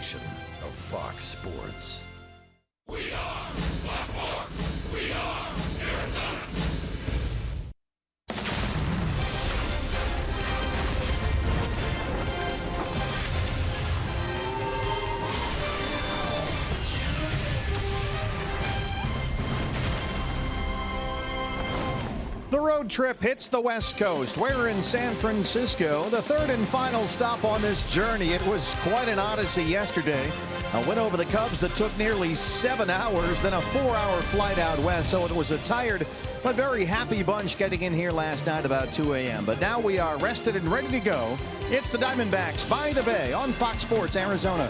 station of Fox Sports. We are Baltimore. We are Arizona. The road trip hits the West Coast. We're in San Francisco, the third and final stop on this journey. It was quite an odyssey yesterday. A win over the Cubs that took nearly 7 hours, then a 4-hour flight out west. So it was a tired but very happy bunch getting in here last night about 2 a.m. But now we are rested and ready to go. It's the Diamondbacks by the Bay on Fox Sports Arizona.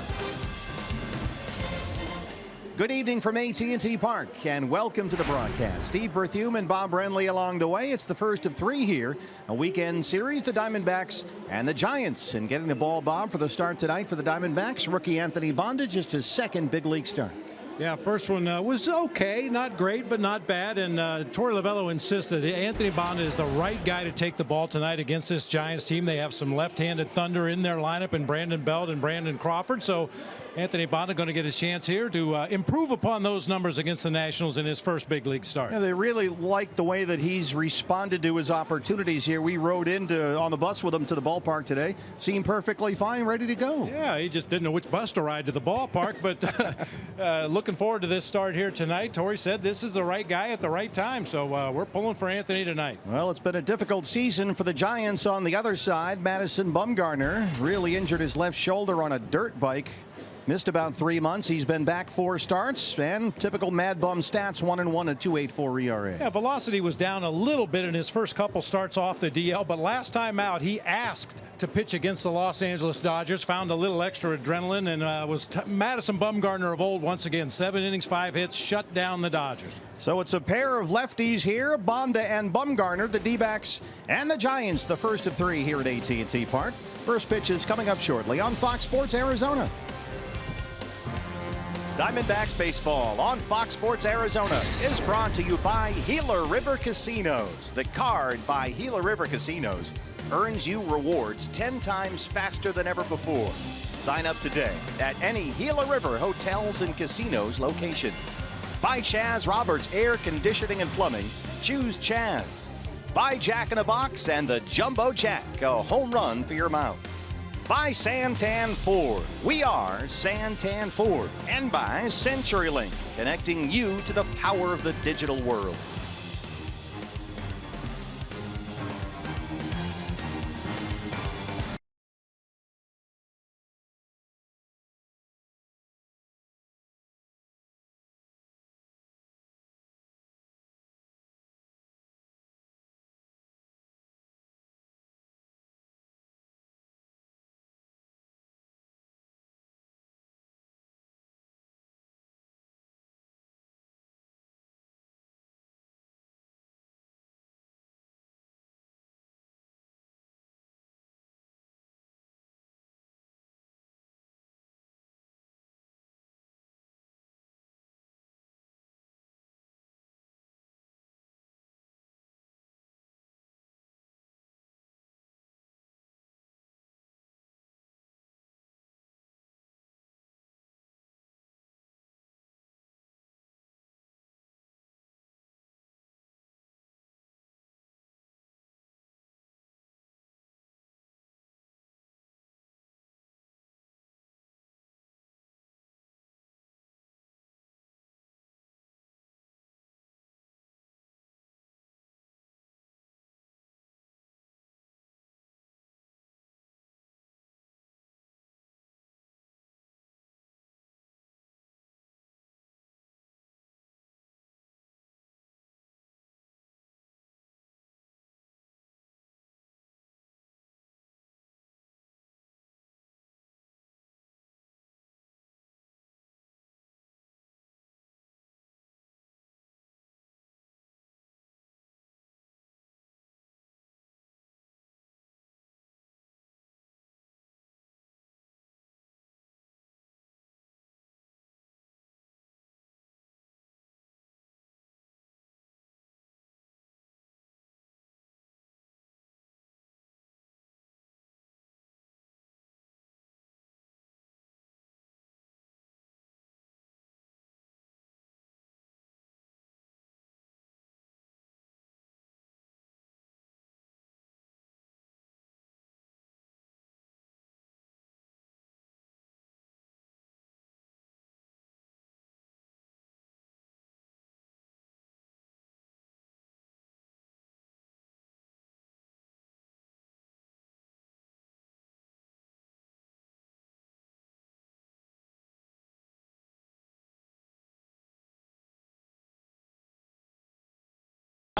Good evening from AT&T Park and welcome to the broadcast. Steve Berthume and Bob Renly along the way. It's the first of 3 here. A weekend series, the Diamondbacks and the Giants. And getting the ball, Bob, for the start tonight for the Diamondbacks, rookie Anthony Bondage, just his second big league start. Yeah, first one was okay, not great, but not bad. And Torey Lovullo insisted Anthony Bondage is the right guy to take the ball tonight against this Giants team. They have some left-handed thunder in their lineup, and Brandon Belt and Brandon Crawford. So Anthony Bondage going to get a chance here to improve upon those numbers against the Nationals in his first big league start. Yeah, they really like the way that he's responded to his opportunities here. We rode on the bus with him to the ballpark today. Seemed perfectly fine, ready to go. Yeah, he just didn't know which bus to ride to the ballpark, but looking forward to this start here tonight. Torey said this is the right guy at the right time, so we're pulling for Anthony tonight. Well, it's been a difficult season for the Giants. On the other side, Madison Bumgarner really injured his left shoulder on a dirt bike. Missed about 3 months. He's been back 4 starts, and typical Mad Bum stats, 1-1, a 2.84 ERA. Yeah, velocity was down a little bit in his first couple starts off the DL, but last time out he asked to pitch against the Los Angeles Dodgers, found a little extra adrenaline, and was Madison Bumgarner of old once again. 7 innings, 5 hits, shut down the Dodgers. So it's a pair of lefties here, Bonda and Bumgarner, the D-backs and the Giants, the first of 3 here at AT&T Park. First pitch is coming up shortly on Fox Sports Arizona. Diamondbacks baseball on Fox Sports Arizona is brought to you by Gila River Casinos. The card by Gila River Casinos earns you rewards 10 times faster than ever before. Sign up today at any Gila River hotels and casinos location. By Chaz Roberts Air Conditioning and Plumbing. Choose Chaz. By Jack in the Box and the Jumbo Jack, a home run for your mouth. By Santan Ford. We are Santan Ford. And by CenturyLink, connecting you to the power of the digital world.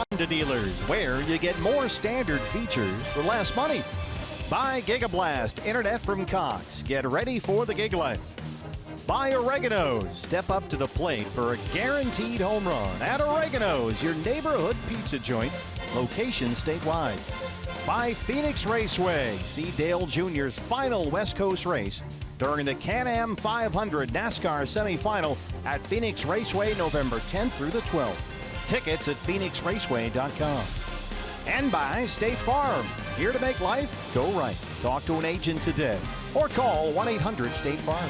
Honda dealers, where you get more standard features for less money. Buy Gigablast Internet from Cox. Get ready for the gig life. Buy Oregano's. Step up to the plate for a guaranteed home run. At Oregano's, your neighborhood pizza joint. Location statewide. Buy Phoenix Raceway. See Dale Jr.'s final West Coast race during the Can-Am 500 NASCAR semifinal at Phoenix Raceway November 10th through the 12th. Tickets at phoenixraceway.com. And by State Farm. Here to make life go right. Talk to an agent today or call 1-800-STATE-FARM.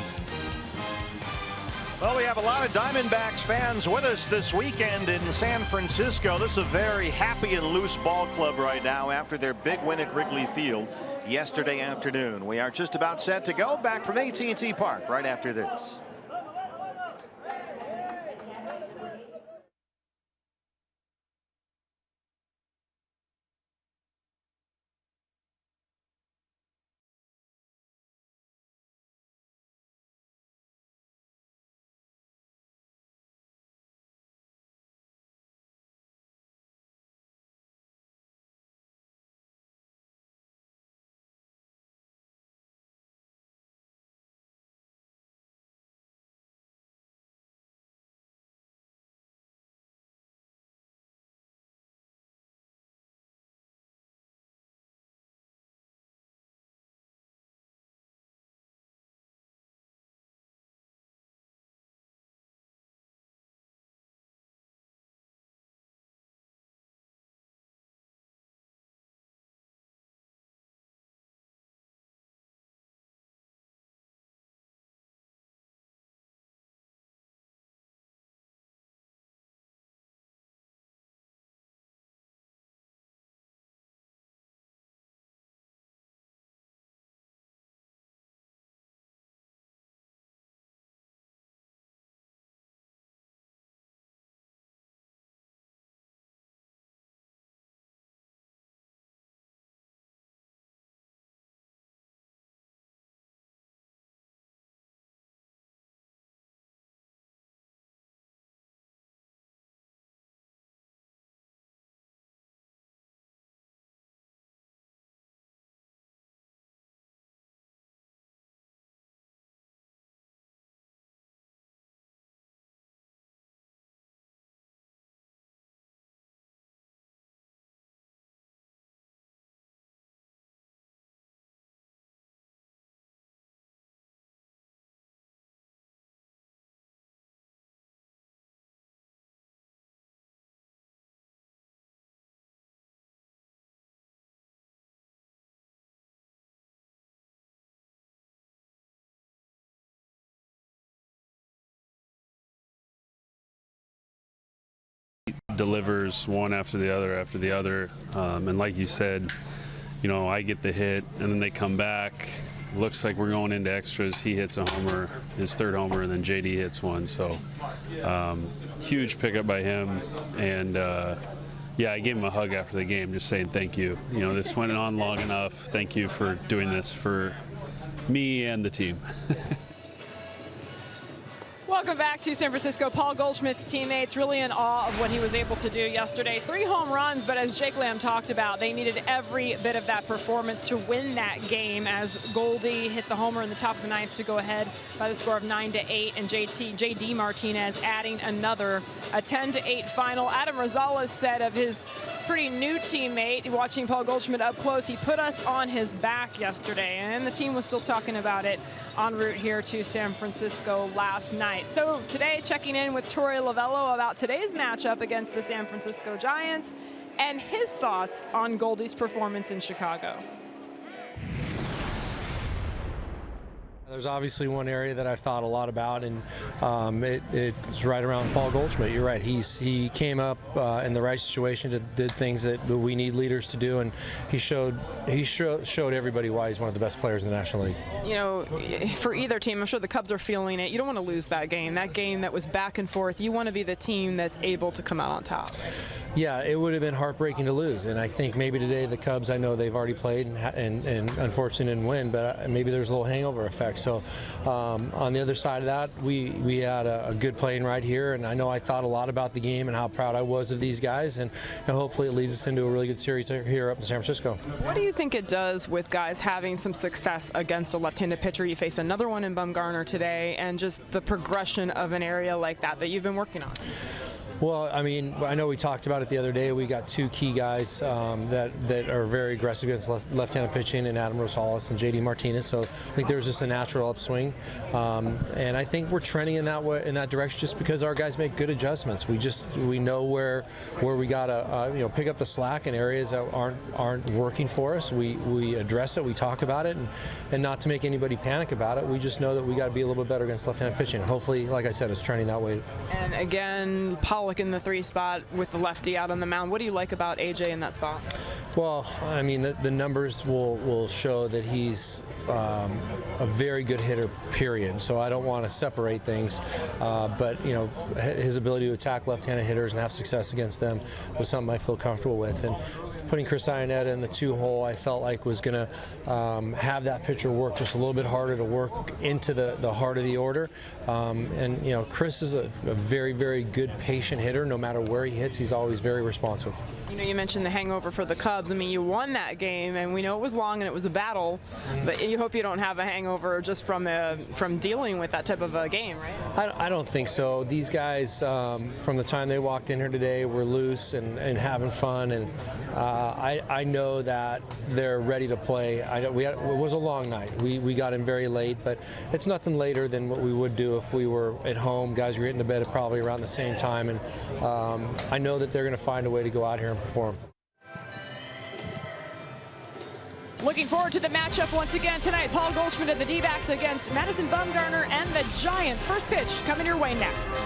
Well, we have a lot of Diamondbacks fans with us this weekend in San Francisco. This is a very happy and loose ball club right now after their big win at Wrigley Field yesterday afternoon. We are just about set to go back from AT&T Park right after this. Delivers one after the other, and like you said, you know, I get the hit and then they come back. Looks like we're going into extras. He hits a homer, his third homer, and then JD hits one. So huge pickup by him. And yeah, I gave him a hug after the game, just saying thank you. You know, this went on long enough. Thank you for doing this for me and the team. Welcome back to San Francisco. Paul Goldschmidt's teammates really in awe of what he was able to do yesterday. 3 home runs, but as Jake Lamb talked about, they needed every bit of that performance to win that game as Goldie hit the homer in the top of the 9th to go ahead by the score of 9-8, and JD Martinez adding another, a 10-8 final. Adam Rosales said of his pretty new teammate, watching Paul Goldschmidt up close, he put us on his back yesterday, and the team was still talking about it en route here to San Francisco last night. So today, checking in with Torey Lovullo about today's matchup against the San Francisco Giants and his thoughts on Goldie's performance in Chicago. There's obviously one area that I've thought a lot about, and it's right around Paul Goldschmidt. You're right. He came up in the right situation, did things that we need leaders to do, and he showed everybody why he's one of the best players in the National League. You know, for either team, I'm sure the Cubs are feeling it. You don't want to lose that game. That game that was back and forth. You want to be the team that's able to come out on top. Yeah, it would have been heartbreaking to lose, and I think maybe today the Cubs, I know they've already played and unfortunately didn't win, but maybe there's a little hangover effect. So on the other side of that, we had a good playing right here, and I know I thought a lot about the game and how proud I was of these guys, and hopefully it leads us into a really good series here up in San Francisco. What do you think it does with guys having some success against a left-handed pitcher? You face another one in Bumgarner today, and just the progression of an area like that you've been working on. Well, I mean, I know we talked about it the other day. We got two key guys that are very aggressive against left-handed pitching, and Adam Rosales and JD Martinez. So I think there's just a natural upswing, and I think we're trending in that direction just because our guys make good adjustments. We know where we gotta pick up the slack in areas that aren't working for us. We address it. We talk about it, and not to make anybody panic about it. We just know that we got to be a little bit better against left-handed pitching. Hopefully, like I said, it's trending that way. And again, Pollock in the 3 spot with the lefty out on the mound. What do you like about AJ in that spot? Well, I mean, the numbers will show that he's a very good hitter, period. So I don't want to separate things, but his ability to attack left-handed hitters and have success against them was something I feel comfortable with. And putting Chris Iannetta in the 2-hole, I felt like was going to have that pitcher work just a little bit harder to work into the heart of the order. And Chris is a very, very good patient hitter. No matter where he hits, he's always very responsive. You mentioned the hangover for the Cubs. I mean, you won that game, and we know it was long and it was a battle, but you hope you don't have a hangover just from dealing with that type of a game, right? I don't think so. These guys, from the time they walked in here today, were loose and having fun, and I know that they're ready to play. It was a long night. We got in very late, but it's nothing later than what we would do if we were at home. Guys were getting to bed at probably around the same time, and I know that they're going to find a way to go out here and perform. Looking forward to the matchup once again tonight. Paul Goldschmidt of the D-backs against Madison Bumgarner and the Giants. First pitch coming your way next.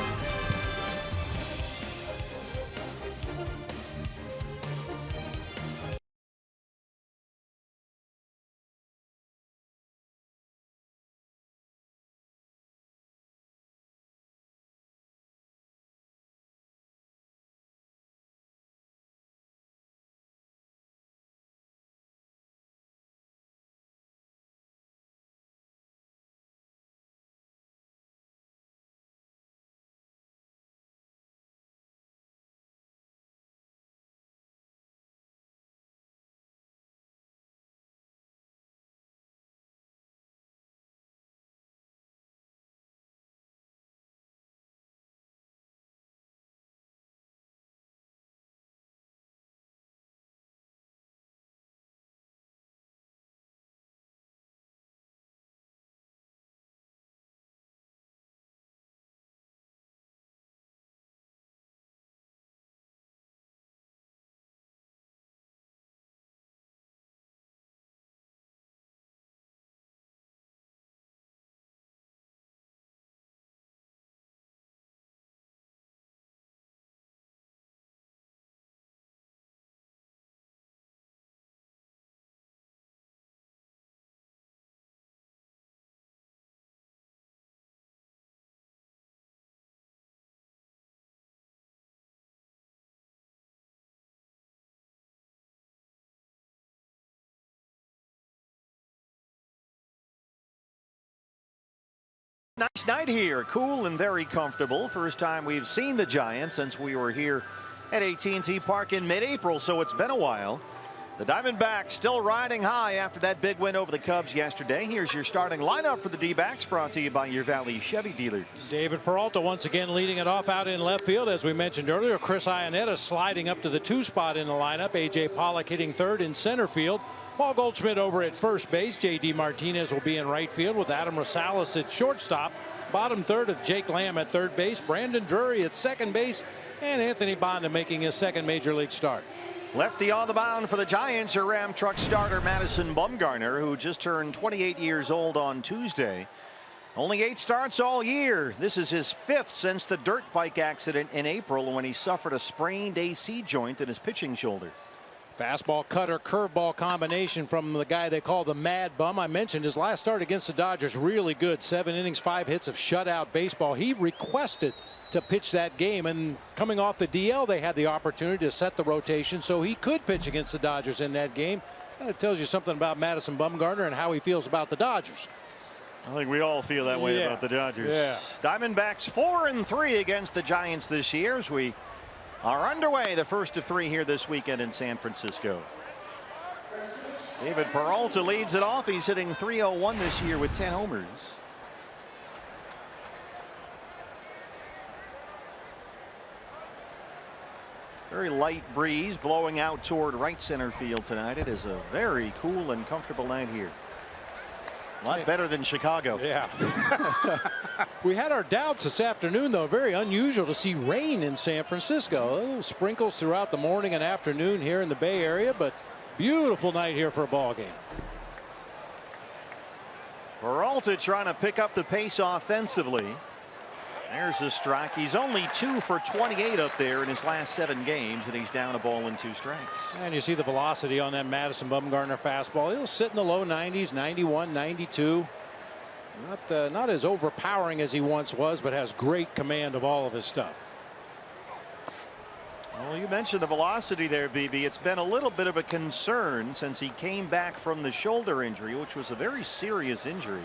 Nice night here, cool and very comfortable. First time we've seen the Giants since we were here at AT&T Park in mid-April, so it's been a while. The Diamondbacks still riding high after that big win over the Cubs yesterday. Here's your starting lineup for the D-backs, brought to you by your Valley Chevy dealers. David Peralta once again leading it off out in left field, as we mentioned earlier. Chris Iannetta sliding up to the 2 spot in the lineup. A.J. Pollock hitting third in center field. Paul Goldschmidt over at first base. J.D. Martinez will be in right field with Adam Rosales at shortstop. Bottom third of Jake Lamb at third base. Brandon Drury at second base. And Anthony Bonda making his second major league start. Lefty on the mound for the Giants, a Ram truck starter Madison Bumgarner, who just turned 28 years old on Tuesday. Only 8 starts all year. This is his 5th since the dirt bike accident in April when he suffered a sprained AC joint in his pitching shoulder. Fastball, cutter, curveball combination from the guy they call the Mad Bum. I mentioned his last start against the Dodgers, really good. 7 innings, 5 hits of shutout baseball. He requested to pitch that game, and coming off the DL, they had the opportunity to set the rotation so he could pitch against the Dodgers in that game. That tells you something about Madison Bumgarner and how he feels about the Dodgers. I think we all feel that way about the Dodgers. Yeah. Diamondbacks 4-3 against the Giants this year as we are underway, the first of 3 here this weekend in San Francisco. David Peralta leads it off. He's hitting .301 this year with 10 homers. Very light breeze blowing out toward right center field tonight. It is a very cool and comfortable night here. A lot better than Chicago. Yeah. We had our doubts this afternoon, though. Very unusual to see rain in San Francisco. Little sprinkles throughout the morning and afternoon here in the Bay Area, but beautiful night here for a ball game. Peralta trying to pick up the pace offensively. There's a strike. He's only 2 for 28 up there in his last 7 games, and he's down a ball and 2 strikes. And you see the velocity on that Madison Bumgarner fastball. He'll sit in the low 90s, 91, 92. Not as overpowering as he once was, but has great command of all of his stuff. Well, you mentioned the velocity there, BB. It's been a little bit of a concern since he came back from the shoulder injury, which was a very serious injury.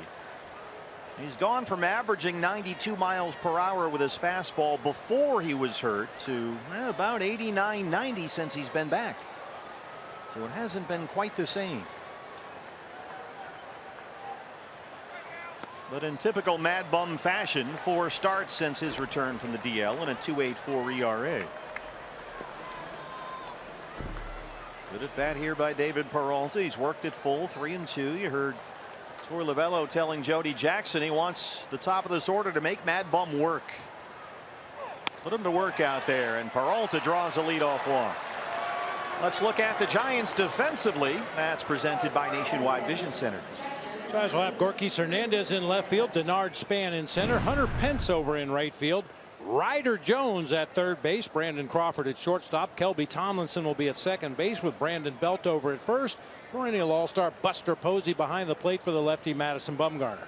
He's gone from averaging 92 miles per hour with his fastball before he was hurt to about 89, 90 since he's been back. So it hasn't been quite the same. But in typical Mad Bum fashion, 4 starts since his return from the DL and a 2.84 ERA. Good at bat here by David Peralta. He's worked it full, 3-2. You heard Torey Lovullo telling Jody Jackson he wants the top of this order to make Mad Bum work. Put him to work out there, and Peralta draws a leadoff walk. Let's look at the Giants defensively. That's presented by Nationwide Vision Centers. Giants will have Gorkys Hernandez in left field, Denard Span in center, Hunter Pence over in right field, Ryder Jones at third base, Brandon Crawford at shortstop, Kelby Tomlinson will be at second base with Brandon Belt over at first. Perennial All-Star Buster Posey behind the plate for the lefty Madison Bumgarner.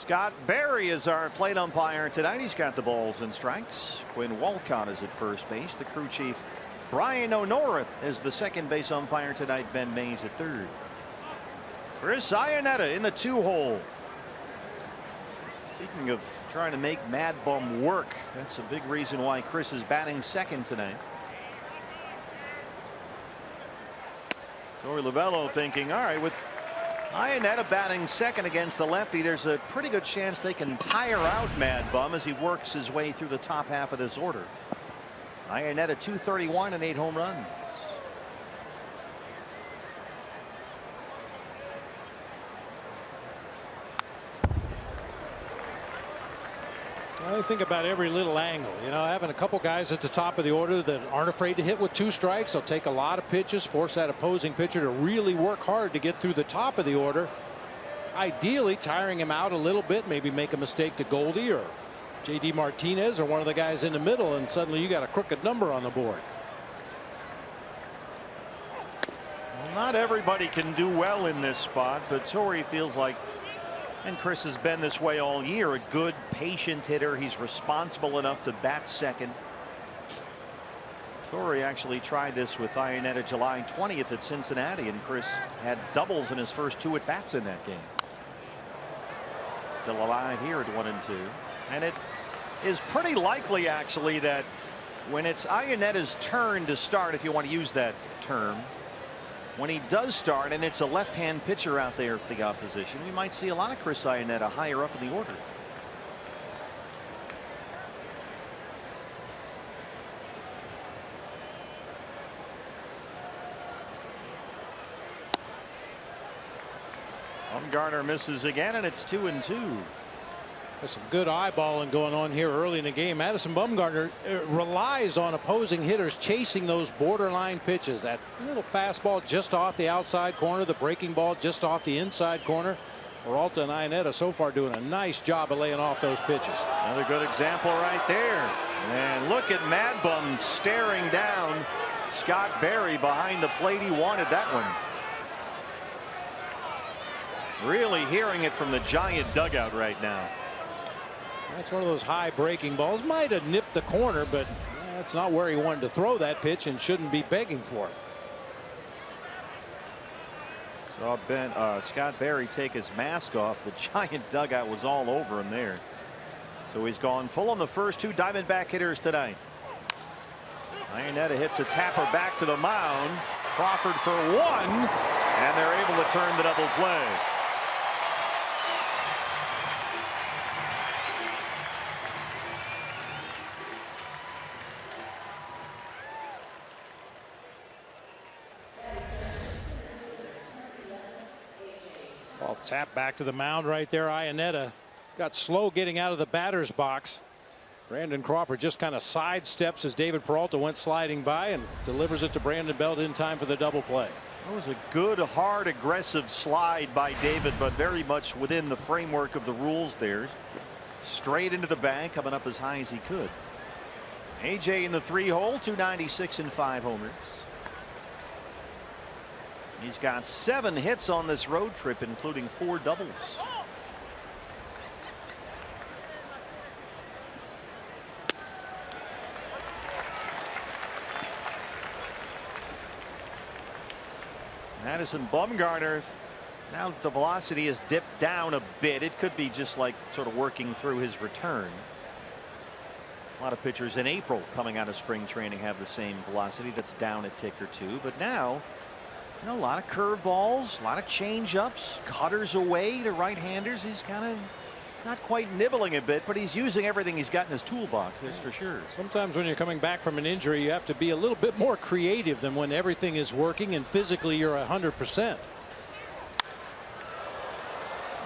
Scott Berry is our plate umpire tonight. He's got the balls and strikes. Quinn Walcott is at first base. The crew chief Brian O'Nora is the second base umpire tonight. Ben Mays at third. Chris Iannetta in the 2-hole. Speaking of trying to make Mad Bum work, that's a big reason why Chris is batting second tonight. Torey Lovullo thinking, all right, with Iannetta batting second against the lefty, there's a pretty good chance they can tire out Mad Bum as he works his way through the top half of this order. Iannetta 231 and 8 home runs. I think about every little angle. You know, having a couple guys at the top of the order that aren't afraid to hit with 2 strikes. They'll take a lot of pitches, force that opposing pitcher to really work hard to get through the top of the order. Ideally tiring him out a little bit, maybe make a mistake to Goldie or JD Martinez or one of the guys in the middle, and suddenly you got a crooked number on the board. Well, not everybody can do well in this spot, but Torey feels like, and Chris has been this way all year, a good patient hitter. He's responsible enough to bat second. Torey actually tried this with Iannetta July 20th at Cincinnati, and Chris had doubles in his first 2 at bats in that game. Still alive here at 1-2, and it is pretty likely actually that when it's Iannetta's turn to start, if you want to use that term, when he does start and it's a left-hand pitcher out there for the opposition, we might see a lot of Chris Iannetta higher up in the order. Bumgarner misses again, and it's 2-2. There's some good eyeballing going on here early in the game. Madison Bumgarner relies on opposing hitters chasing those borderline pitches. That little fastball just off the outside corner, the breaking ball just off the inside corner. Peralta and Iannetta so far doing a nice job of laying off those pitches. Another good example right there. And look at Mad Bum staring down Scott Berry behind the plate. He wanted that one. Really hearing it from the Giant dugout right now. That's one of those high breaking balls. Might have nipped the corner, but that's not where he wanted to throw that pitch and shouldn't be begging for it. Saw Scott Berry take his mask off. The Giant dugout was all over him there. So he's gone full on the first two Diamondback hitters tonight. Iannetta hits a tapper back to the mound. Crawford for one, and they're able to turn the double play. Ball tapped back to the mound right there. Iannetta got slow getting out of the batter's box. Brandon Crawford just kind of sidesteps as David Peralta went sliding by and delivers it to Brandon Belt in time for the double play. That was a good, hard, aggressive slide by David, but very much within the framework of the rules there. Straight into the bag, coming up as high as he could. AJ in the 3-hole, 296 and 5 homers. He's got 7 hits on this road trip, including 4 doubles. Madison Bumgarner, now that the velocity has dipped down a bit, it could be just like sort of working through his return. A lot of pitchers in April coming out of spring training have the same velocity that's down a tick or two, but now, you know, a lot of curveballs, a lot of change-ups, cutters away to right-handers. He's kind of not quite nibbling a bit, but he's using everything he's got in his toolbox, that's for sure. Sometimes when you're coming back from an injury, you have to be a little bit more creative than when everything is working and physically you're 100%.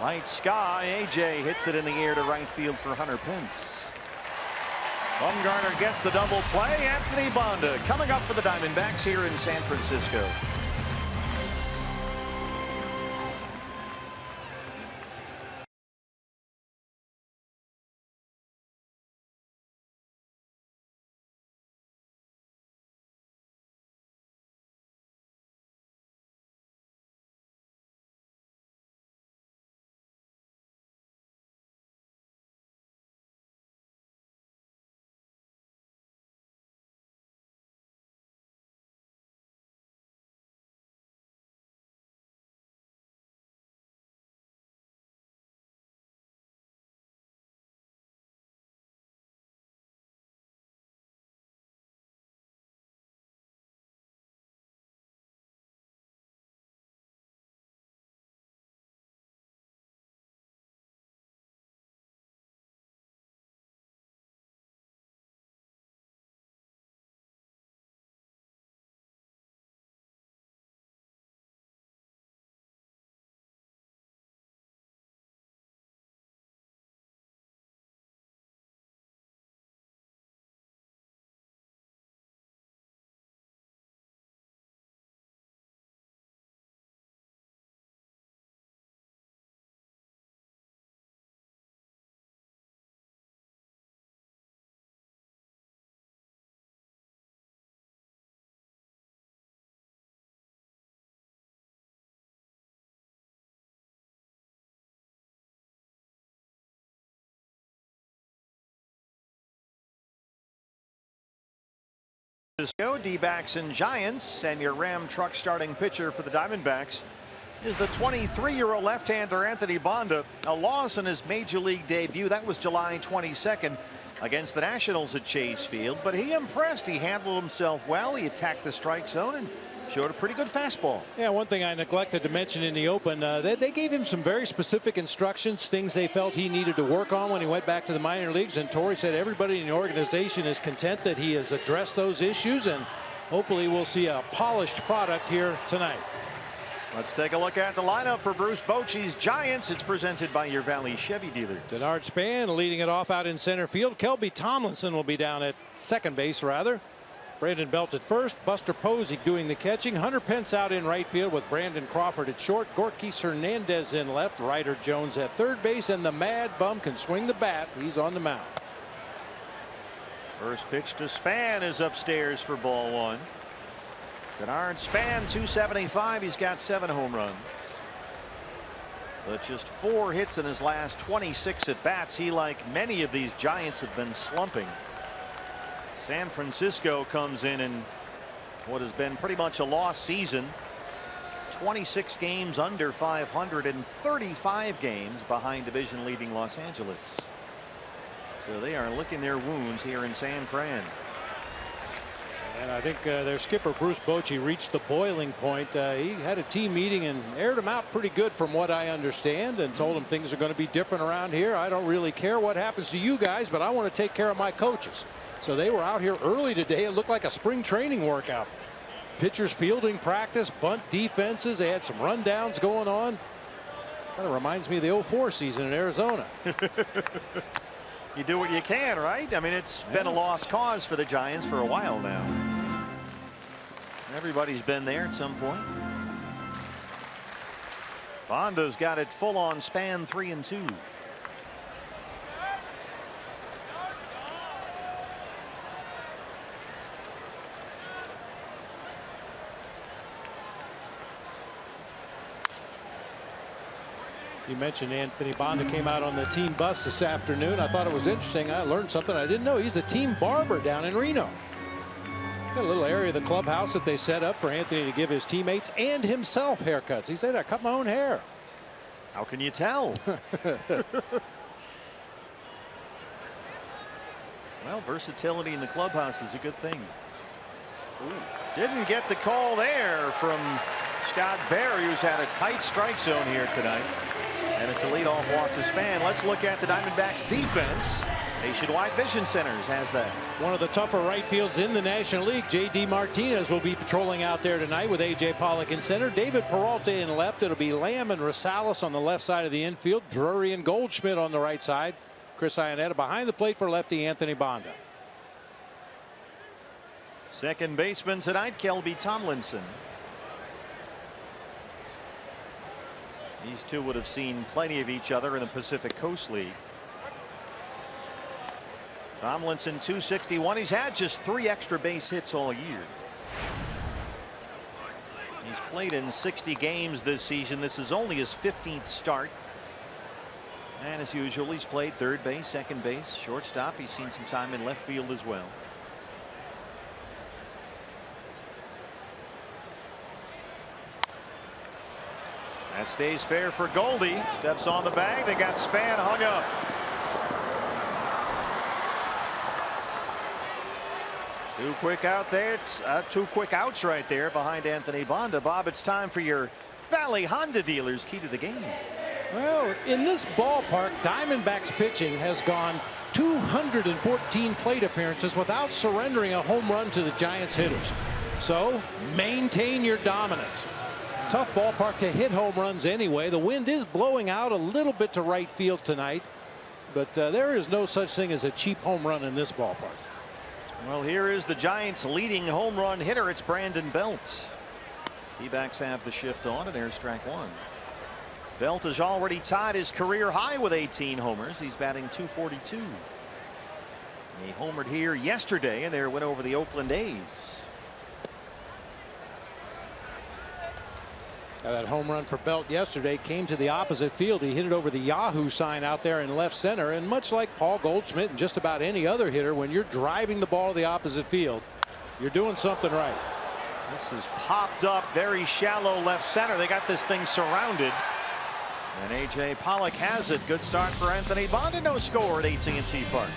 Light sky. AJ hits it in the air to right field for Hunter Pence. Bumgarner gets the double play. Anthony Bonda coming up for the Diamondbacks here in San Francisco. D-backs and Giants, and your Ram truck starting pitcher for the Diamondbacks is the 23-year-old left-hander Anthony Bonda. A loss in his major league debut. That was July 22nd against the Nationals at Chase Field, but he impressed. He handled himself well. He attacked the strike zone and showed a pretty good fastball. Yeah, one thing I neglected to mention in the open, they gave him some very specific instructions, things they felt he needed to work on when he went back to the minor leagues, and Torrey said everybody in the organization is content that he has addressed those issues, and hopefully we'll see a polished product here tonight. Let's take a look at the lineup for Bruce Bochy's Giants. It's presented by your Valley Chevy dealer. Denard Span leading it off out in center field. Kelby Tomlinson will be down at second base, rather. Brandon Belt at first. Buster Posey doing the catching. Hunter Pence out in right field with Brandon Crawford at short. Gorkis Hernandez in left. Ryder Jones at third base, and the Mad Bum can swing the bat. He's on the mound. First pitch to Span is upstairs for ball one. Denard Span, 275. He's got 7 home runs. But just 4 hits in his last 26 at bats. He, like many of these Giants, have been slumping. San Francisco comes in what has been pretty much a lost season. 26 games under 500 and 35 games behind division leading Los Angeles. So they are licking their wounds here in San Fran. And I think their skipper Bruce Bochy reached the boiling point. He had a team meeting and aired them out pretty good from what I understand, and told them things are going to be different around here. I don't really care what happens to you guys, but I want to take care of my coaches. So they were out here early today. It looked like a spring training workout. Pitchers fielding practice, bunt defenses. They had some rundowns going on. Kind of reminds me of the 04 season in Arizona. You do what you can, right? I mean, it's been a lost cause for the Giants for a while now. Everybody's been there at some point. Bondo's got it full on Span, 3 and 2. You mentioned Anthony Banda came out on the team bus this afternoon. I thought it was interesting. I learned something I didn't know. He's the team barber down in Reno. Got a little area of the clubhouse that they set up for Anthony to give his teammates and himself haircuts. He said, I cut my own hair. How can you tell? Well, versatility in the clubhouse is a good thing. Ooh, didn't get the call there from Scott Barry, who's had a tight strike zone here tonight. And it's a leadoff walk to Span. Let's look at the Diamondbacks defense. Nationwide Vision Centers has that. One of the tougher right fields in the National League. J.D. Martinez will be patrolling out there tonight with A.J. Pollock in center. David Peralta in left. It'll be Lamb and Rosales on the left side of the infield. Drury and Goldschmidt on the right side. Chris Iannetta behind the plate for lefty Anthony Banda. Second baseman tonight, Kelby Tomlinson. These two would have seen plenty of each other in the Pacific Coast League. Tomlinson 261. He's had just 3 extra base hits all year. He's played in 60 games this season. This is only his 15th start. And as usual, he's played third base, second base, shortstop. He's seen some time in left field as well. That stays fair for Goldie. Steps on the bag. They got Span hung up. Two quick out there. It's 2 quick outs right there behind Anthony Banda. Bob, it's time for your Valley Honda dealers key to the game. Well, in this ballpark, Diamondbacks pitching has gone 214 plate appearances without surrendering a home run to the Giants hitters. So maintain your dominance. Tough ballpark to hit home runs anyway. The wind is blowing out a little bit to right field tonight, but there is no such thing as a cheap home run in this ballpark. Well, here is the Giants' leading home run hitter. It's Brandon Belt. D-backs have the shift on, and there's strike 1. Belt has already tied his career high with 18 homers. He's batting .242. He homered here yesterday in their win over the Oakland A's. That home run for Belt yesterday came to the opposite field. He hit it over the Yahoo sign out there in left center. And much like Paul Goldschmidt and just about any other hitter, when you're driving the ball to the opposite field, you're doing something right. This is popped up very shallow left center. They got this thing surrounded. And A.J. Pollock has it. Good start for Anthony Banda. No score at AT&T Park.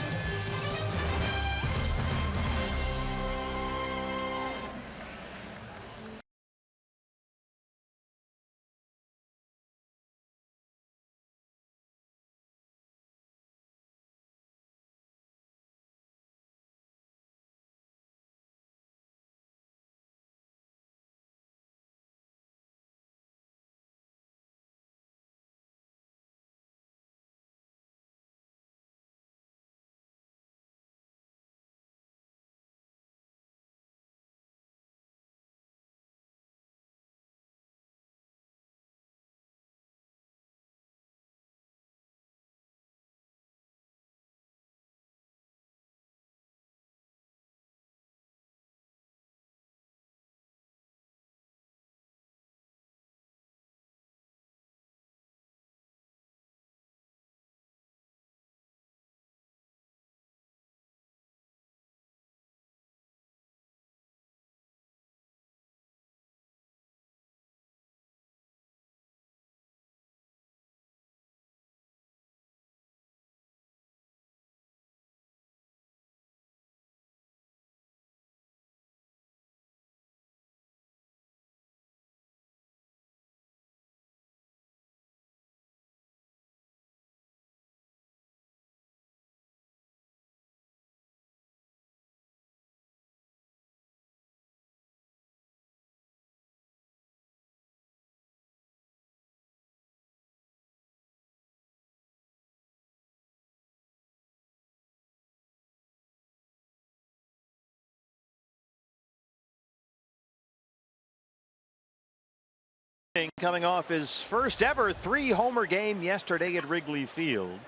coming off his first ever 3-homer game yesterday at Wrigley Field.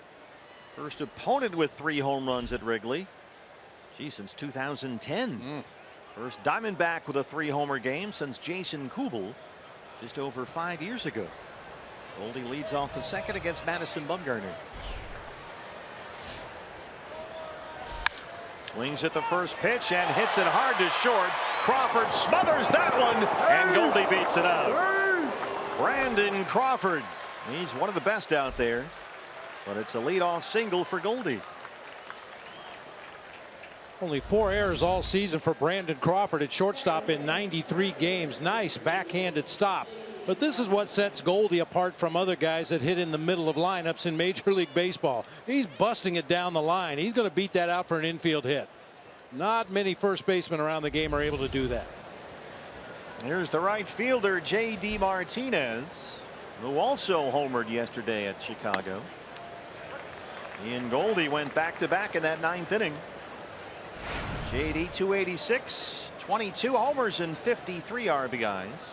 First opponent with 3 home runs at Wrigley. Gee, since 2010. First Diamondback with a 3-homer game since Jason Kubel just over 5 years ago. Goldie leads off the second against Madison Bumgarner. Swings at the first pitch and hits it hard to short. Crawford smothers that one, and Goldie beats it out. Brandon Crawford. He's one of the best out there, but it's a leadoff single for Goldie. Only 4 errors all season for Brandon Crawford at shortstop in 93 games. Nice backhanded stop. But this is what sets Goldie apart from other guys that hit in the middle of lineups in Major League Baseball. He's busting it down the line. He's going to beat that out for an infield hit. Not many first basemen around the game are able to do that. Here's the right fielder, J.D. Martinez, who also homered yesterday at Chicago. He and Goldie went back-to-back in that 9th inning. J.D. 286, 22 homers and 53 RBIs.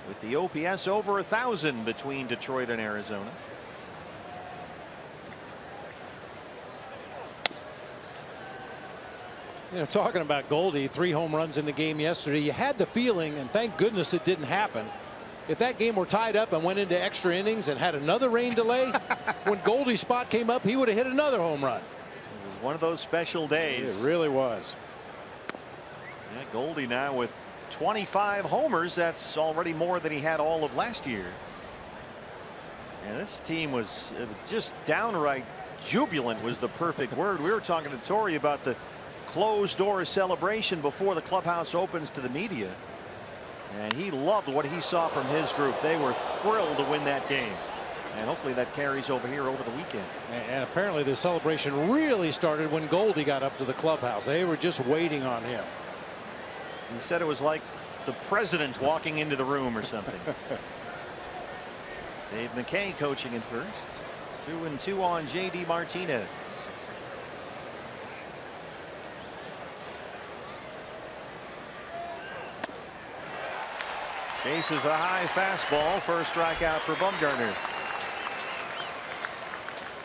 With the OPS over 1,000 between Detroit and Arizona. You know, talking about Goldie, 3 home runs in the game yesterday. You had the feeling, and thank goodness it didn't happen. If that game were tied up and went into extra innings and had another rain delay, when Goldie's spot came up, he would have hit another home run. It was one of those special days. It really was. Yeah, Goldie now with 25 homers. That's already more than he had all of last year. And this team was just downright jubilant was the perfect word. We were talking to Torrey about the closed door celebration before the clubhouse opens to the media. And he loved what he saw from his group. They were thrilled to win that game. And hopefully that carries over here over the weekend. And apparently the celebration really started when Goldie got up to the clubhouse. They were just waiting on him. He said it was like the president walking into the room or something. Dave McKay coaching at first. 2-2 on J.D. Martinez. Chases a high fastball. First strikeout for Bumgarner.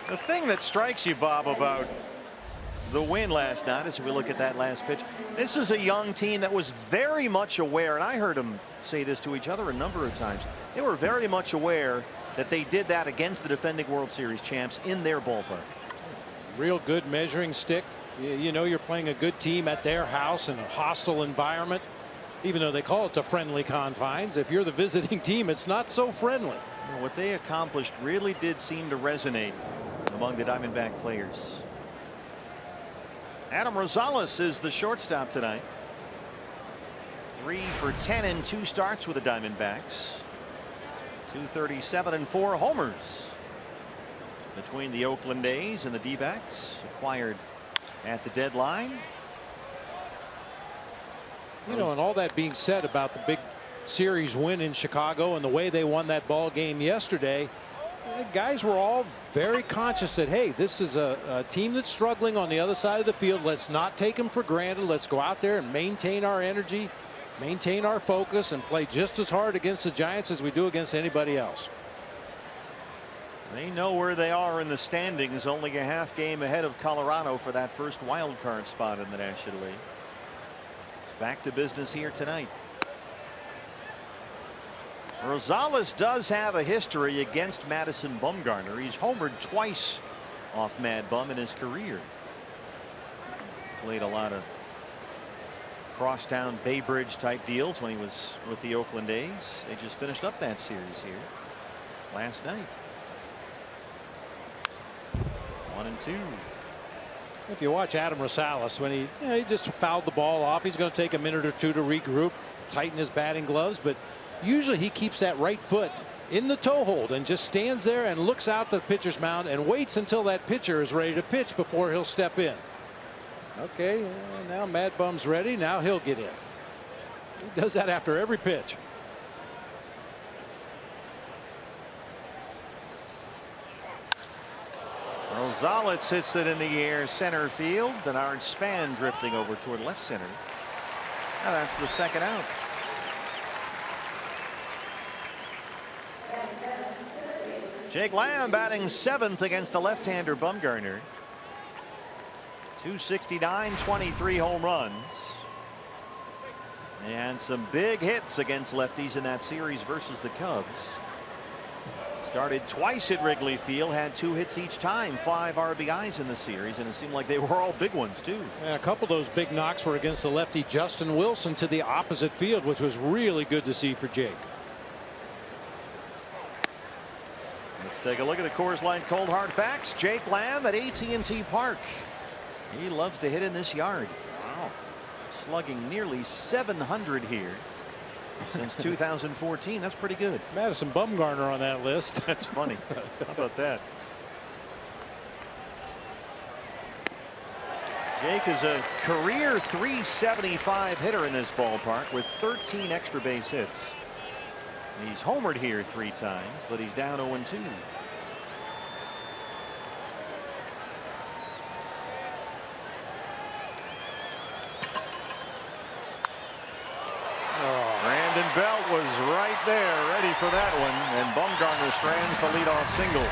The thing that strikes you, Bob, about the win last night as we look at that last pitch, this is a young team that was very much aware, and I heard them say this to each other a number of times. They were very much aware that they did that against the defending World Series champs in their ballpark. Real good measuring stick. You know you're playing a good team at their house in a hostile environment. Even though they call it the friendly confines, if you're the visiting team, it's not so friendly. What they accomplished really did seem to resonate among the Diamondback players. Adam Rosales is the shortstop tonight. 3 for 10 in 2 starts with the Diamondbacks. 237 and 4 homers between the Oakland A's and the D-backs, acquired at the deadline. You know, and all that being said about the big series win in Chicago and the way they won that ball game yesterday, guys were all very conscious that, hey, this is a team that's struggling on the other side of the field. Let's not take them for granted. Let's go out there and maintain our energy, maintain our focus, and play just as hard against the Giants as we do against anybody else. They know where they are in the standings, only a half game ahead of Colorado for that first wild card spot in the National League. It's back to business here tonight. Rosales does have a history against Madison Bumgarner. He's homered twice off Mad Bum in his career. Played a lot of crosstown Bay Bridge type deals when he was with the Oakland A's. They just finished up that series here last night. 1-2. If you watch Adam Rosales, when he just fouled the ball off, he's going to take a minute or two to regroup, tighten his batting gloves, but usually he keeps that right foot in the toe hold and just stands there and looks out the pitcher's mound and waits until that pitcher is ready to pitch before he'll step in. Okay, now Mad Bum's ready. Now he'll get in. He does that after every pitch. Rosales hits it in the air center field. Denard Span drifting over toward left center. Now that's the second out. Jake Lamb batting 7th against the left-hander Bumgarner. 269, 23 home runs. And some big hits against lefties in that series versus the Cubs. Started twice at Wrigley Field, had 2 hits each time, 5 RBIs in the series, and it seemed like they were all big ones too. And a couple of those big knocks were against the lefty Justin Wilson to the opposite field, which was really good to see for Jake. Let's take a look at the Coors Light Cold Hard Facts. Jake Lamb at AT&T Park. He loves to hit in this yard. Wow. Slugging nearly 700 here since 2014. That's pretty good. Madison Bumgarner on that list. That's funny. How about that? Jake is a career .375 hitter in this ballpark with 13 extra base hits. He's homered here 3 times, but he's down 0-2. Brandon Belt was right there, ready for that one, and Bumgarner strands the leadoff single.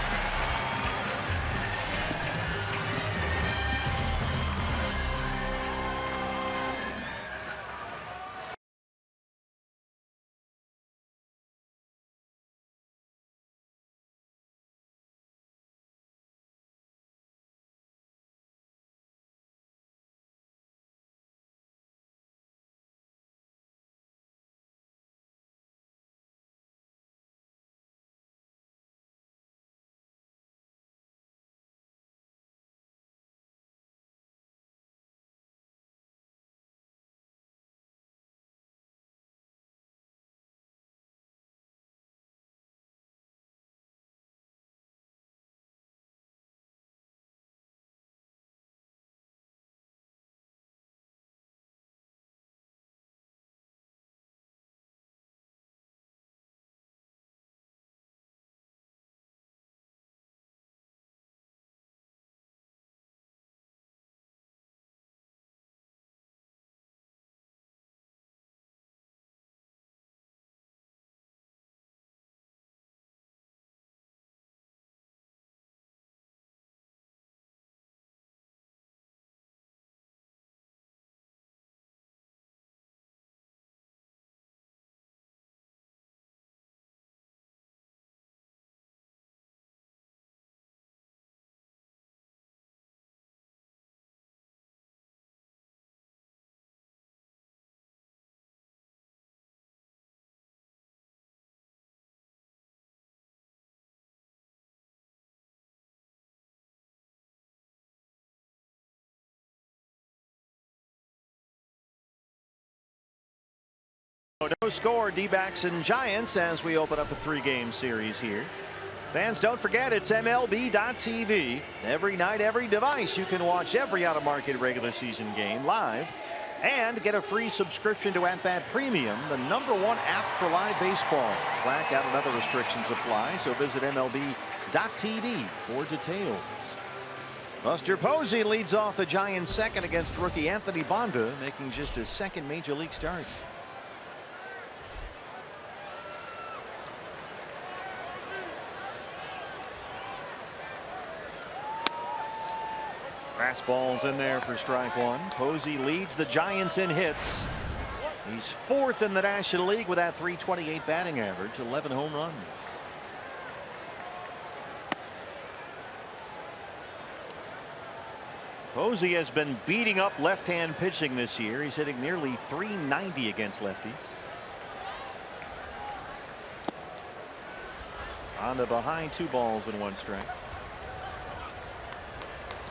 No score, D-backs and Giants as we open up a 3-game series here. Fans, don't forget it's MLB.TV. Every night, every device, you can watch every out-of-market regular season game live and get a free subscription to At Bat Premium, the #1 app for live baseball. Blackout and other restrictions apply, so visit MLB.TV for details. Buster Posey leads off the Giants' second against rookie Anthony Bonda, making just his 2nd major league start. Fastballs in there for strike 1. Posey leads the Giants in hits. He's 4th in the National League with that .328 batting average, 11 home runs. Posey has been beating up left-hand pitching this year. He's hitting nearly .390 against lefties. On to behind, 2 balls and 1 strike.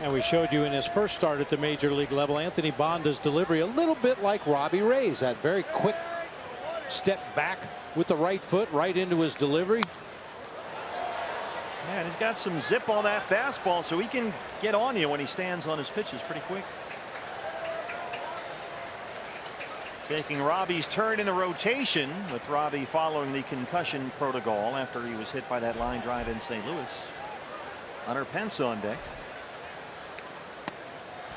And we showed you in his first start at the major league level, Anthony Bonda's delivery a little bit like Robbie Ray's. That very quick step back with the right foot right into his delivery. Yeah, and he's got some zip on that fastball, so he can get on you when he stands on his pitches pretty quick. Taking Robbie's turn in the rotation, with Robbie following the concussion protocol after he was hit by that line drive in St. Louis. Hunter Pence on deck.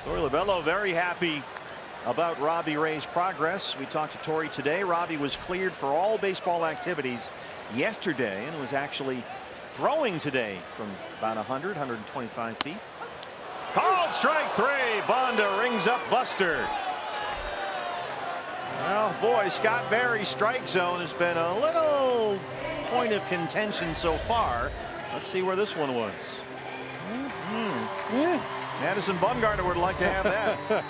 Torey Lovullo very happy about Robbie Ray's progress. We talked to Torey today. Robbie was cleared for all baseball activities yesterday and was actually throwing today from about 125 feet. Called strike 3. Bonda rings up Buster. Well, boy, Scott Barry's strike zone has been a little point of contention so far. Let's see where this one was. Yeah. Madison Bumgarner would like to have that.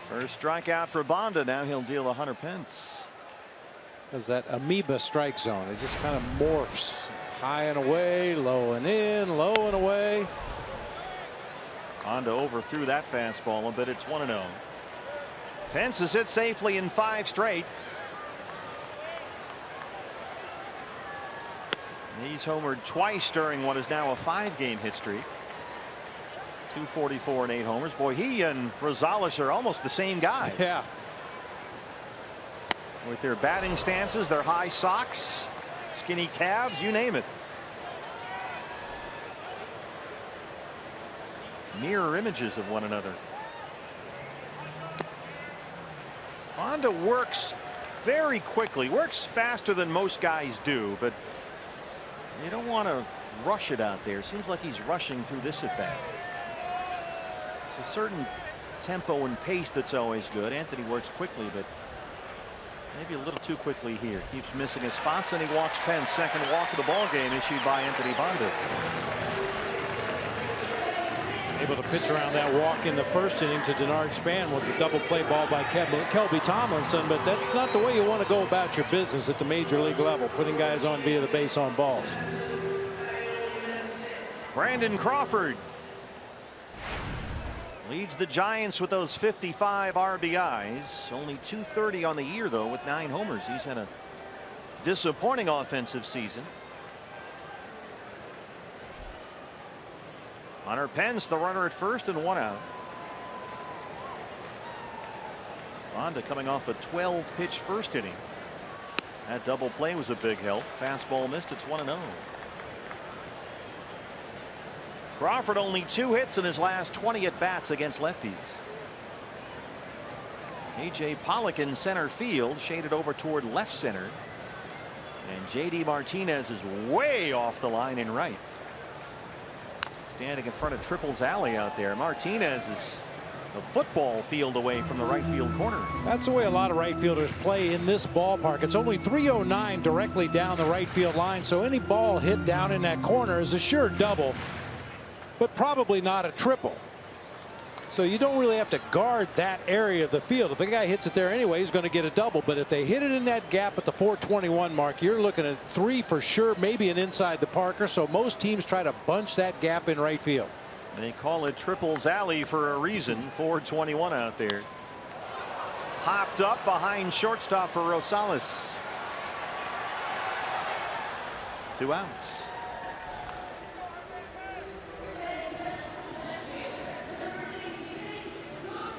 First strikeout for Bonda. Now he'll deal 100 Pence. There's that amoeba strike zone. It just kind of morphs high and away, low and in, low and away. Bonda overthrew that fastball a bit. It's 1-0. Pence has hit safely in 5 straight. He's homered twice during what is now a 5-game hit streak. 244 and 8 homers. Boy, he and Rosales are almost the same guy. Yeah. With their batting stances, their high socks, skinny calves, you name it. Mirror images of one another. Bonda works very quickly, works faster than most guys do, but you don't want to rush it out there. Seems like he's rushing through this at bat. It's a certain tempo and pace that's always good. Anthony works quickly, but maybe a little too quickly here. Keeps missing his spots, and he walks Pence. Second walk of the ball game issued by Anthony Bonda. Able to pitch around that walk in the first inning to Denard Span with the double play ball by Kelby Tomlinson, but that's not the way you want to go about your business at the major league level, putting guys on via the base on balls. Brandon Crawford leads the Giants with those 55 RBIs. Only 230 on the year, though, with 9 homers. He's had a disappointing offensive season. Hunter Pence, the runner at first, and 1 out. Bonda coming off a 12-pitch first inning. That double play was a big help. Fastball missed. It's 1-0. Crawford only 2 hits in his last 20 at-bats against lefties. A.J. Pollock in center field, shaded over toward left center. And J.D. Martinez is way off the line in right. Standing in front of Triple's alley out there. Martinez is a football field away from the right field corner. That's the way a lot of right fielders play in this ballpark. It's only 309 directly down the right field line, so any ball hit down in that corner is a sure double, but probably not a triple. So you don't really have to guard that area of the field. If the guy hits it there anyway, he's going to get a double. But if they hit it in that gap at the 421 mark, you're looking at 3 for sure, maybe an inside the Parker. So most teams try to bunch that gap in right field. They call it Triple's alley for a reason. 421 out there. Popped up behind shortstop for Rosales. 2 outs.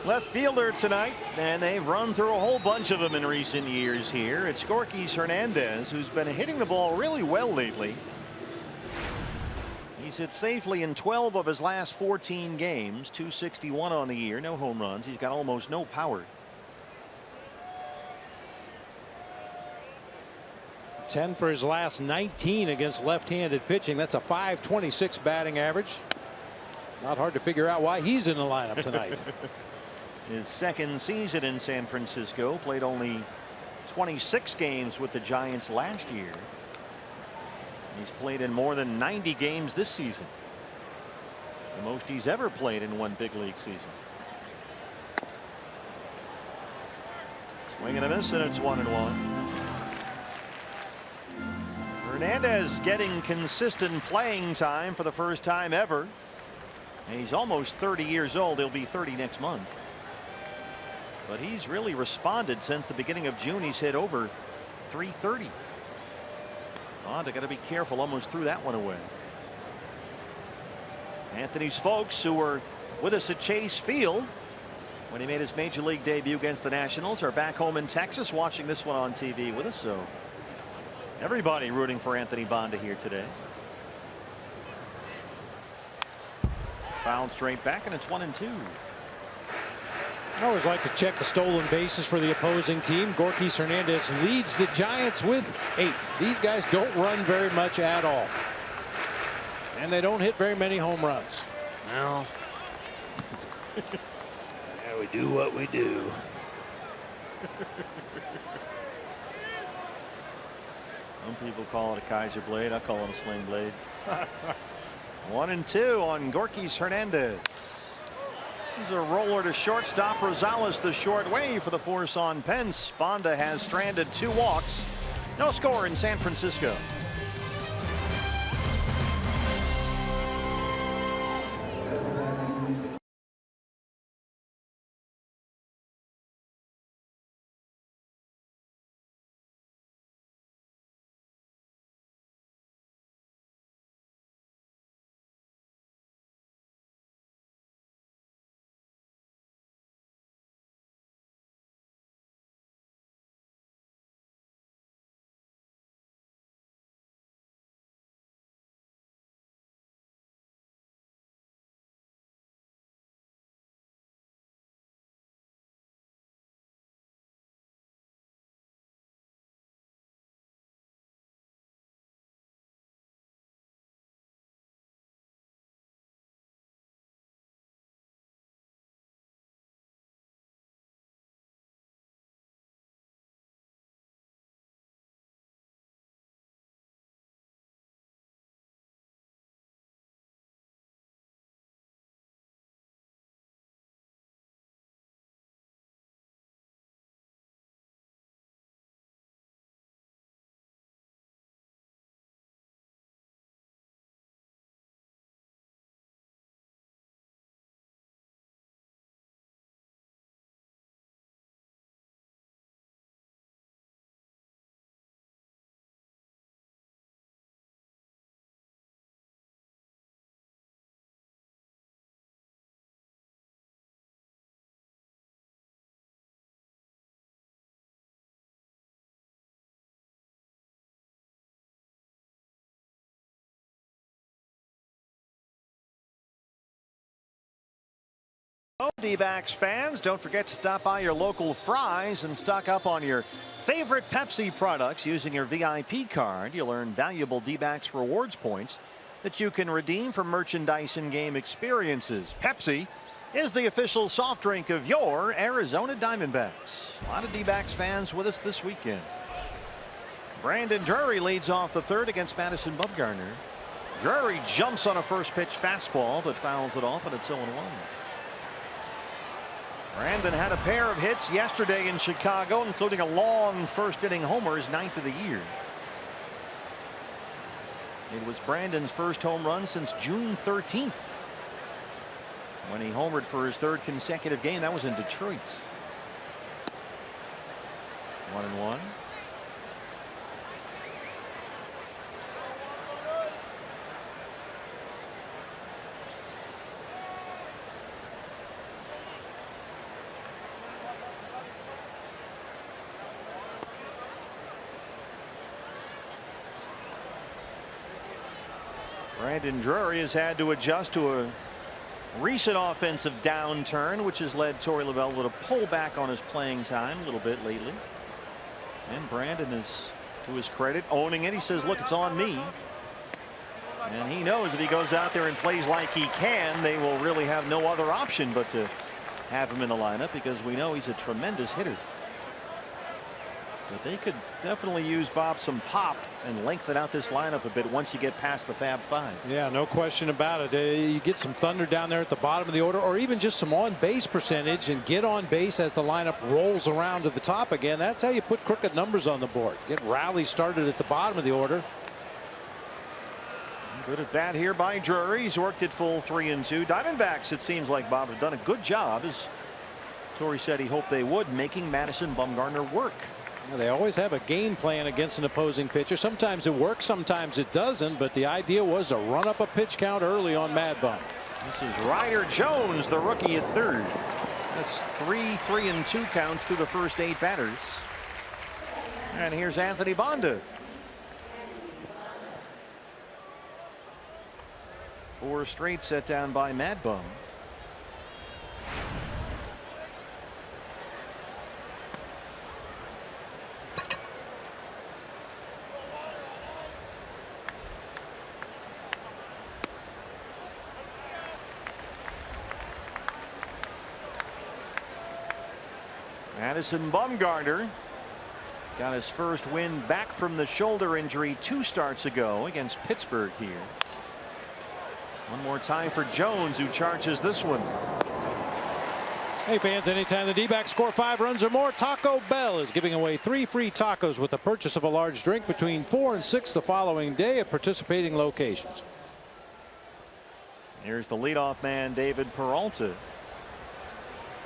Left fielder tonight, and they've run through a whole bunch of them in recent years here. It's Gorkys Hernandez, who's been hitting the ball really well lately. He's hit safely in 12 of his last 14 games, 261 on the year, no home runs. He's got almost no power. 10 for his last 19 against left-handed pitching. That's a .526 batting average. Not hard to figure out why he's in the lineup tonight. His second season in San Francisco, played only 26 games with the Giants last year. He's played in more than 90 games this season, the most he's ever played in one big league season. Swing and a miss, and it's 1-1. Hernandez getting consistent playing time for the first time ever. And he's almost 30 years old. He'll be 30 next month. But he's really responded since the beginning of June. He's hit over 330. Bonda got to be careful. Almost threw that one away. Anthony's folks, who were with us at Chase Field when he made his major league debut against the Nationals, are back home in Texas watching this one on TV with us. So everybody rooting for Anthony Bonda here today. Fouled straight back, and it's 1-2. I always like to check the stolen bases for the opposing team. Gorkys Hernandez leads the Giants with 8. These guys don't run very much at all. And they don't hit very many home runs. Well, yeah, we do what we do. some people call it a Kaiser blade. I call it a sling blade. 1-2 on Gorkys Hernandez. He's a roller to shortstop. Rosales the short way for the force on Pence. Bonda has stranded 2 walks. No score in San Francisco. D-backs fans, don't forget to stop by your local Fry's and stock up on your favorite Pepsi products using your VIP card. You'll earn valuable D-backs rewards points that you can redeem for merchandise and game experiences. Pepsi is the official soft drink of your Arizona Diamondbacks. A lot of D-backs fans with us this weekend. Brandon Drury leads off the 3rd against Madison Bumgarner. Drury jumps on a first pitch fastball but fouls it off, and it's 0-1. Brandon had a pair of hits yesterday in Chicago, including a long first inning homer, his 9th of the year. It was Brandon's first home run since June 13th, when he homered for his 3rd consecutive game. That was in Detroit. 1-1. Brandon Drury has had to adjust to a recent offensive downturn, which has led Torey Lovullo to pull back on his playing time a little bit lately. And Brandon is, to his credit, owning it. He says, look, it's on me. And he knows if he goes out there and plays like he can, they will really have no other option but to have him in the lineup, because we know he's a tremendous hitter. But they could definitely use, Bob, some pop and lengthen out this lineup a bit once you get past the Fab Five. Yeah, no question about it. You get some thunder down there at the bottom of the order, or even just some on base percentage, and get on base as the lineup rolls around to the top again. That's how you put crooked numbers on the board. Get rallies started at the bottom of the order. Good at bat here by Drury. He's worked it full 3-2. Diamondbacks, it seems like, Bob, have done a good job, as Torey said he hoped they would, making Madison Bumgarner work. They always have a game plan against an opposing pitcher. Sometimes it works, sometimes it doesn't, but the idea was to run up a pitch count early on Mad Bum. This is Ryder Jones, the rookie, at 3rd. That's 3-2 counts through the first 8 batters. And here's Anthony Bonda. 4 straight set down by Mad Bum. Madison Bumgarner got his first win back from the shoulder injury 2 starts ago against Pittsburgh here. One more time for Jones, who charges this one. Hey fans, anytime the D-backs score 5 runs or more, Taco Bell is giving away 3 free tacos with the purchase of a large drink between 4 and 6 the following day at participating locations. Here's the leadoff man, David Peralta.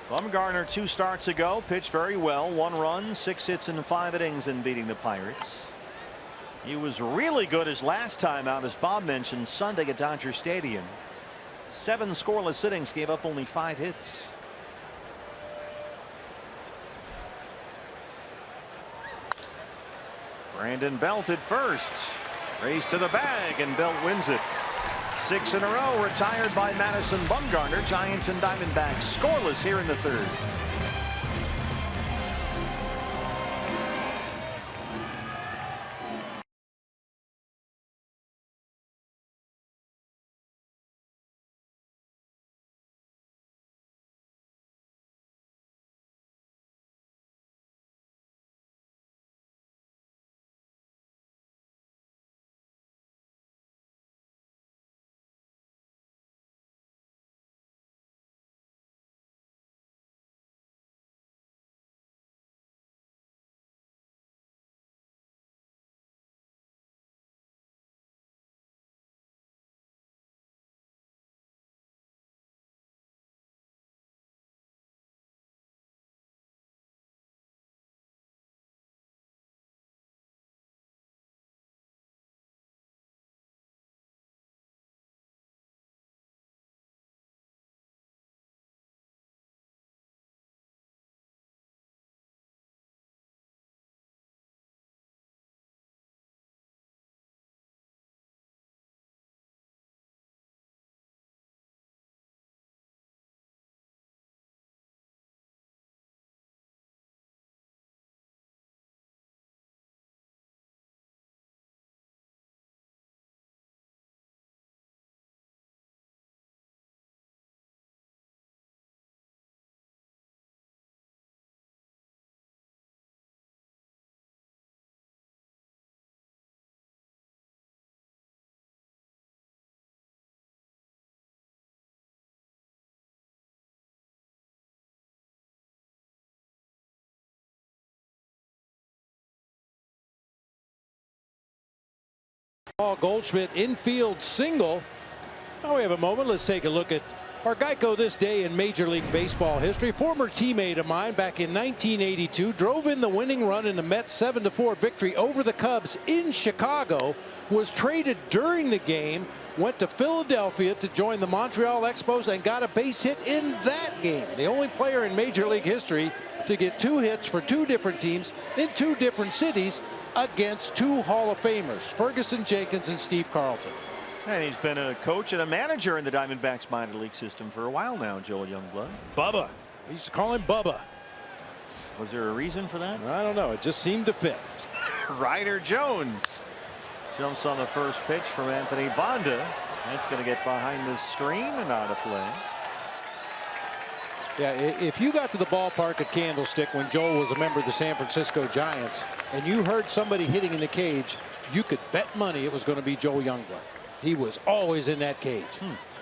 Bumgarner 2 starts ago pitched very well. 1 run, 6 hits in 5 innings in beating the Pirates. He was really good his last time out, as Bob mentioned, Sunday at Dodger Stadium. 7 scoreless innings, gave up only 5 hits. Brandon Belt at first. Race to the bag, and Belt wins it. 6 in a row retired by Madison Bumgarner. Giants and Diamondbacks scoreless here in the 3rd. Paul Goldschmidt infield single. Now we have a moment. Let's take a look at our Geico this day in Major League Baseball history. Former teammate of mine back in 1982 drove in the winning run in the Mets 7-4 victory over the Cubs in Chicago. Was traded during the game, went to Philadelphia to join the Montreal Expos, and got a base hit in that game. The only player in Major League history to get 2 hits for 2 different teams in 2 different cities against 2 Hall of Famers, Ferguson Jenkins and Steve Carlton. And he's been a coach and a manager in the Diamondbacks minor league system for a while now, Joel Youngblood. Bubba. We used to call him Bubba. Was there a reason for that? I don't know. It just seemed to fit. Ryder Jones jumps on the first pitch from Anthony Banda. That's going to get behind the screen and out of play. Yeah, if you got to the ballpark at Candlestick when Joel was a member of the San Francisco Giants and you heard somebody hitting in the cage, you could bet money it was going to be Joel Youngblood. He was always in that cage,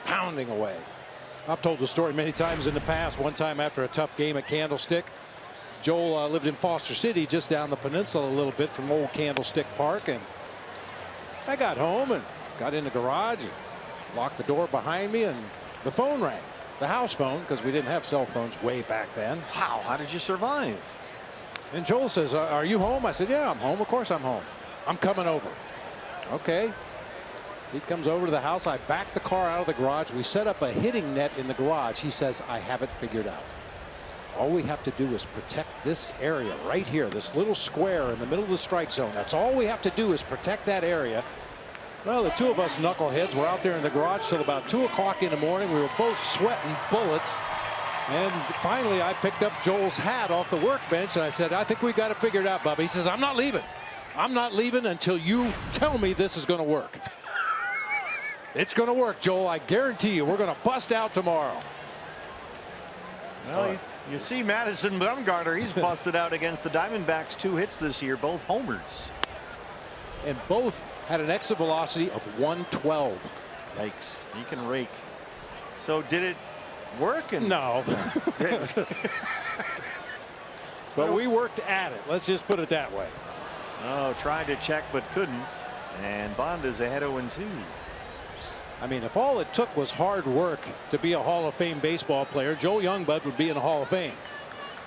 pounding away. I've told the story many times in the past. One time after a tough game at Candlestick, Joel lived in Foster City, just down the peninsula a little bit from old Candlestick Park, and I got home and got in the garage and locked the door behind me, and the phone rang. The house phone, because we didn't have cell phones way back then. Wow, how did you survive? And Joel says, are you home? I said, yeah, I'm home. Of course I'm home. I'm coming over. Okay. He comes over to the house. I back the car out of the garage. We set up a hitting net in the garage. He says, I have it figured out. All we have to do is protect this area right here, this little square in the middle of the strike zone. That's all we have to do is protect that area. Well, the 2 of us knuckleheads were out there in the garage till about 2 o'clock in the morning. We were both sweating bullets. And finally, I picked up Joel's hat off the workbench, and I said, I think we got it figured out, Bubba. He says, I'm not leaving. I'm not leaving until you tell me this is going to work. It's going to work, Joel. I guarantee you. We're going to bust out tomorrow. Well, You see Madison Bumgarner, he's busted out against the Diamondbacks. 2 hits this year, both homers. And both had an exit velocity of 112. Yikes, he can rake. So did it work? And No. But we worked at it. Let's just put it that way. Oh, tried to check but couldn't. And Bond is ahead 0-2. I mean, if all it took was hard work to be a Hall of Fame baseball player, Joe Youngblood would be in the Hall of Fame.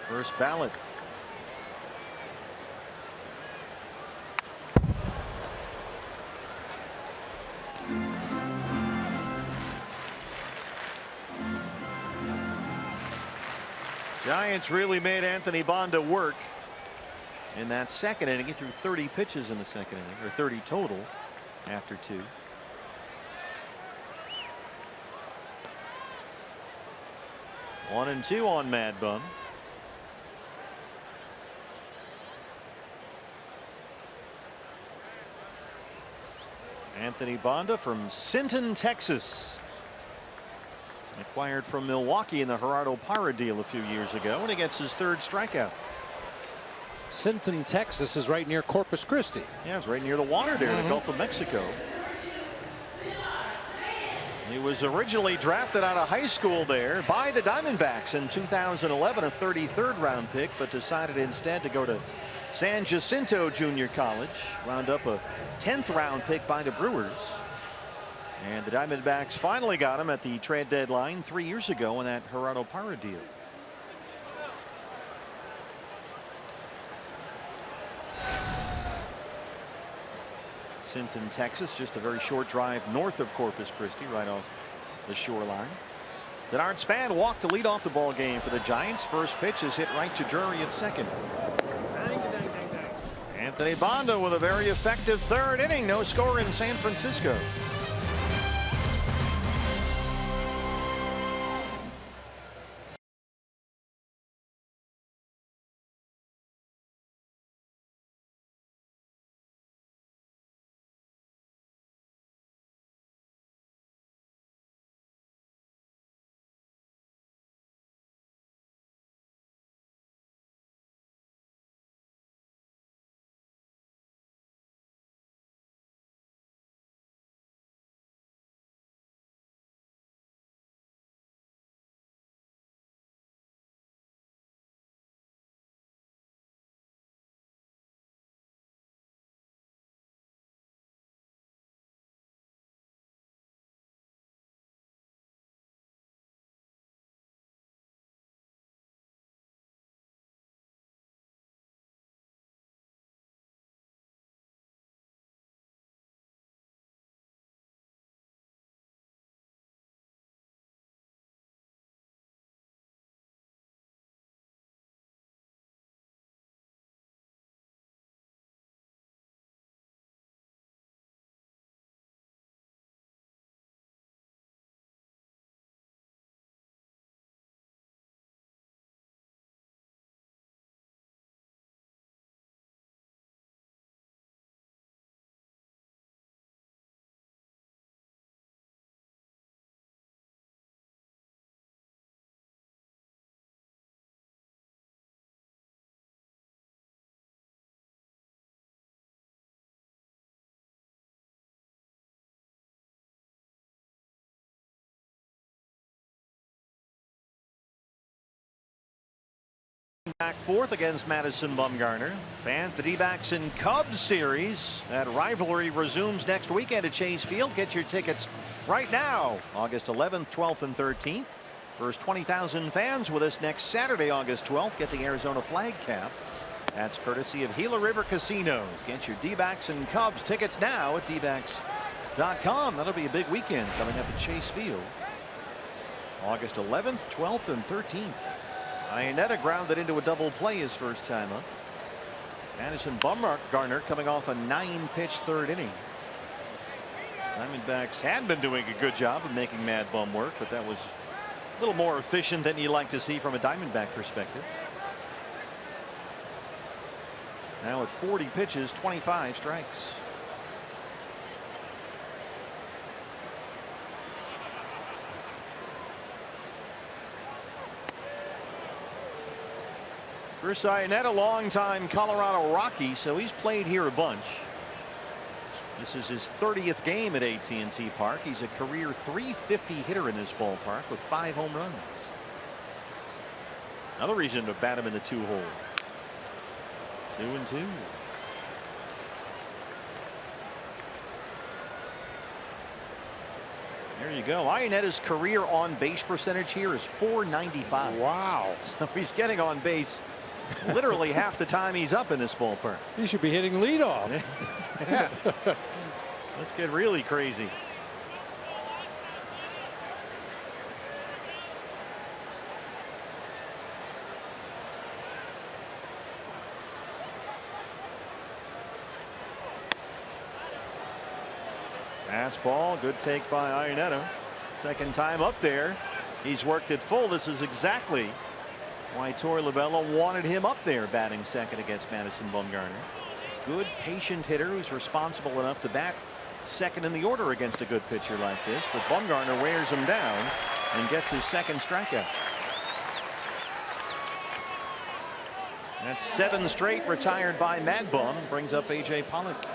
First ballot. Giants really made Anthony Bonda work in that second inning. He threw 30 pitches in the second inning, or 30 total after 2. One and 2 on Mad Bum. Anthony Bonda from Sinton, Texas. Acquired from Milwaukee in the Gerardo Parra deal a few years ago, and he gets his 3rd strikeout. Sinton, Texas is right near Corpus Christi. Yeah, it's right near the water there, the Gulf of Mexico. He was originally drafted out of high school there by the Diamondbacks in 2011, a 33rd round pick, but decided instead to go to San Jacinto Junior College. Wound up a 10th round pick by the Brewers. And the Diamondbacks finally got him at the trade deadline 3 years ago in that Gerardo Parra deal. Sinton, Texas, just a very short drive north of Corpus Christi, right off the shoreline. Denard Span walked to lead off the ball game for the Giants. First pitch is hit right to Drury at second. Anthony Bonda with a very effective 3rd inning. No score in San Francisco. Back 4th against Madison Bumgarner. Fans, the D-backs and Cubs series. That rivalry resumes next weekend at Chase Field. Get your tickets right now. August 11th, 12th, and 13th. First 20,000 fans with us next Saturday, August 12th. Get the Arizona flag cap. That's courtesy of Gila River Casinos. Get your D-backs and Cubs tickets now at dbacks.com. That'll be a big weekend coming up at Chase Field. August 11th, 12th, and 13th. Iannetta grounded into a double play his first time up. Madison Bumgarner coming off a 9-pitch 3rd inning. Diamondbacks had been doing a good job of making Mad Bum work, but that was a little more efficient than you like to see from a Diamondback perspective. Now at 40 pitches, 25 strikes. Chris Iannetta, a longtime Colorado Rocky, so he's played here a bunch. This is his 30th game at AT&T Park. He's a career .350 hitter in this ballpark with 5 home runs. Another reason to bat him in the 2-hole. 2-2. There you go. Iannetta's career on base percentage here is .495. Wow. So he's getting on base literally half the time he's up in this ballpark. He should be hitting leadoff. Yeah. Let's get really crazy. Fastball, good take by Iannetta. Second time up there. He's worked it full. This is exactly why Torey Lovullo wanted him up there batting second against Madison Bumgarner. Good patient hitter who's responsible enough to bat second in the order against a good pitcher like this, but Bumgarner wears him down and gets his second strikeout. That's 7 straight retired by Mad Bum. Brings up A.J. Pollock.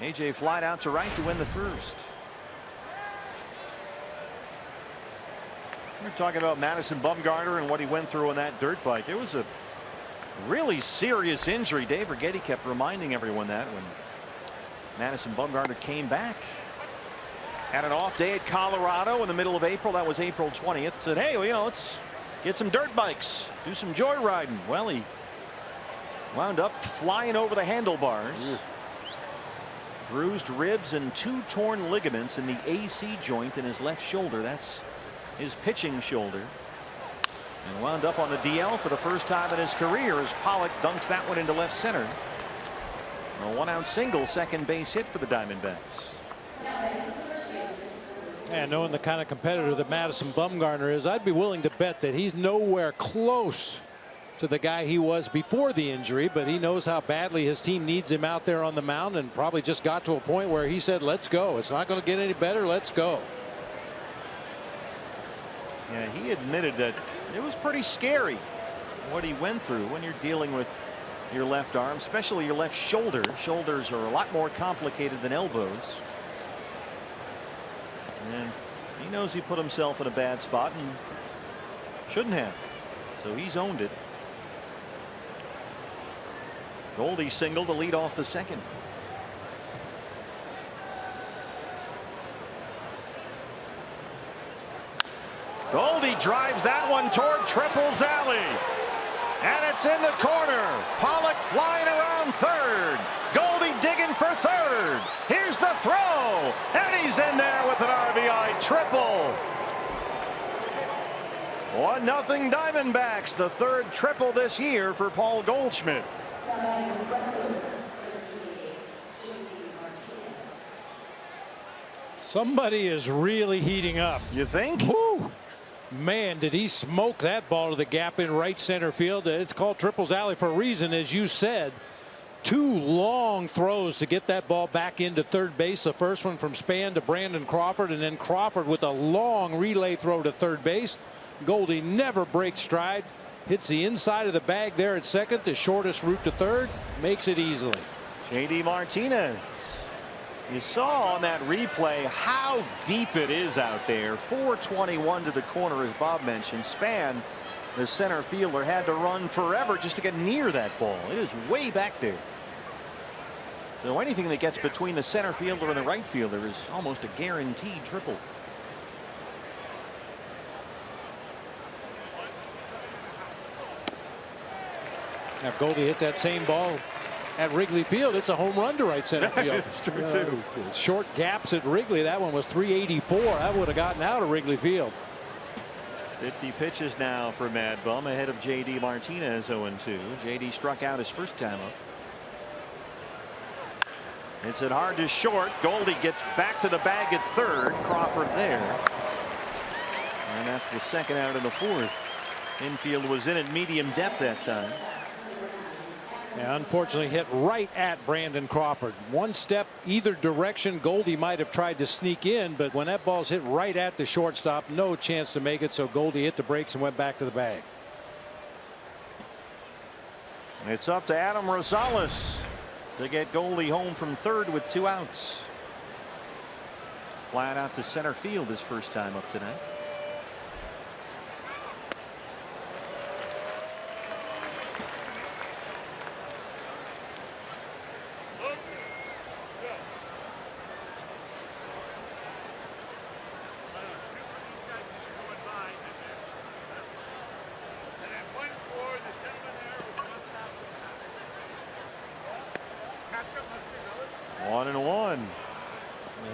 A.J. flied out to right to win the first. We're talking about Madison Bumgarner and what he went through on that dirt bike. It was a really serious injury. Dave Righetti kept reminding everyone that when Madison Bumgarner came back. Had an off day at Colorado in the middle of April. That was April 20th. Said, hey, well, you know, let's get some dirt bikes, do some joyriding. Well, he wound up flying over the handlebars. Bruised ribs and 2 torn ligaments in the AC joint in his left shoulder. That's his pitching shoulder. And wound up on the DL for the first time in his career as Pollock dunks that one into left center. A 1-out single, second base hit for the Diamondbacks. And knowing the kind of competitor that Madison Bumgarner is, I'd be willing to bet that he's nowhere close to the guy he was before the injury, but he knows how badly his team needs him out there on the mound and probably just got to a point where he said, let's go. It's not going to get any better. Let's go. Yeah, he admitted that it was pretty scary what he went through when you're dealing with your left arm, especially your left shoulder. Shoulders are a lot more complicated than elbows. And he knows he put himself in a bad spot and shouldn't have. So he's owned it. Goldie single to lead off the second. Goldie drives that one toward Triple's alley. And it's in the corner. Pollock flying around third. Goldie digging for third. Here's the throw. And he's in there with an RBI triple. 1-0 Diamondbacks. The third triple this year for Paul Goldschmidt. Somebody is really heating up. You think? Woo! Man, did he smoke that ball to the gap in right center field. It's called Triple's Alley for a reason, as you said. 2 long throws to get that ball back into third base. The first one from Span to Brandon Crawford, and then Crawford with a long relay throw to third base. Goldie never breaks stride. Hits the inside of the bag there at second, the shortest route to third, makes it easily. J.D. Martinez. You saw on that replay how deep it is out there. 421 to the corner, as Bob mentioned. Span, the center fielder, had to run forever just to get near that ball. It is way back there. So anything that gets between the center fielder and the right fielder is almost a guaranteed triple. Now if Goldie hits that same ball at Wrigley Field, it's a home run to right center field. It's true too. Short gaps at Wrigley. That one was 384. That would have gotten out of Wrigley Field. 50 pitches now for Mad Bum, ahead of J.D. Martinez 0-2. J.D. struck out his first time up. It's it hard to short. Goldie gets back to the bag at third. Crawford there. And that's the second out of the fourth. Infield was in at medium depth that time. And unfortunately hit right at Brandon Crawford. One step either direction. Goldie might have tried to sneak in, but when that ball's hit right at the shortstop, no chance to make it. So Goldie hit the brakes and went back to the bag. It's up to Adam Rosales to get Goldie home from third with 2 outs. Flat out to center field his first time up tonight.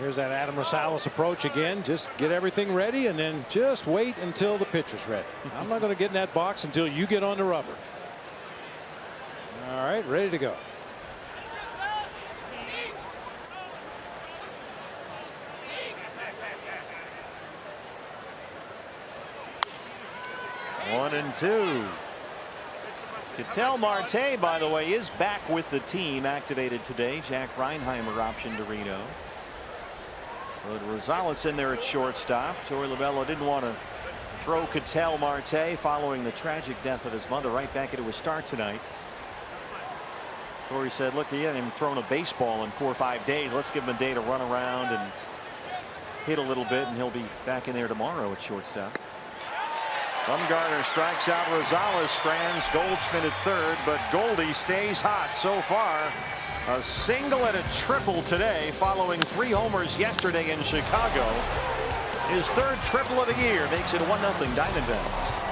Here's that Adam Rosales approach again. Just get everything ready and then just wait until the pitcher's ready. I'm not going to get in that box until you get on the rubber. All right, ready to go. One and two. Ketel Marte, by the way, is back with the team, activated today. Jack Reinheimer option to Reno. But Rosales in there at shortstop. Torey Lovullo didn't want to throw Ketel Marte following the tragic death of his mother right back into his start tonight. Torey said, look, he hasn't even thrown a baseball in 4 or 5 days. Let's give him a day to run around and hit a little bit, and he'll be back in there tomorrow at shortstop. Bumgarner strikes out Rosales, strands Goldschmidt at third, but Goldie stays hot so far. A single and a triple today following 3 homers yesterday in Chicago. His third triple of the year makes it 1-0 Diamondbacks.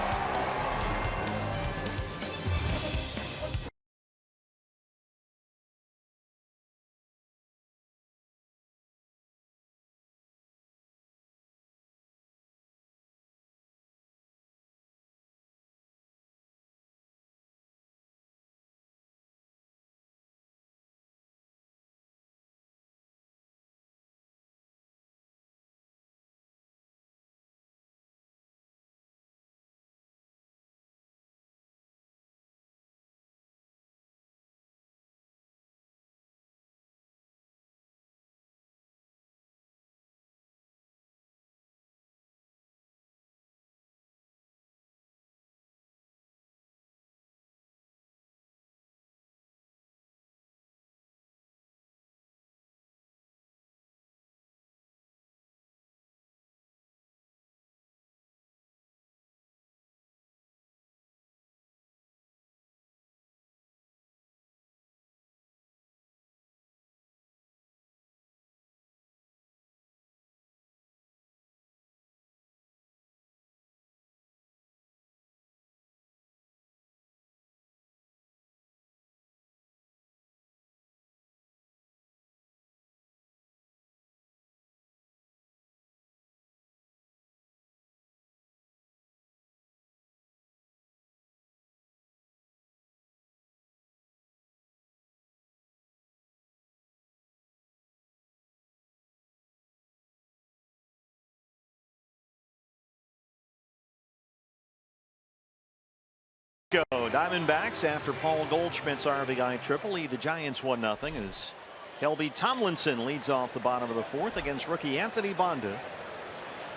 Go Diamondbacks after Paul Goldschmidt's RBI triple lead the Giants 1-0 as Kelby Tomlinson leads off the bottom of the 4th against rookie Anthony Banda,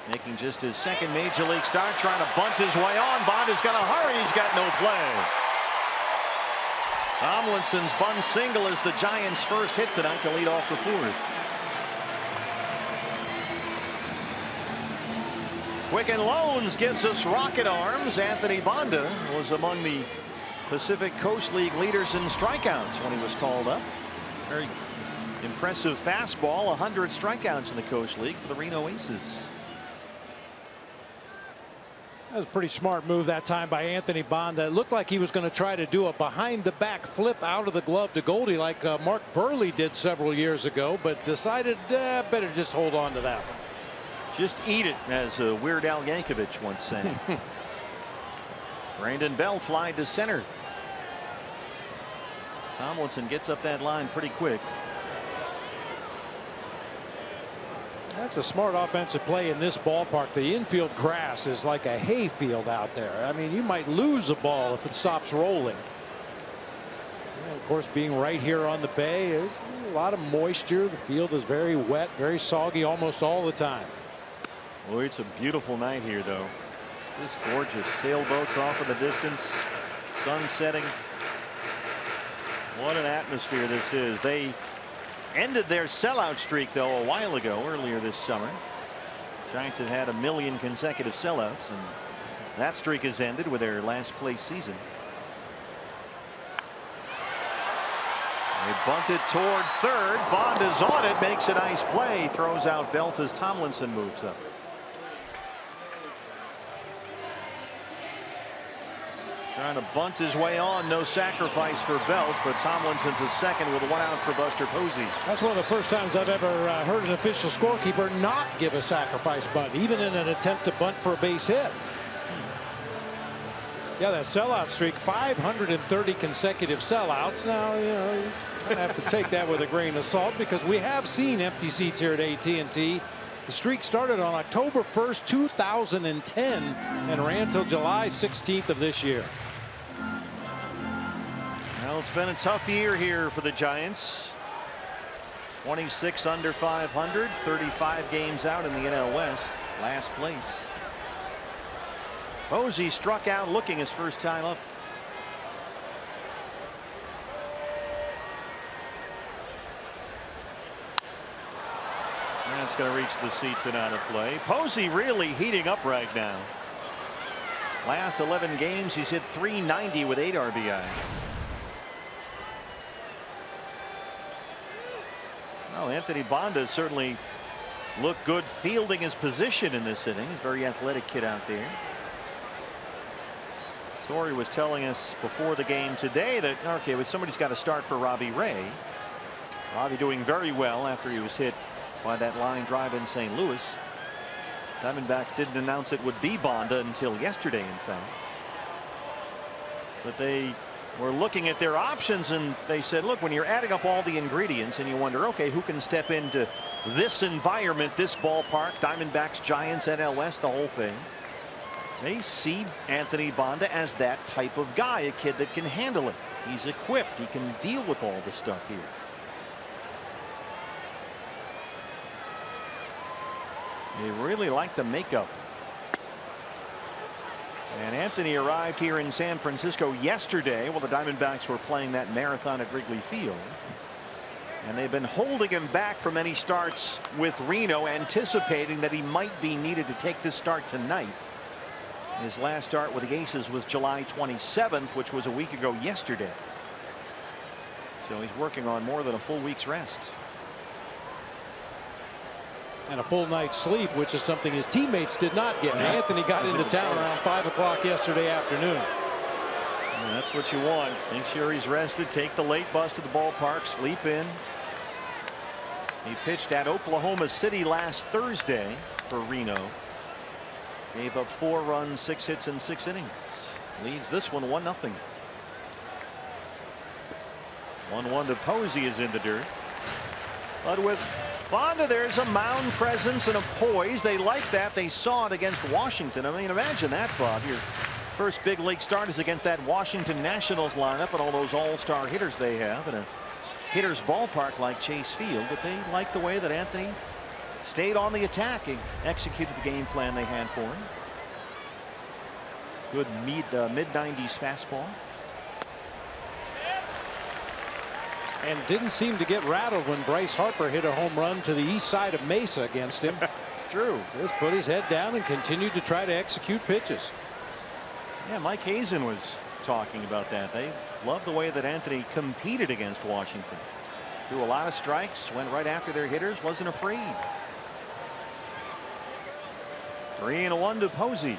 making just his second major league start, trying to bunt his way on. Banda's got to hurry. He's got no play. Tomlinson's bunt single is the Giants' first hit tonight to lead off the 4th. Quicken Loans gives us rocket arms. Anthony Banda was among the Pacific Coast League leaders in strikeouts when he was called up. Very impressive fastball, 100 strikeouts in the Coast League for the Reno Aces. That was a pretty smart move that time by Anthony Banda. It looked like he was going to try to do a behind the back flip out of the glove to Goldie like Mark Burley did several years ago, but decided better just hold on to that one. Just eat it, as Weird Al Yankovic once said. Brandon Bell flied to center. Tomlinson gets up that line pretty quick. That's a smart offensive play in this ballpark. The infield grass is like a hayfield out there. I mean, you might lose a ball if it stops rolling. And of course, being right here on the bay, there's a lot of moisture. The field is very wet, very soggy almost all the time. Well, it's a beautiful night here, though. Just gorgeous. Sailboats off in the distance. Sun setting. What an atmosphere this is. They ended their sellout streak, though, a while ago, earlier this summer. Giants had had 1 million consecutive sellouts, and that streak has ended with their last place season. They bunted toward third. Bond is on it, makes a nice play, throws out Belt as Tomlinson moves up. Trying to bunt his way on, no sacrifice for Belt, but Tomlinson to second with 1 out for Buster Posey. That's one of the first times I've ever heard an official scorekeeper not give a sacrifice bunt, even in an attempt to bunt for a base hit. Yeah, that sellout streak, 530 consecutive sellouts. Now, you know, you kind of have to take that with a grain of salt because we have seen empty seats here at AT&T. The streak started on October 1st, 2010 and ran till July 16th of this year. Well, it's been a tough year here for the Giants. 26 under 500, 35 games out in the NL West, last place. Posey struck out looking his first time up. That's going to reach the seats and out of play. Posey really heating up right now. Last 11 games, he's hit .390 with 8 RBIs. Well, Anthony Banda certainly looked good fielding his position in this inning. He's a very athletic kid out there. Story was telling us before the game today that, okay, well, somebody's got to start for Robbie Ray. Robbie doing very well after he was hit by that line drive in St. Louis. Diamondbacks didn't announce it would be Banda until yesterday, in fact. But they were looking at their options and they said, look, when you're adding up all the ingredients and you wonder, okay, who can step into this environment, this ballpark, Diamondbacks, Giants, NL West, the whole thing. They see Anthony Banda as that type of guy, a kid that can handle it. He's equipped. He can deal with all the stuff here. They really like the makeup. And Anthony arrived here in San Francisco yesterday while the Diamondbacks were playing that marathon at Wrigley Field. And they've been holding him back from any starts with Reno, anticipating that he might be needed to take this start tonight. His last start with the Aces was July 27th, which was a week ago yesterday. So he's working on more than a full week's rest. And a full night's sleep, which is something his teammates did not get. Anthony got into town around 5 o'clock yesterday afternoon. And that's what you want. Make sure he's rested. Take the late bus to the ballpark. Sleep in. He pitched at Oklahoma City last Thursday for Reno. Gave up 4 runs, 6 hits in 6 innings. Leads this one 1-0. 1-1 to Posey is in the dirt. But with Banda, there's a mound presence and a poise. They like that. They saw it against Washington. I mean, imagine that, Bob. Your first big league start is against that Washington Nationals lineup and all those all-star hitters they have in a hitter's ballpark like Chase Field. But they like the way that Anthony stayed on the attack and executed the game plan they had for him. Good mid-90s fastball. And didn't seem to get rattled when Bryce Harper hit a home run to the east side of Mesa against him. It's true. Just put his head down and continued to try to execute pitches. Yeah, Mike Hazen was talking about that. They love the way that Anthony competed against Washington. Threw a lot of strikes, went right after their hitters, wasn't afraid. 3-1 to Posey.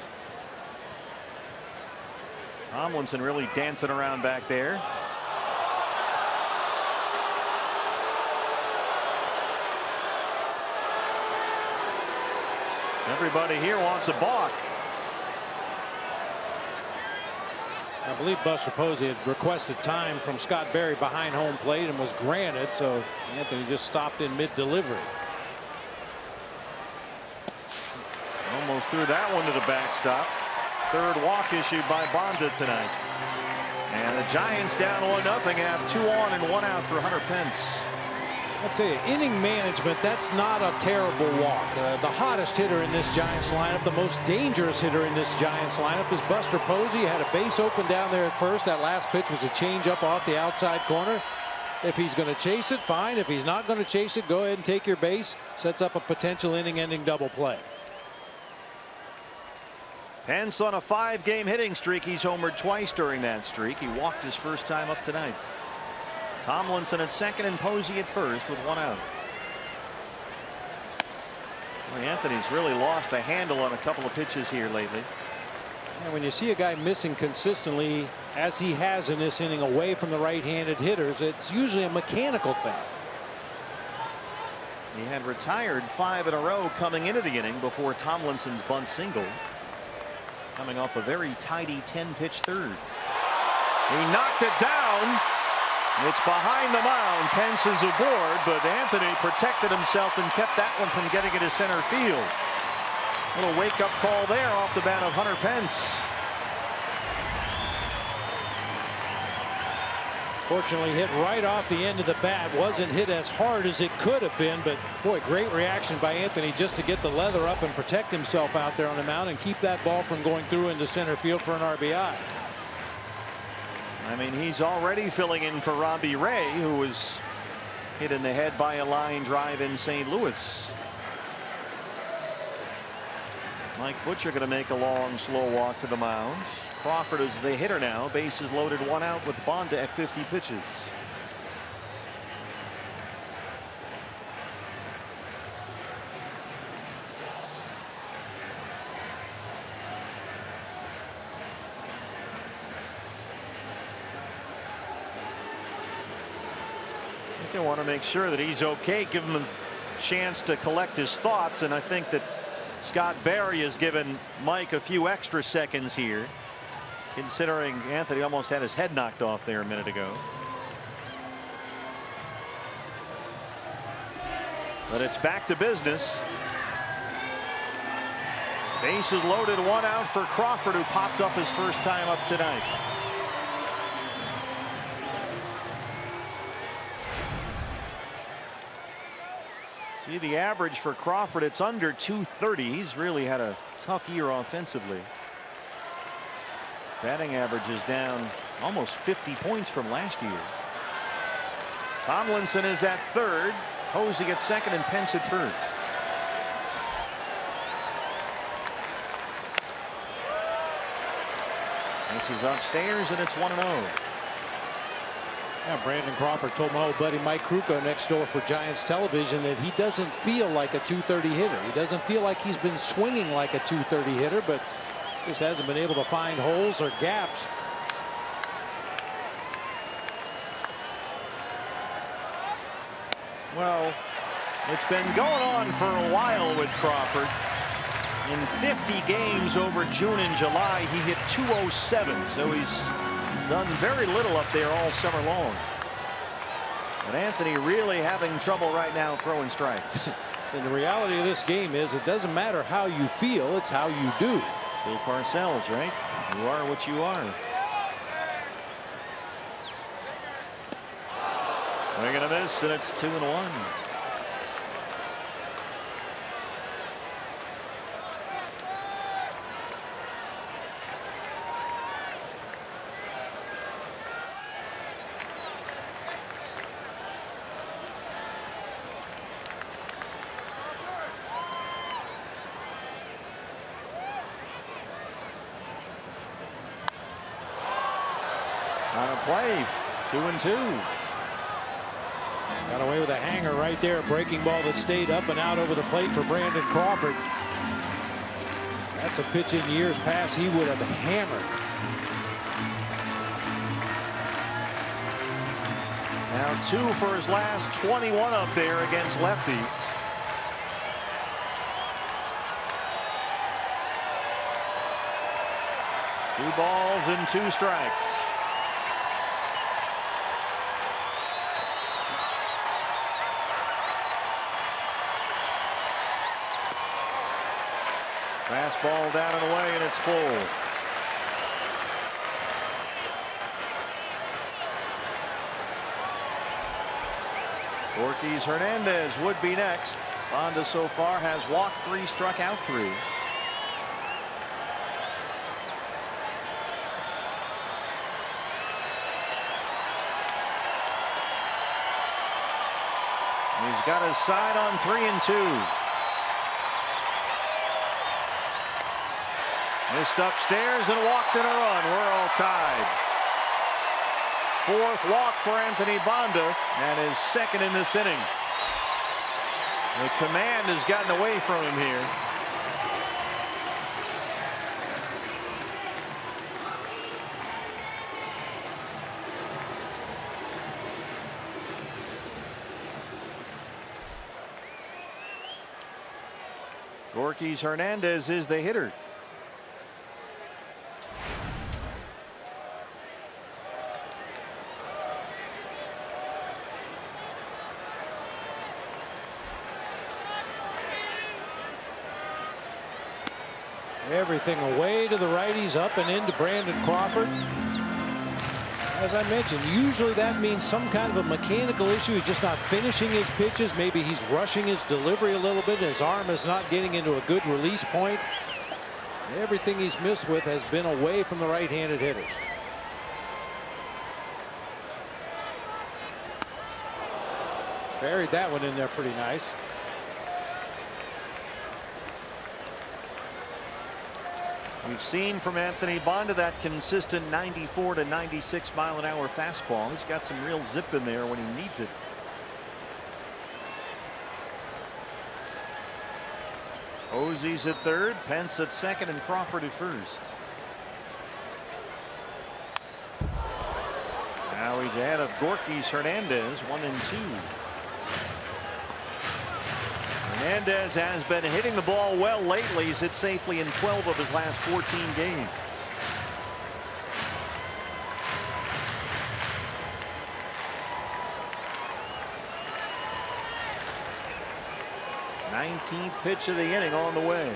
Tomlinson really dancing around back there. Everybody here wants a balk. I believe Buster Posey had requested time from Scott Berry behind home plate and was granted, so Anthony just stopped in mid-delivery. Almost threw that one to the backstop. Third walk issued by Banda tonight. And the Giants down 1-0 have 2 on and 1 out for Hunter Pence. I'll tell you, inning management, that's not a terrible walk. The hottest hitter in this Giants lineup, the most dangerous hitter in this Giants lineup is Buster Posey. Had a base open down there at first. That last pitch was a changeup off the outside corner. If he's going to chase it, fine. If he's not going to chase it, go ahead and take your base. Sets up a potential inning-ending double play. Pence on a 5-game hitting streak. He's homered twice during that streak. He walked his first time up tonight. Tomlinson at second and Posey at first with 1 out. Well, Anthony's really lost the handle on a couple of pitches here lately. And when you see a guy missing consistently, as he has in this inning, away from the right-handed hitters, it's usually a mechanical thing. He had retired 5 in a row coming into the inning before Tomlinson's bunt single. Coming off a very tidy 10-pitch third. He knocked it down. It's behind the mound. Pence is aboard, but Anthony protected himself and kept that one from getting into center field. Little wake-up call there off the bat of Hunter Pence. Fortunately, hit right off the end of the bat. Wasn't hit as hard as it could have been, but boy, great reaction by Anthony just to get the leather up and protect himself out there on the mound and keep that ball from going through into center field for an RBI. I mean, he's already filling in for Robbie Ray, who was hit in the head by a line drive in St. Louis. Mike Butcher going to make a long, slow walk to the mound. Crawford is the hitter now. Bases loaded, 1 out with Bonda at 50 pitches. They want to make sure that he's okay, give him a chance to collect his thoughts, and I think that Scott Barry has given Mike a few extra seconds here, considering Anthony almost had his head knocked off there a minute ago. But it's back to business. Bases loaded, 1 out for Crawford, who popped up his first time up tonight. See the average for Crawford, it's under 230. He's really had a tough year offensively. Batting average is down almost 50 points from last year. Tomlinson is at third. Posey at second and Pence at first. This is upstairs and it's 1-0. Yeah, Brandon Crawford told my old buddy Mike Kruko next door for Giants television that he doesn't feel like a 230 hitter. He doesn't feel like he's been swinging like a 230 hitter, but just hasn't been able to find holes or gaps. Well, it's been going on for a while with Crawford. In 50 games over June and July, he hit .207, so he's done very little up there all summer long. But Anthony really having trouble right now throwing strikes. And the reality of this game is it doesn't matter how you feel, it's how you do. Bill Parcells, right? You are what you are. They're going to miss, and it's 2-1. On a play, 2-2. Got away with a hanger right there, a breaking ball that stayed up and out over the plate for Brandon Crawford. That's a pitch in years past he would have hammered. Now 2 for his last 21 up there against lefties. Two balls and 2 strikes. Fastball down and away, and it's full. Ortiz Hernandez would be next. Banda so far has walked 3, struck out 3. He's got his side on 3-2. Missed upstairs and walked in a run. We're all tied. 4th walk for Anthony Banda and his 2nd in this inning. The command has gotten away from him here. Ortiz Hernandez is the hitter. Everything away to the righties, up and into Brandon Crawford. As I mentioned, usually that means some kind of a mechanical issue. He's just not finishing his pitches. Maybe he's rushing his delivery a little bit. His arm is not getting into a good release point. Everything he's missed with has been away from the right-handed hitters. Buried that one in there pretty nice. We've seen from Anthony Banda that consistent 94 to 96 mile-an-hour fastball. He's got some real zip in there when he needs it. Ozzy's at 3rd, Pence at 2nd, and Crawford at 1st. Now he's ahead of Gorkys Hernandez, 1-2. Hernandez has been hitting the ball well lately. He's hit safely in 12 of his last 14 games. Nineteenth pitch of the inning on the way.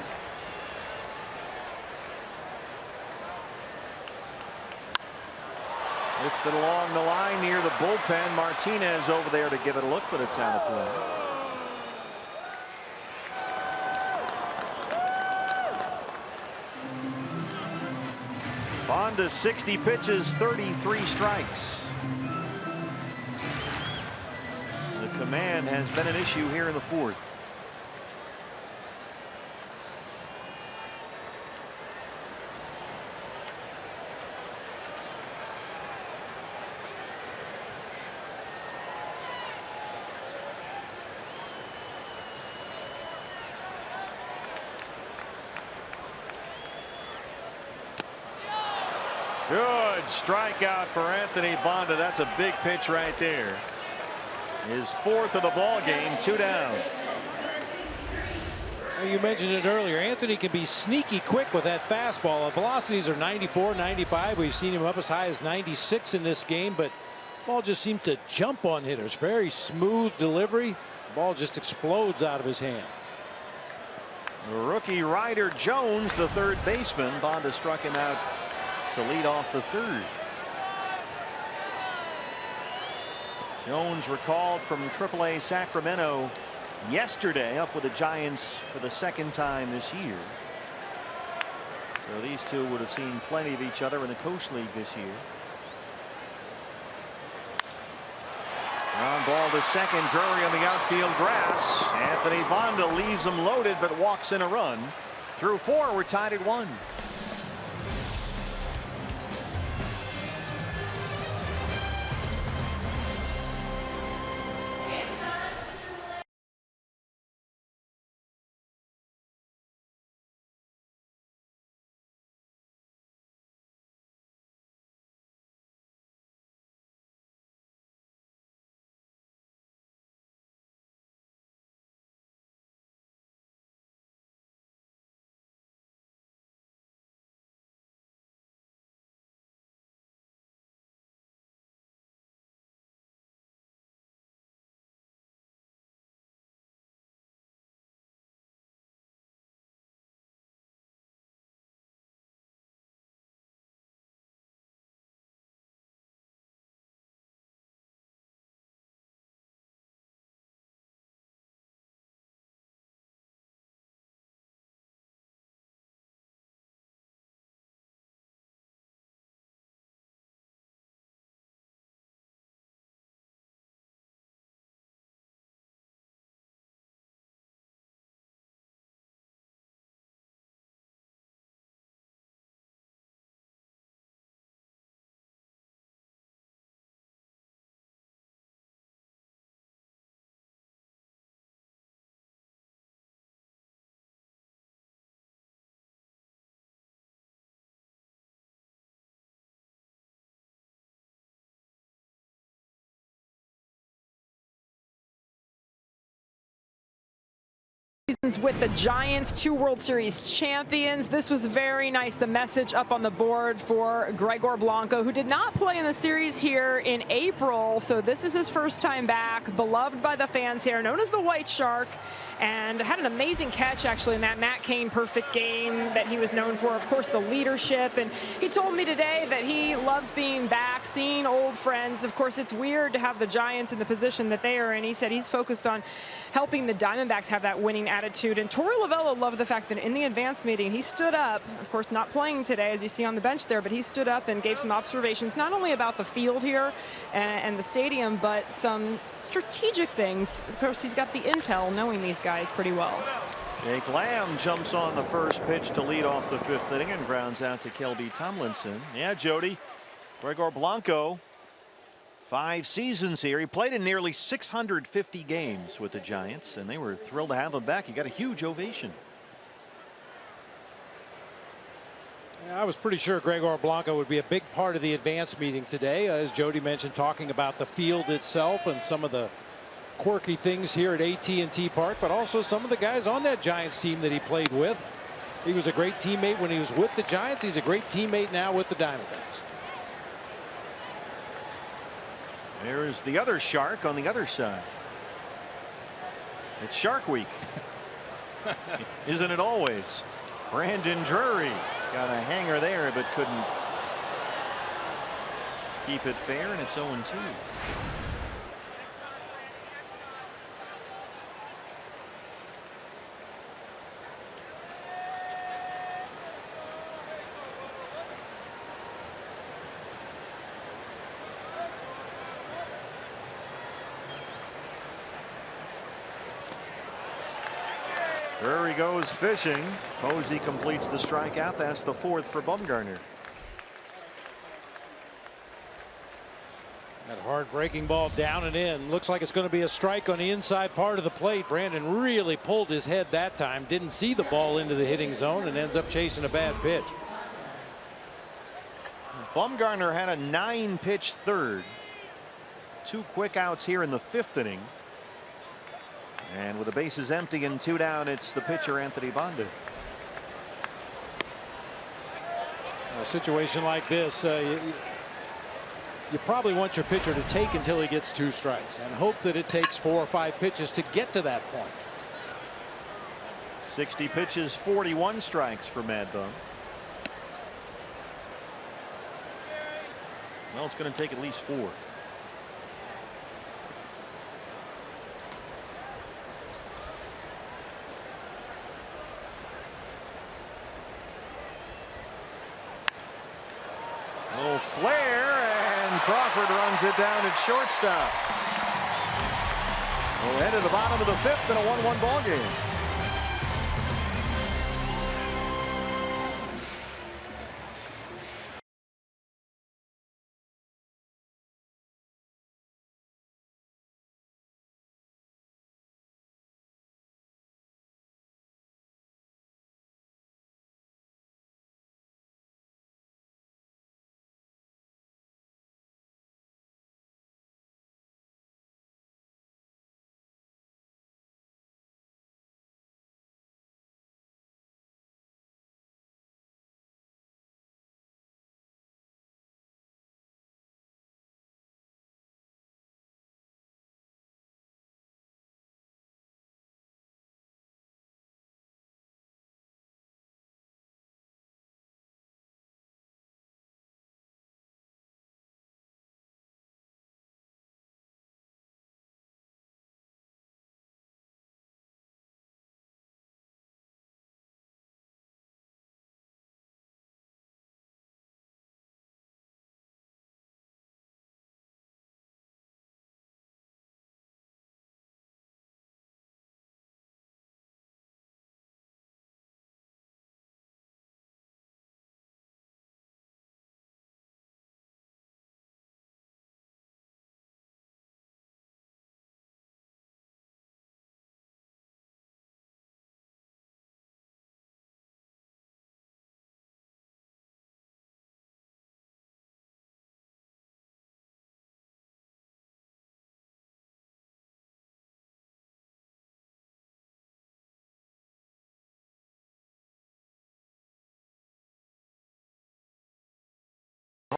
Lifted along the line near the bullpen. Martinez over there to give it a look, but it's out of play. Banda 60 pitches, 33 strikes. The command has been an issue here in the 4th. Good strikeout for Anthony Banda. That's a big pitch right there. His 4th of the ball game, 2 down. You mentioned it earlier. Anthony can be sneaky quick with that fastball. The velocities are 94, 95. We've seen him up as high as 96 in this game, but the ball just seems to jump on hitters. Very smooth delivery. The ball just explodes out of his hand. The rookie Ryder Jones, the 3rd baseman. Banda struck him out to lead off the 3rd. Jones recalled from AAA Sacramento yesterday, up with the Giants for the 2nd time this year. So these two would have seen plenty of each other in the Coast League this year. Ground ball to 2nd, Drury on the outfield grass. Anthony Banda leaves them loaded but walks in a run. Through 4, we're tied at 1. Seasons with the Giants, 2 World Series champions. This was very nice. The message up on the board for Gregor Blanco, who did not play in the series here in April. So this is his first time back, beloved by the fans here, known as the White Shark, and had an amazing catch actually in that Matt Cain perfect game that he was known for. Of course, the leadership. And he told me today that he loves being back, seeing old friends. Of course, it's weird to have the Giants in the position that they are in. He said he's focused on helping the Diamondbacks have that winning attitude. And Torey Lovullo loved the fact that in the advance meeting, he stood up, of course not playing today as you see on the bench there, but he stood up and gave some observations, not only about the field here and the stadium, but some strategic things. Of course, he's got the intel knowing these guys pretty well. Jake Lamb jumps on the first pitch to lead off the 5th inning and grounds out to Kelby Tomlinson. Yeah, Jody, Gregor Blanco, 5 seasons here. He played in nearly 650 games with the Giants, and they were thrilled to have him back. He got a huge ovation. Yeah, I was pretty sure Gregor Blanco would be a big part of the advance meeting today, as Jody mentioned, talking about the field itself and some of the quirky things here at AT&T Park, but also some of the guys on that Giants team that he played with. He was a great teammate when he was with the Giants. He's a great teammate now with the Diamondbacks. There's the other Shark on the other side. It's Shark Week. Isn't it always? Brandon Drury got a hanger there, but couldn't keep it fair, and it's 0-2. Drury goes fishing. Posey completes the strikeout. That's the 4th for Bumgarner. That hard breaking ball down and in. Looks like it's going to be a strike on the inside part of the plate. Brandon really pulled his head that time. Didn't see the ball into the hitting zone and ends up chasing a bad pitch. Bumgarner had a 9-pitch 3rd. 2 quick outs here in the 5th inning. And with the bases empty and 2 down, it's the pitcher Anthony Banda. A situation like this, you probably want your pitcher to take until he gets 2 strikes and hope that it takes 4 or 5 pitches to get to that point. 60 pitches, 41 strikes for Mad Bum. Well, it's going to take at least 4. Little flare, and Crawford runs it down at shortstop. We're headed to the bottom of the 5th in a 1-1 ball game.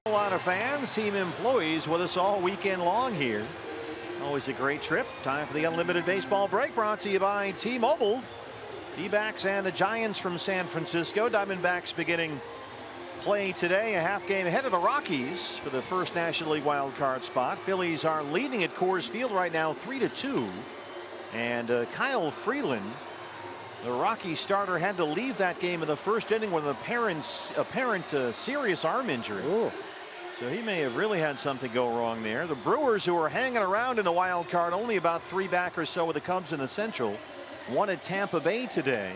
A lot of fans, team employees with us all weekend long here. Always a great trip. Time for the Unlimited Baseball Break, brought to you by T-Mobile. D-backs and the Giants from San Francisco. Diamondbacks beginning play today, a half game ahead of the Rockies for the first National League wild card spot. Phillies are leading at Coors Field right now 3-2. And Kyle Freeland, the Rockies starter, had to leave that game in the first inning with an apparent serious arm injury. Ooh. So he may have really had something go wrong there. The Brewers, who are hanging around in the wild card, only about 3 back or so with the Cubs in the Central, won at Tampa Bay today.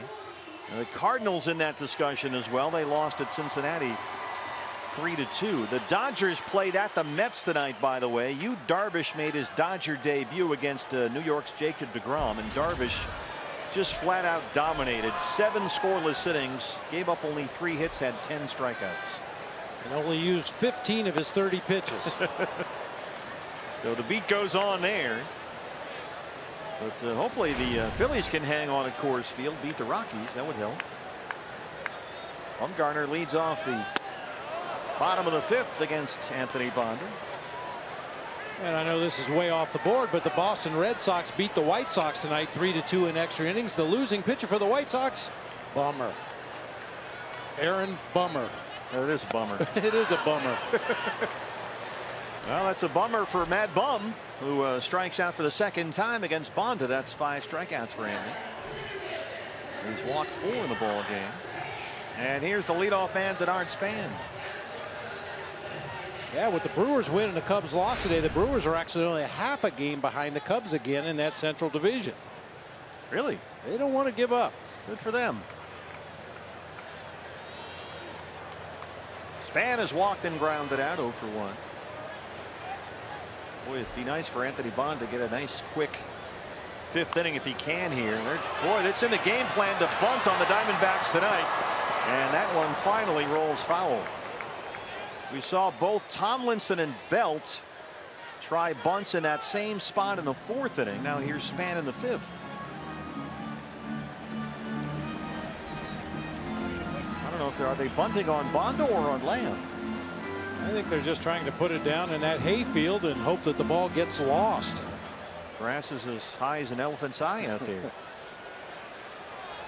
And the Cardinals in that discussion as well. They lost at Cincinnati 3-2. The Dodgers played at the Mets tonight, by the way. Yu Darvish made his Dodger debut against New York's Jacob deGrom, and Darvish just flat out dominated. 7 scoreless innings, gave up only 3 hits, had 10 strikeouts. And only used 15 of his 30 pitches. So the beat goes on there. But hopefully the Phillies can hang on at Coors Field, beat the Rockies. That would help. Bumgarner leads off the bottom of the 5th against Anthony Bonder. And I know this is way off the board, but the Boston Red Sox beat the White Sox tonight 3-2 in extra innings. The losing pitcher for the White Sox, Bummer. Aaron Bummer. It is a bummer. It is a bummer. Well, that's a bummer for Matt Bum, who strikes out for the 2nd time against Bonda. That's 5 strikeouts for Anthony. He's walked 4 in the ball game. And here's the leadoff man, Denard Span. Yeah, with the Brewers win and the Cubs lost today, the Brewers are actually only half a game behind the Cubs again in that Central Division. Really? They don't want to give up. Good for them. Span has walked and grounded out 0 for 1. Boy, it'd be nice for Anthony Bond to get a nice quick 5th inning if he can here. Boy, that's in the game plan to bunt on the Diamondbacks tonight. And that one finally rolls foul. We saw both Tomlinson and Belt try bunts in that same spot in the 4th inning. Now here's Span in the 5th. I don't know if are they bunting on Bondo or on Lamb? I think they're just trying to put it down in that hayfield and hope that the ball gets lost. Grass is as high as an elephant's eye out there.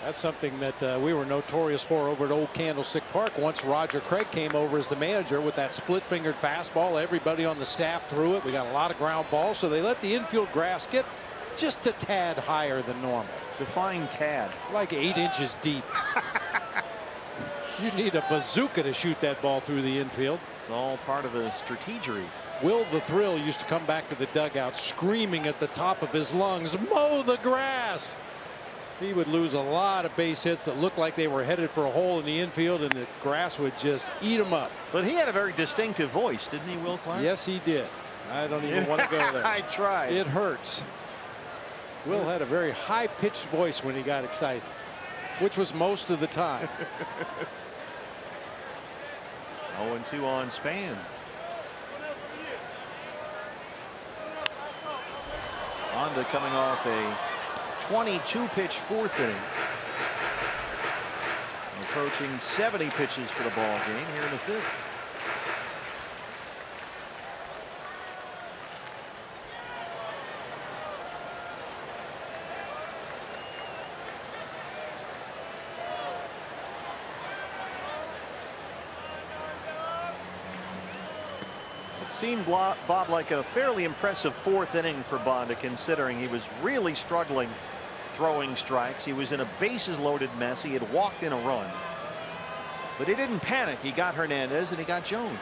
That's something that we were notorious for over at Old Candlestick Park. Once Roger Craig came over as the manager with that split-fingered fastball, everybody on the staff threw it. We got a lot of ground balls, so they let the infield grass get just a tad higher than normal. Define tad. Like 8 inches deep. You need a bazooka to shoot that ball through the infield. It's all part of the strategery. Will the Thrill used to come back to the dugout screaming at the top of his lungs, "Mow the grass!" He would lose a lot of base hits that looked like they were headed for a hole in the infield, and the grass would just eat them up. But he had a very distinctive voice, didn't he, Will Clark? Yes, he did. I don't even want to go there. I tried. It hurts. Will had a very high-pitched voice when he got excited, which was most of the time. 0-2 on Span. Honda coming off a 22-pitch 4th inning. Approaching 70 pitches for the ball game here in the 5th. Seemed, Bob, like a fairly impressive 4th inning for Bonda, considering he was really struggling throwing strikes. He was in a bases loaded mess. He had walked in a run, but he didn't panic. He got Hernandez and he got Jones.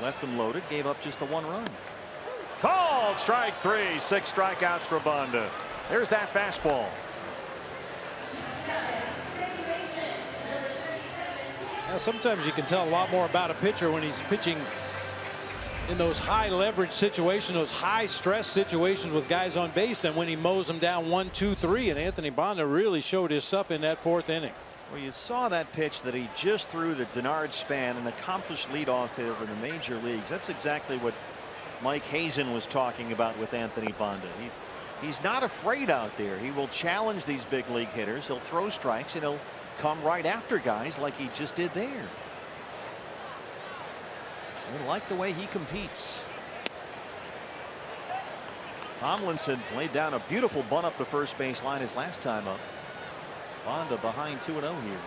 Left them loaded, gave up just the 1 run. Called strike 3. 6 strikeouts for Bonda. There's that fastball. Now, sometimes you can tell a lot more about a pitcher when he's pitching in those high leverage situations, those high stress situations with guys on base, than when he mows them down 1, 2, 3. And Anthony Bonda really showed his stuff in that 4th inning. Well, you saw that pitch that he just threw to Denard Span, an accomplished leadoff hitter in the major leagues. That's exactly what Mike Hazen was talking about with Anthony Bonda. He's not afraid out there. He will challenge these big league hitters. He'll throw strikes and he'll come right after guys like he just did there. They like the way he competes. Tomlinson laid down a beautiful bunt up the first base line his last time up. Bonda behind 2-0 here.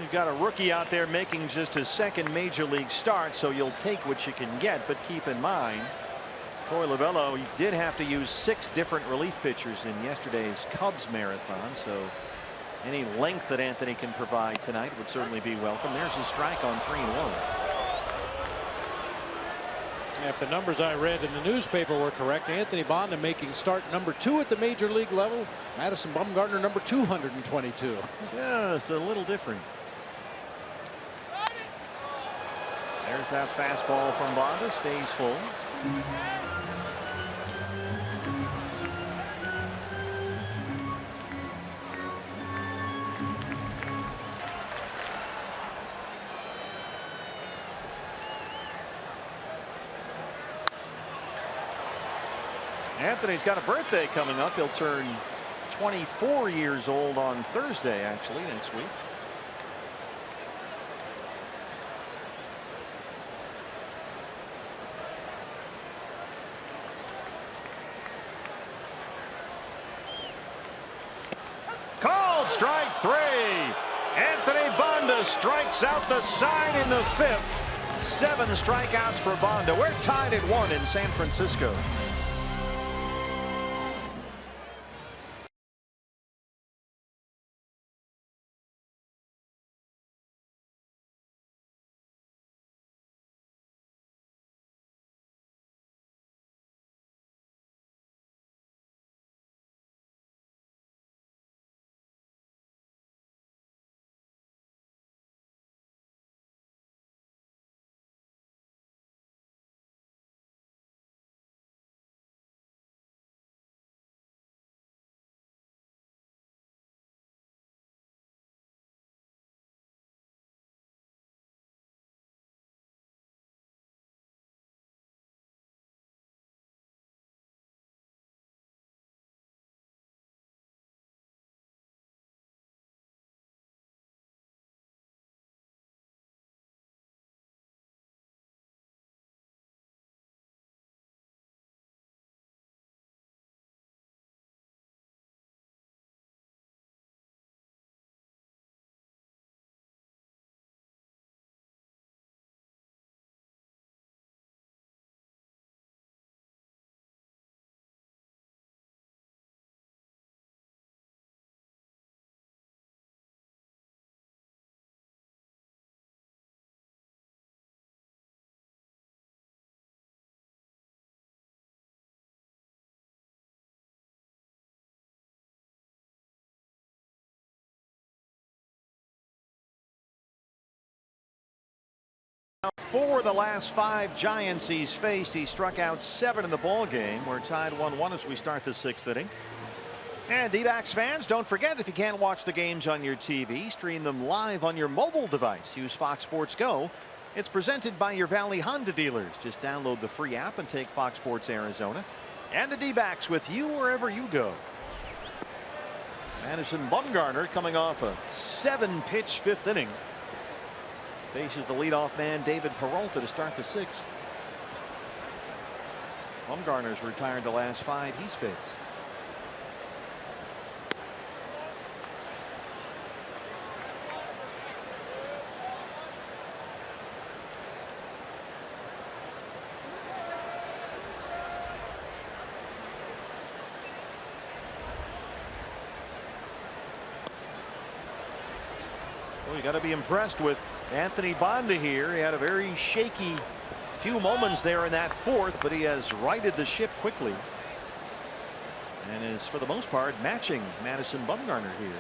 You've got a rookie out there making just his second major league start, so you'll take what you can get. But keep in mind, Torey Lovullo did have to use 6 different relief pitchers in yesterday's Cubs marathon, so any length that Anthony can provide tonight would certainly be welcome. There's a strike on 3-1. If the numbers I read in the newspaper were correct, Anthony Bonda making start number 2 at the major league level. Madison Bumgarner number 222. Just a little different. There's that fastball from Bonda, stays full. Anthony's got a birthday coming up. He'll turn 24 years old on Thursday, actually, next week. Called strike 3. Anthony Bonda strikes out the side in the 5th. 7 strikeouts for Bonda. We're tied at 1 in San Francisco. For the last 5 Giants he's faced, he struck out 7 in the ball game. We're tied 1-1 as we start the 6th inning. And D-backs fans, don't forget, if you can't watch the games on your TV, stream them live on your mobile device. Use Fox Sports Go. It's presented by your Valley Honda dealers. Just download the free app and take Fox Sports Arizona and the D-backs with you wherever you go. Madison Bumgarner coming off a 7-pitch 5th inning. Faces the leadoff man David Peralta to start the 6th. Bumgarner's retired the last 5 he's faced. Well, you got to be impressed with Anthony Bonda here. He had a very shaky few moments there in that 4th, but he has righted the ship quickly and is for the most part matching Madison Bumgarner here.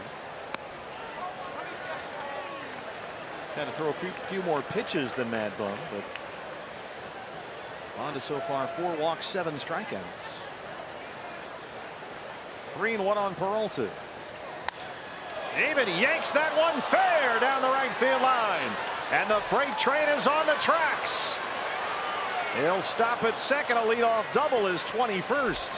Got to throw a few more pitches than Mad Bum, but Bonda so far 4 walks, 7 strikeouts. 3-1 on Peralta. David yanks that one fair down the right field line. And the freight train is on the tracks. He'll stop at second. A leadoff double is 21st.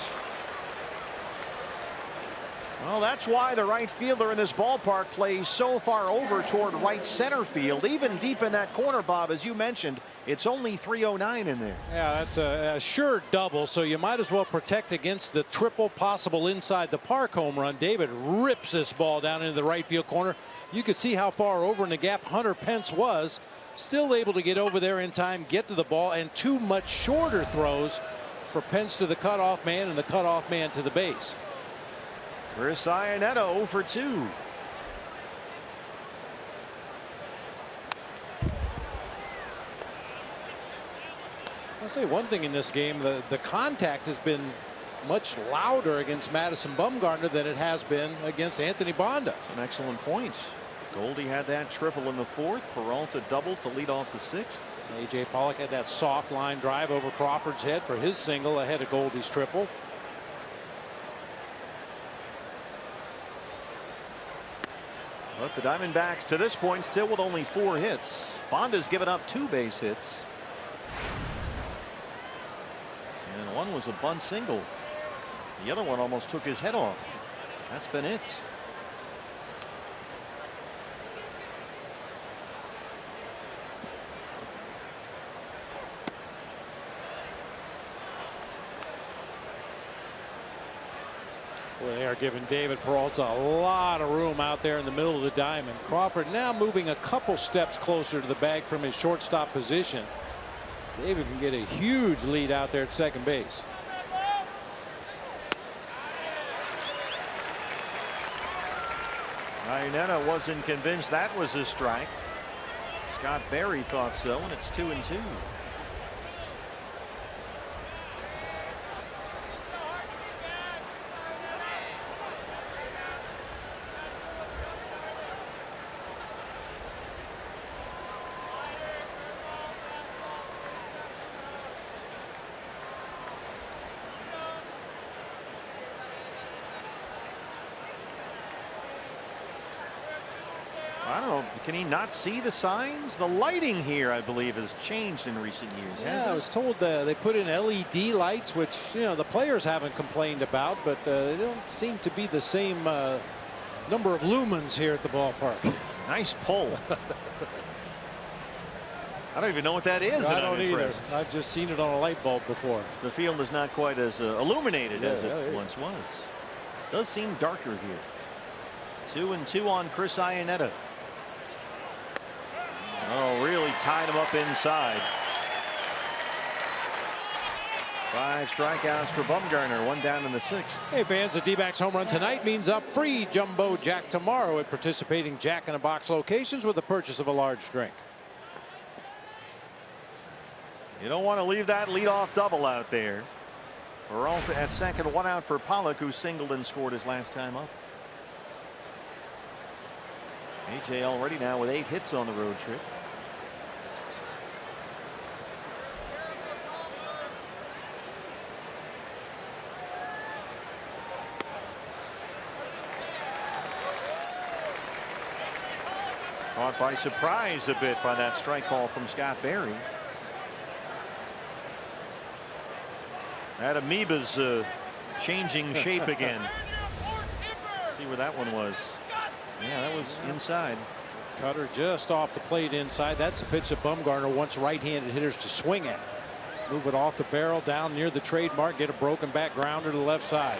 Well, that's why the right fielder in this ballpark plays so far over toward right center field, even deep in that corner, Bob. As you mentioned, it's only 309 in there. Yeah, that's a sure double, so you might as well protect against the triple possible inside the park home run. David rips this ball down into the right field corner. You could see how far over in the gap Hunter Pence was. Still able to get over there in time, get to the ball, and two much shorter throws for Pence to the cutoff man and the cutoff man to the base. Chris Iannetta 0 for 2. I'll say one thing in this game, the contact has been much louder against Madison Bumgarner than it has been against Anthony Banda. Some excellent points. Goldie had that triple in the 4th. Peralta doubles to lead off the 6th. A.J. Pollock had that soft line drive over Crawford's head for his single ahead of Goldie's triple. But the Diamondbacks to this point still with only 4 hits. Banda's given up 2 base hits. And one was a bunt single. The other one almost took his head off. That's been it. Well, they are giving David Peralta a lot of room out there in the middle of the diamond. Crawford now moving a couple steps closer to the bag from his shortstop position. David can get a huge lead out there at second base. Iannetta wasn't convinced that was a strike. Scott Berry thought so, and it's 2-2. I don't know. Can he not see the signs? The lighting here, I believe, has changed in recent years. Yeah, I was told they put in LED lights, which the players haven't complained about, but they don't seem to be the same number of lumens here at the ballpark. Nice pull. I don't even know what that is. I don't either. I've just seen it on a light bulb before. The field is not quite as illuminated as it once was. Does seem darker here. 2-2 on Chris Iannetta. Oh, really tied him up inside. 5 strikeouts for Bumgarner, 1 down in the 6th. Hey fans, the D-backs home run tonight means a free Jumbo Jack tomorrow at participating Jack in the Box locations with the purchase of a large drink. You don't want to leave that leadoff double out there. Peralta at second, 1 out for Pollock, who singled and scored his last time up. AJ already now with 8 hits on the road trip. Caught by surprise a bit by that strike call from Scott Berry. That amoeba's changing shape again. See where that one was. Yeah, that was inside. Cutter just off the plate inside. That's a pitch that Bumgarner wants right-handed hitters to swing at. Move it off the barrel down near the trademark. Get a broken back grounder to the left side.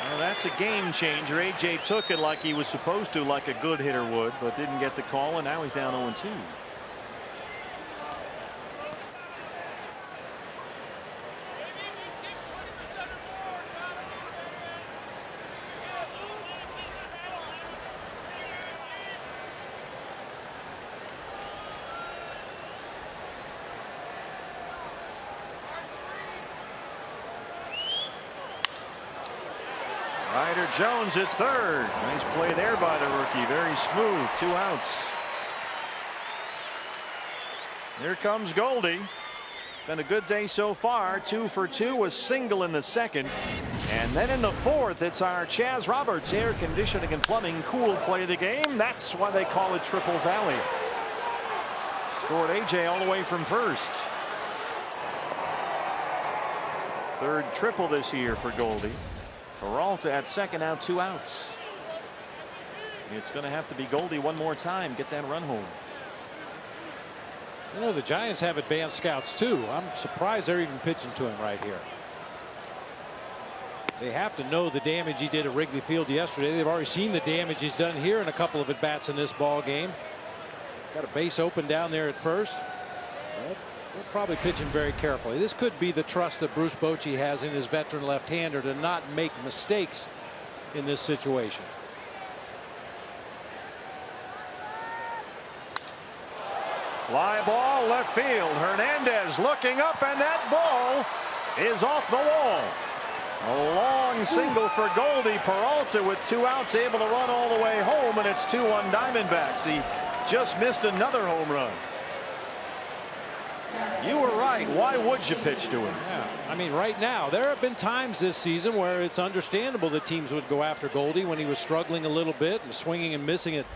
Well, that's a game changer. AJ took it like he was supposed to, like a good hitter would, but didn't get the call, and now he's down 0-2. Ryder Jones at third. Nice play there by the rookie. Very smooth. 2 outs. Here comes Goldie. Been a good day so far. 2 for 2. A single in the 2nd. And then in the fourth, it's our Chaz Roberts air conditioning and plumbing cool play of the game. That's why they call it Triples Alley. Scored AJ all the way from first. Third triple this year for Goldie. Peralta at second, now 2 outs. It's going to have to be Goldie one more time, get that run home. You know, the Giants have advanced scouts too. I'm surprised they're even pitching to him right here. They have to know the damage he did at Wrigley Field yesterday. They've already seen the damage he's done here in a couple of at-bats in this ball game. Got a base open down there at first. They're probably pitching very carefully. This could be the trust that Bruce Bochy has in his veteran left-hander to not make mistakes in this situation. Fly ball left field. Hernandez looking up, and that ball is off the wall. A long single for Goldie. Peralta with 2 outs able to run all the way home, and it's 2-1 Diamondbacks. He just missed another home run. You were right. Why would you pitch to him? Yeah, I mean, right now there have been times this season where it's understandable that teams would go after Goldie when he was struggling a little bit and swinging and missing at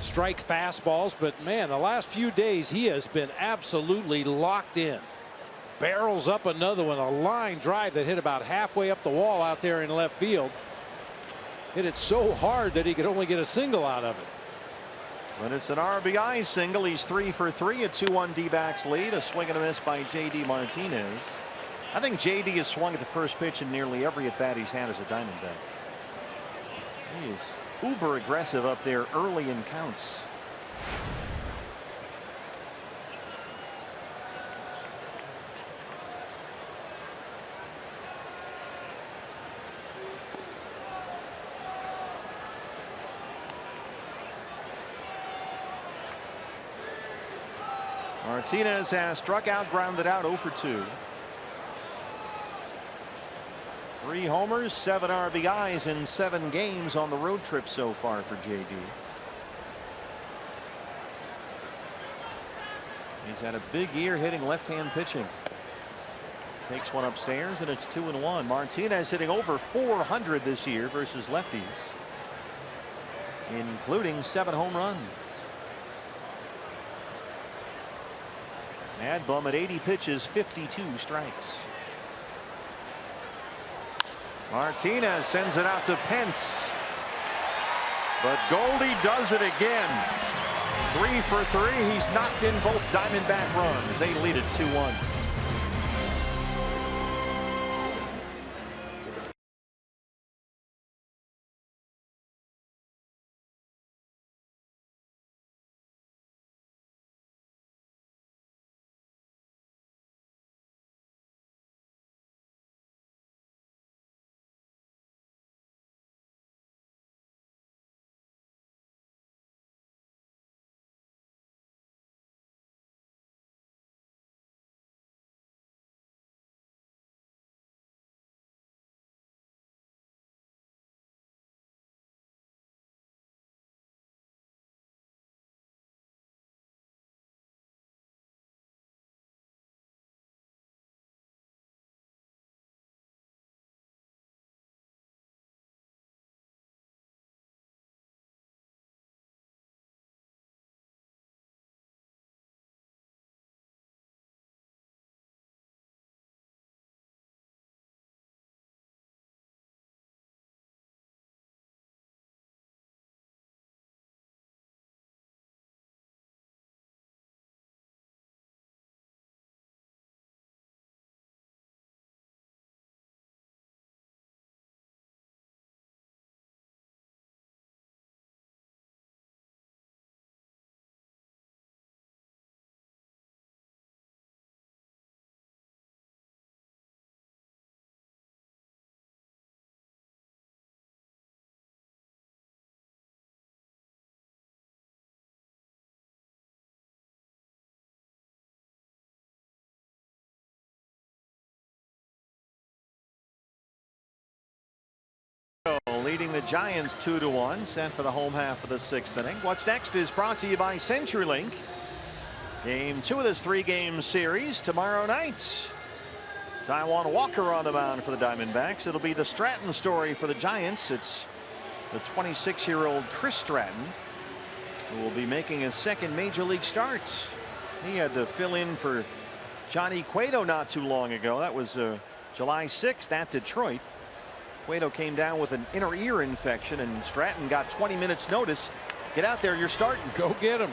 strike fastballs. But man, the last few days he has been absolutely locked in. Barrels up another one, a line drive that hit about halfway up the wall out there in left field. Hit it so hard that he could only get a single out of it. But it's an RBI single. He's 3 for 3, a 2-1 D-backs lead. A swing and a miss by J.D. Martinez. I think J.D. has swung at the first pitch in nearly every at-bat he's had as a Diamondback. He is uber aggressive up there early in counts. Martinez has struck out, grounded out, 0 for 2. 3 homers, 7 RBIs in 7 games on the road trip so far for JD. He's had a big year hitting left-hand pitching. Takes one upstairs, and it's 2-1. Martinez hitting over 400 this year versus lefties, including 7 home runs. Mad Bum at 80 pitches, 52 strikes. Martinez sends it out to Pence. But Goldie does it again. 3 for 3. He's knocked in both Diamondback runs. They lead it 2-1. Leading the Giants 2-1, set for the home half of the 6th inning. What's next is brought to you by CenturyLink. Game 2 of this 3-game series tomorrow night. Taijuan Walker on the mound for the Diamondbacks. It'll be the Stratton story for the Giants. It's the 26-year-old Chris Stratton who will be making his second major league start. He had to fill in for Johnny Cueto not too long ago. That was July 6th at Detroit. Cueto came down with an inner ear infection, and Stratton got 20 minutes notice. Get out there, you're starting. Go get him.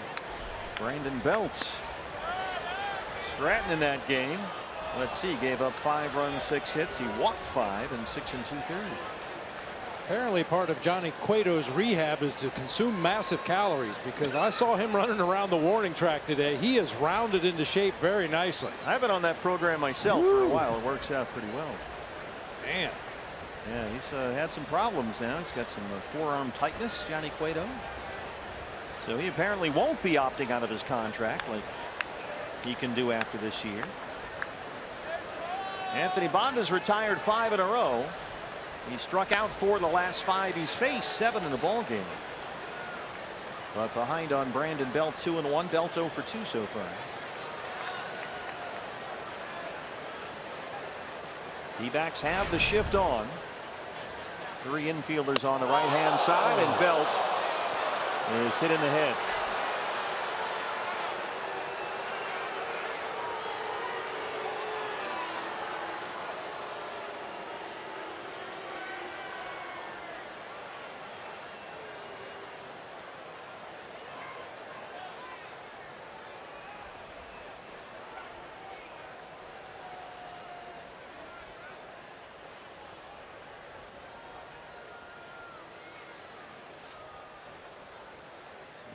Brandon Belt. Stratton in that game. Let's see, gave up 5 runs, 6 hits. He walked 5 and 6 2/3. Apparently part of Johnny Cueto's rehab is to consume massive calories, because I saw him running around the warning track today. He is rounded into shape very nicely. I've been on that program myself for a while. It works out pretty well. Man. Yeah, he's had some problems now. He's got some forearm tightness, Johnny Cueto. So he apparently won't be opting out of his contract like he can do after this year. Anthony Banda's retired 5 in a row. He struck out 4 the last 5 he's faced, 7 in the ball game. But behind on Brandon Belt, 2-1. Belt 0 for 2 so far. D-backs have the shift on. 3 infielders on the right-hand side, and Belt is hit in the head.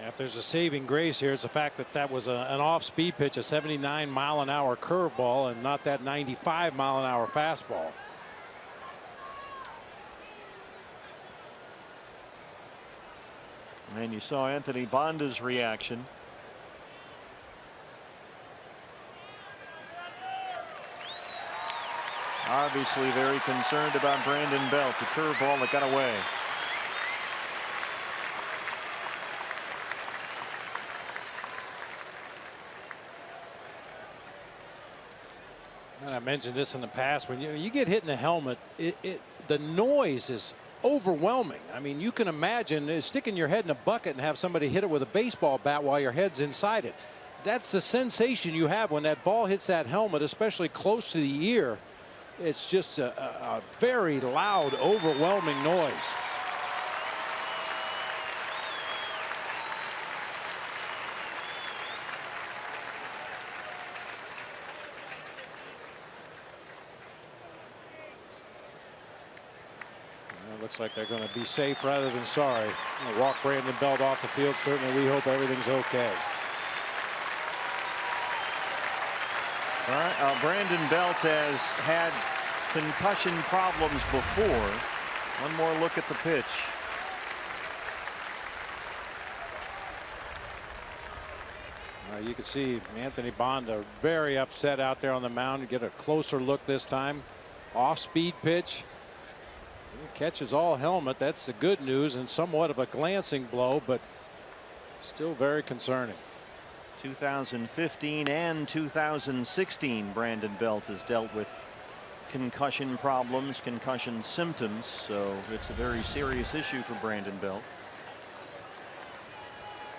If there's a saving grace here, it's the fact that that was an off-speed pitch, a 79-mile-an-hour curveball, and not that 95-mile-an-hour fastball. And you saw Anthony Banda's reaction. Obviously very concerned about Brandon Belt. A curveball that got away. And I mentioned this in the past, when you get hit in the helmet, the noise is overwhelming. I mean, you can imagine sticking your head in a bucket and have somebody hit it with a baseball bat while your head's inside it. That's the sensation you have when that ball hits that helmet, especially close to the ear. It's just a very loud, overwhelming noise. Looks like they're going to be safe rather than sorry. Walk Brandon Belt off the field. Certainly we hope everything's okay. All right, Brandon Belt has had concussion problems before. One more look at the pitch. You can see Anthony Banda very upset out there on the mound. You get a closer look this time. Off-speed pitch. He catches all helmet. That's the good news, and somewhat of a glancing blow, but still very concerning. 2015 and 2016, Brandon Belt has dealt with concussion problems, concussion symptoms, so it's a very serious issue for Brandon Belt.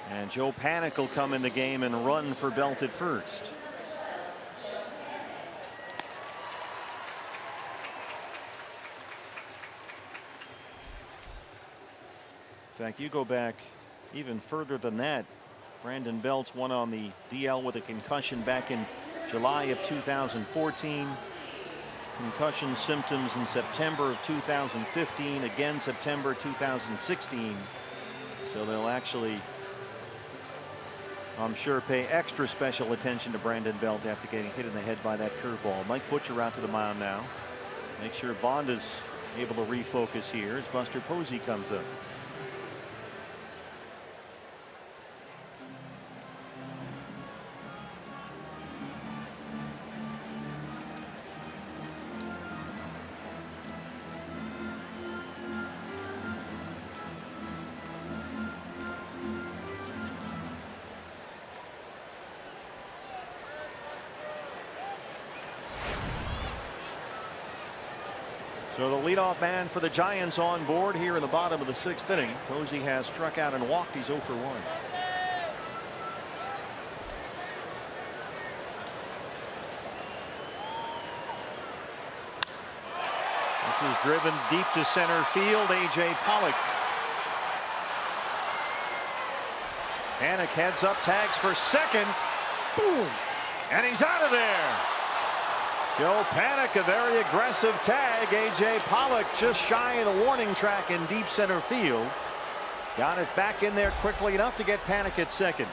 And Joe Panik will come in the game and run for Belt at first. In fact, you go back even further than that. Brandon Belt won on the DL with a concussion back in July of 2014. Concussion symptoms in September of 2015, again September 2016. So they'll actually, I'm sure, pay extra special attention to Brandon Belt after getting hit in the head by that curveball. Mike Butcher out to the mound now. Make sure Bonda's able to refocus here as Buster Posey comes up. So the leadoff man for the Giants on board here in the bottom of the 6th inning. Posey has struck out and walked. He's 0 for 1. This is driven deep to center field. A.J. Pollock. Panik heads up, tags for second. Boom. And he's out of there. Joe Panik, a very aggressive tag. A.J. Pollock just shy of the warning track in deep center field. Got it back in there quickly enough to get Panik at second.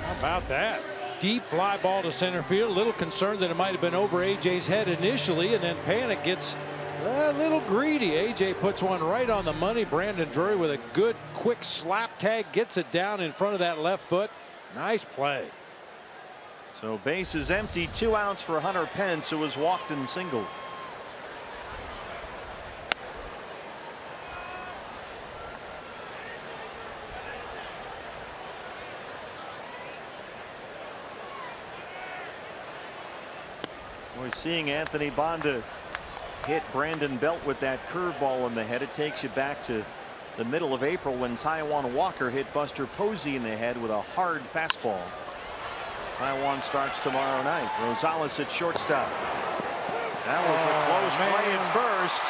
How about that? Deep fly ball to center field. A little concerned that it might have been over AJ's head initially, and then Panik gets a little greedy. AJ puts one right on the money. Brandon Drury with a good quick slap tag gets it down in front of that left foot. Nice play. So base is empty. 2 outs for Hunter Pence, who was walked and singled. We're seeing Anthony Banda hit Brandon Belt with that curveball in the head. It takes you back to the middle of April when Taijuan Walker hit Buster Posey in the head with a hard fastball. Taijuan starts tomorrow night. Rosales at shortstop. That was a close play at first.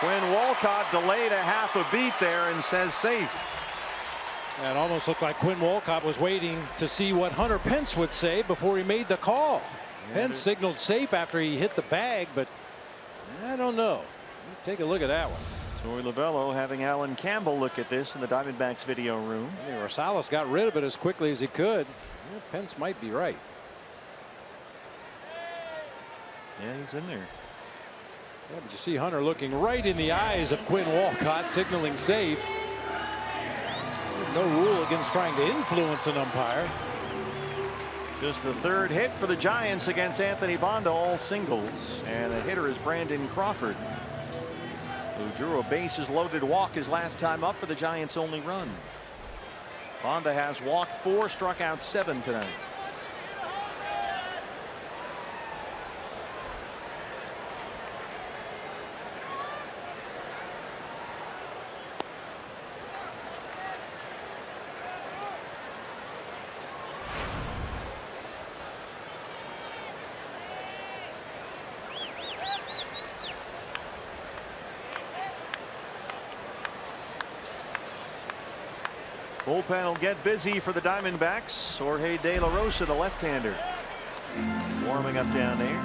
Quinn Walcott delayed a half a beat there and says safe. It almost looked like Quinn Walcott was waiting to see what Hunter Pence would say before he made the call. Pence signaled safe after he hit the bag, but I don't know. Take a look at that one. Torey Lovullo having Alan Campbell look at this in the Diamondbacks video room. I mean, Rosales got rid of it as quickly as he could. Yeah, Pence might be right. Yeah, he's in there. Yeah, but you see Hunter looking right in the eyes of Quinn Walcott, signaling safe. There's no rule against trying to influence an umpire. Just the 3rd hit for the Giants against Anthony Banda, all singles. And the hitter is Brandon Crawford, who drew a bases loaded walk his last time up for the Giants' only run. Banda has walked 4, struck out 7 tonight. Bullpen will get busy for the Diamondbacks. Jorge De La Rosa, the left-hander, warming up down there.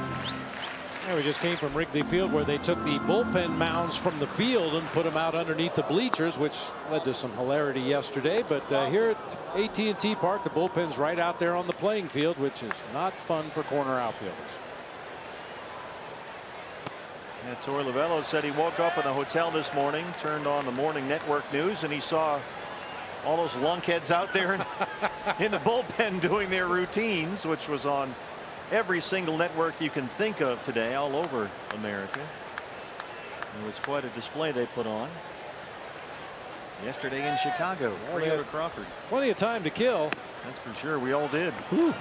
Yeah, we just came from Wrigley Field, where they took the bullpen mounds from the field and put them out underneath the bleachers, which led to some hilarity yesterday. But here at AT&T Park, the bullpen's right out there on the playing field, which is not fun for corner outfielders. Yeah, Torey Lovullo said he woke up in the hotel this morning, turned on the morning network news, and he saw all those lunkheads out there in the bullpen doing their routines, which was on every single network you can think of today all over America. It was quite a display they put on yesterday in Chicago. Well, Crawford. Plenty of time to kill. That's for sure. We all did. Whew.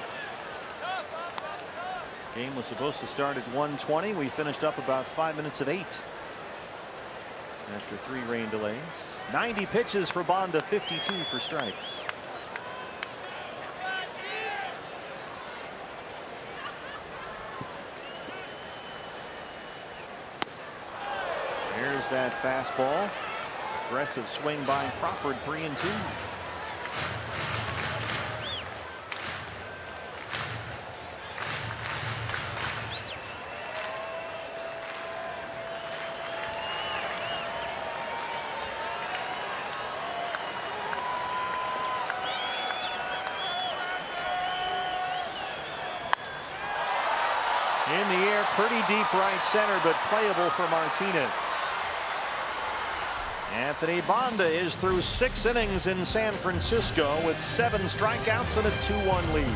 Game was supposed to start at 1:20. We finished up about 5 minutes of 8 after 3 rain delays. 90 pitches for Banda, 52 for strikes. There's that fastball. Aggressive swing by Crawford, 3-2. In the air, pretty deep right center, but playable for Martinez. Anthony Banda is through 6 innings in San Francisco with 7 strikeouts and a 2-1 lead.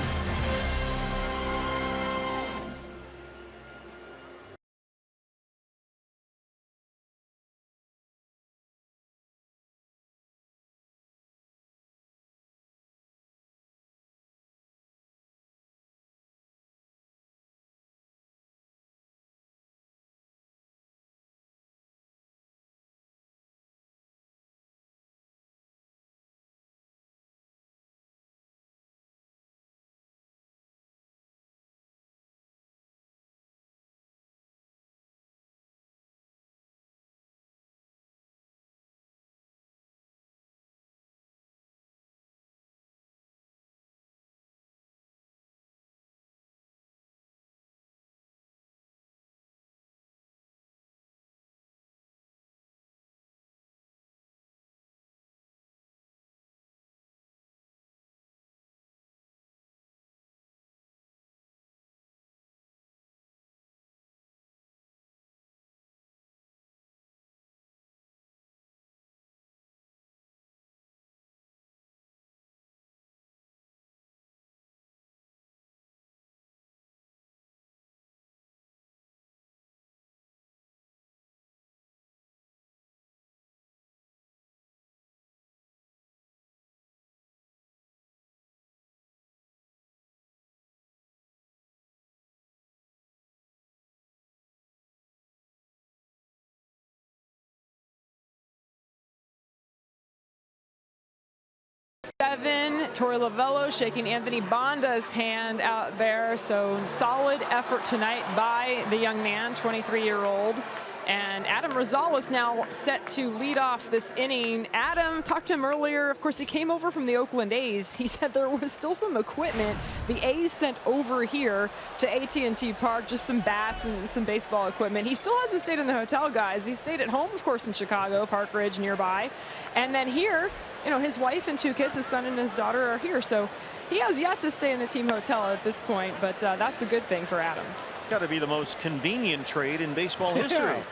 Torey Lovullo shaking Anthony Banda's hand out there. So solid effort tonight by the young man, 23-year-old. And Adam Rosales now set to lead off this inning. Adam, talked to him earlier. Of course, he came over from the Oakland A's. He said there was still some equipment the A's sent over here to AT&T Park, just some bats and some baseball equipment. He still hasn't stayed in the hotel, guys. He stayed at home, of course, in Chicago, Park Ridge nearby. And then here, you know, his wife and 2 kids, his son and his daughter, are here. So he has yet to stay in the team hotel at this point, but that's a good thing for Adam. It's got to be the most convenient trade in baseball history.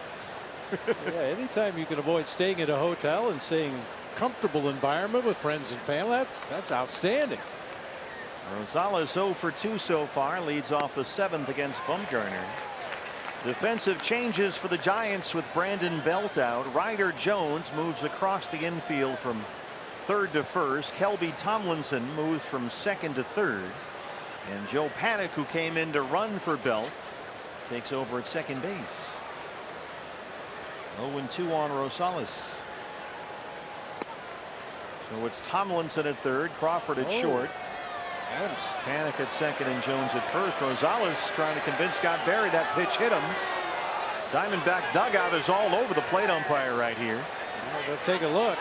Yeah, anytime you can avoid staying at a hotel and staying comfortable environment with friends and family, that's outstanding. Rosales 0 for 2 so far, leads off the 7th against Bumgarner. Defensive changes for the Giants with Brandon Belt out. Ryder Jones moves across the infield from 3rd to 1st. Kelby Tomlinson moves from 2nd to 3rd. And Joe Paddock, who came in to run for Belt, takes over at second base. 0-2 on Rosales. So it's Tomlinson at 3rd, Crawford at short. And Paddock at 2nd and Jones at 1st. Rosales trying to convince Scott Barry that pitch hit him. Diamondback dugout is all over the plate umpire right here. But take a look.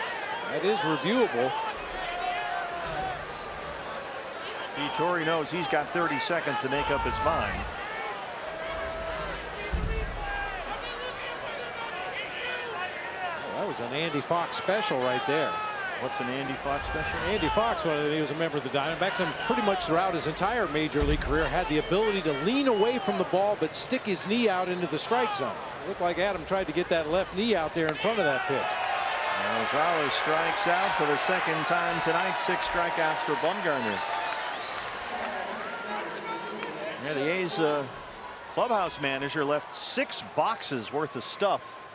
That is reviewable. Torey knows he's got 30 seconds to make up his mind. That was an Andy Fox special right there. What's an Andy Fox special? Andy Fox, when he was a member of the Diamondbacks, and pretty much throughout his entire major league career, had the ability to lean away from the ball but stick his knee out into the strike zone. It looked like Adam tried to get that left knee out there in front of that pitch. Rosales strikes out for the 2nd time tonight. 6 strikeouts for Bumgarner. Yeah, the A's clubhouse manager left 6 boxes worth of stuff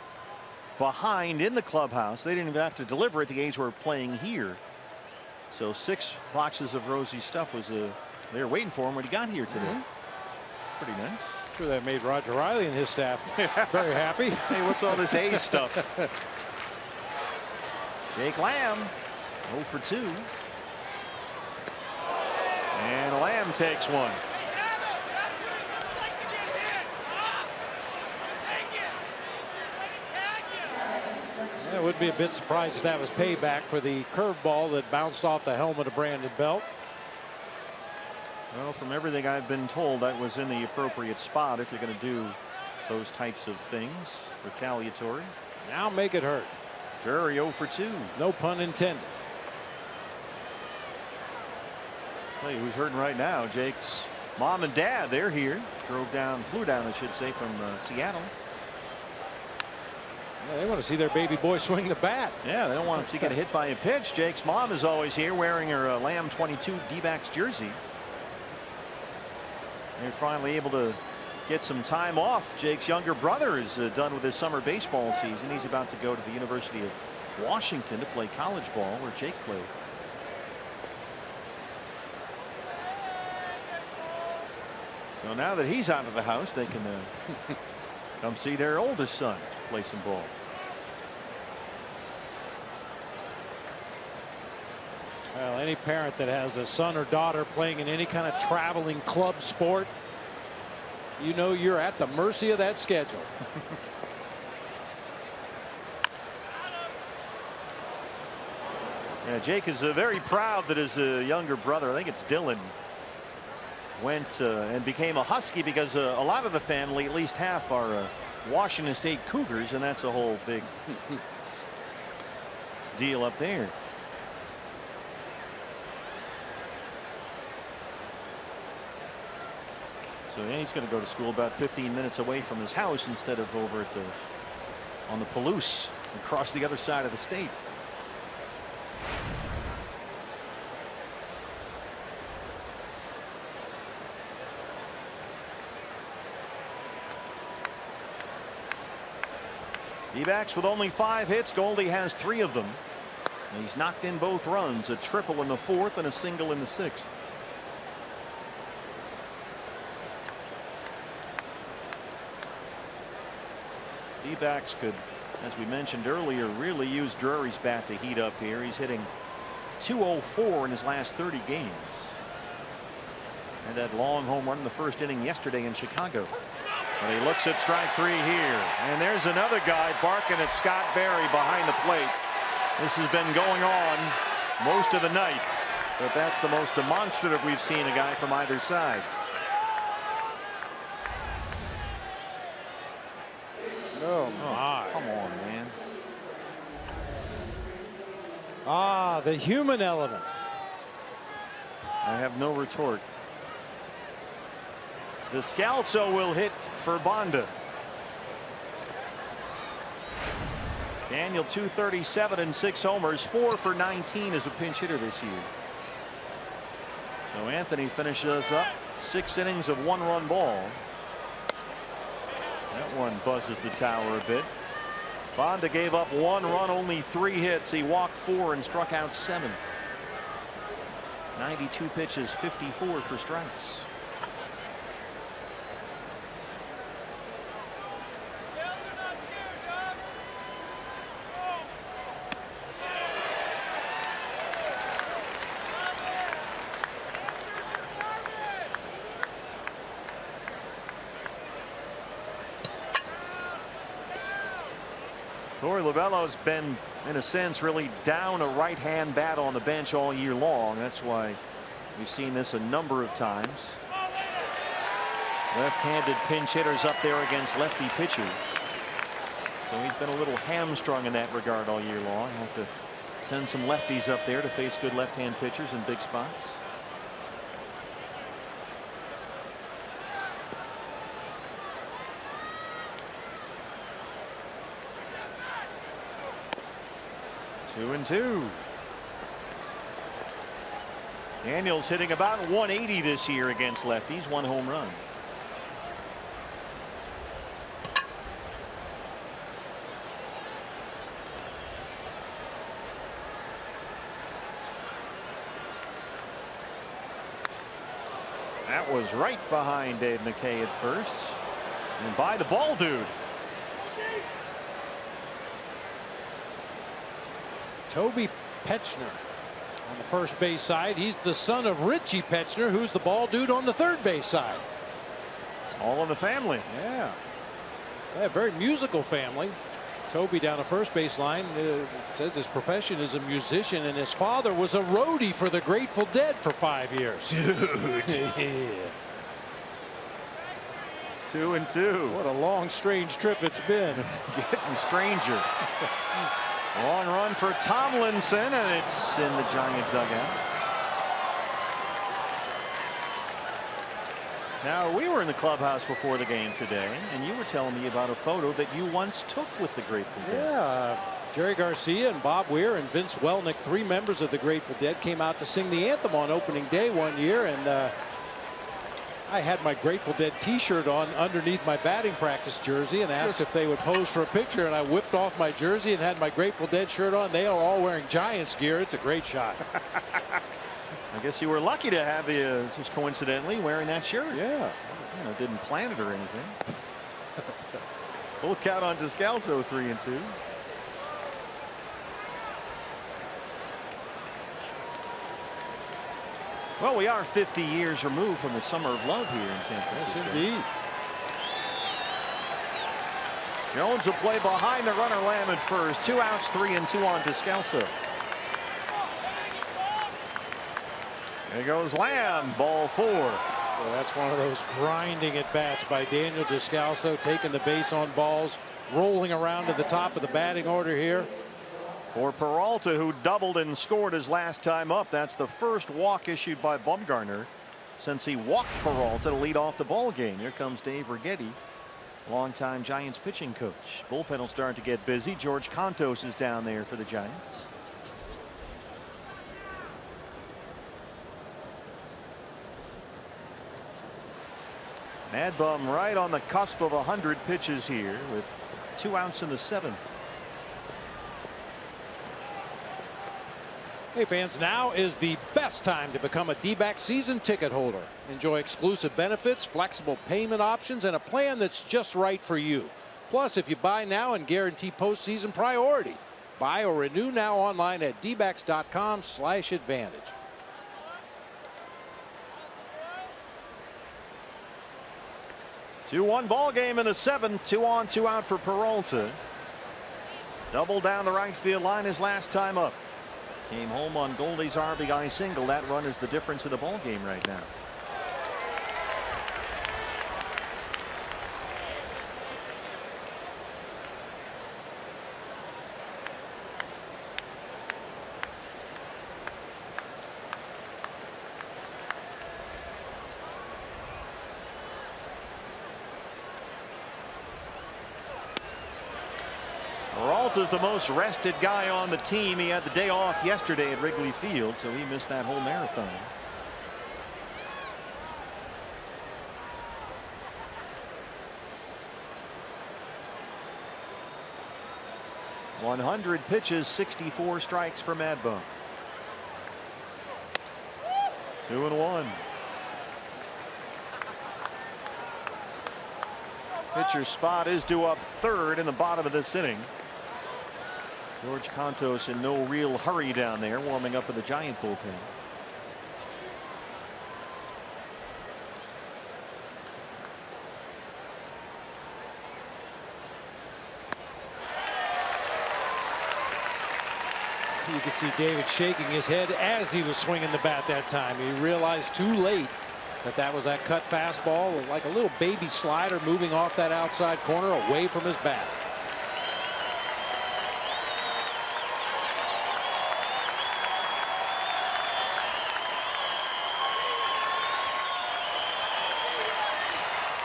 behind in the clubhouse. They didn't even have to deliver it. The A's were playing here. So 6 boxes of Rosie stuff was they were waiting for him when he got here today. Pretty nice. I'm sure that made Roger Riley and his staff very happy. Hey, what's all this A's stuff? Jake Lamb 0 for 2. And Lamb takes one. I would be a bit surprised if that was payback for the curveball that bounced off the helmet of Brandon Belt. Well, from everything I've been told, that was in the appropriate spot if you're going to do those types of things. Retaliatory. Now make it hurt. Drury 0 for 2. No pun intended. Tell you who's hurting right now. Jake's mom and dad, they're here. Flew down, I should say, from Seattle. Yeah, they want to see their baby boy swing the bat. Yeah, they don't want to get hit by a pitch. Jake's mom is always here wearing her Lamb 22 D-backs jersey. They're finally able to get some time off. Jake's younger brother is done with his summer baseball season. He's about to go to the University of Washington to play college ball where Jake played. So now that he's out of the house, they can come see their oldest son play some ball. Well, any parent that has a son or daughter playing in any kind of traveling club sport, you know you're at the mercy of that schedule. Yeah, Jake is very proud that his younger brother, I think it's Dylan, went and became a Husky because a lot of the family, at least half, are Washington State Cougars, and that's a whole big deal up there. So yeah, he's going to go to school about 15 minutes away from his house instead of over at on the Palouse across the other side of the state. D-backs with only 5 hits. Goldie has 3 of them. And he's knocked in both runs, a triple in the 4th and a single in the 6th. D-backs could, as we mentioned earlier, really use Drury's bat to heat up here. He's hitting .204 in his last 30 games. And that long home run in the first inning yesterday in Chicago. And he looks at strike 3 here. And there's another guy barking at Scott Barry behind the plate. This has been going on most of the night. But that's the most demonstrative we've seen a guy from either side. Oh, my. Come on, man. Ah, the human element. I have no retort. Descalso will hit for Bonda. Daniel 237 and 6 homers, 4 for 19 as a pinch hitter this year. So Anthony finishes up 6 innings of 1-run ball. That one buzzes the tower a bit. Bonda gave up 1 run, only 3 hits. He walked 4 and struck out 7. 92 pitches, 54 for strikes. Torey Lovullo's been, in a sense, really down a right-hand bat on the bench all year long. That's why we've seen this a number of times. Left-handed pinch hitters up there against lefty pitchers. So he's been a little hamstrung in that regard all year long. Have to send some lefties up there to face good left-hand pitchers in big spots. Two and two. Daniels hitting about 180 this year against lefties. 1 home run. That was right behind Dave McKay at first. And by the ball dude. Toby Petchner on the first base side. He's the son of Richie Petchner, who's the ball dude on the third base side. All in the family. Yeah. Very musical family. Toby down the first base line. Says his profession is a musician, and his father was a roadie for the Grateful Dead for 5 years. Dude. Yeah. 2 and 2. What a long, strange trip it's been. Getting stranger. Long run for Tomlinson, and it's in the Giant dugout. Now, we were in the clubhouse before the game today, and you were telling me about a photo that you once took with the Grateful Dead. Yeah. Jerry Garcia and Bob Weir and Vince Welnick, 3 members of the Grateful Dead, came out to sing the anthem on opening day one year, and I had my Grateful Dead t-shirt on underneath my batting practice jersey and asked if they would pose for a picture, and I whipped off my jersey and had my Grateful Dead shirt on. They are all wearing Giants gear. It's a great shot. I guess you were lucky to have you just coincidentally wearing that shirt. Yeah. You know, didn't plan it or anything. Full count on Descalso, 3 and 2. Well, we are 50 years removed from the Summer of Love here in San Francisco. Yes, indeed. Jones will play behind the runner, Lamb at first. 2 outs, 3 and 2 on Descalso. There goes Lamb, ball 4. Well, that's one of those grinding at bats by Daniel Descalso, taking the base on balls, rolling around to the top of the batting order here. For Peralta, who doubled and scored his last time up. That's the first walk issued by Bumgarner since he walked Peralta to lead off the ball game. Here comes Dave Righetti, longtime Giants pitching coach. Bullpen will start to get busy. George Contos is down there for the Giants. Mad Bum right on the cusp of 100 pitches here with 2 outs in the 7th. Hey fans, now is the best time to become a D-back season ticket holder. Enjoy exclusive benefits, flexible payment options, and a plan that's just right for you. Plus, if you buy now and guarantee postseason priority, Buy or renew now online at dbacks.com/advantage. Two-one ball game in the seventh. 2 on, 2 out for Peralta. Double down the right field line his last time up. Came home on Goldie's RBI single. That run is the difference in the ball game right now. Peralta's the most rested guy on the team. He had the day off yesterday at Wrigley Field, so he missed that whole marathon. .100 pitches, 64 strikes for Mad Bum. 2-1. Pitcher's spot is due up third in the bottom of this inning. George Contos in no real hurry down there, warming up in the Giant bullpen. You can see David shaking his head as he was swinging the bat that time. He realized too late that was that cut fastball, like a little baby slider moving off that outside corner away from his bat.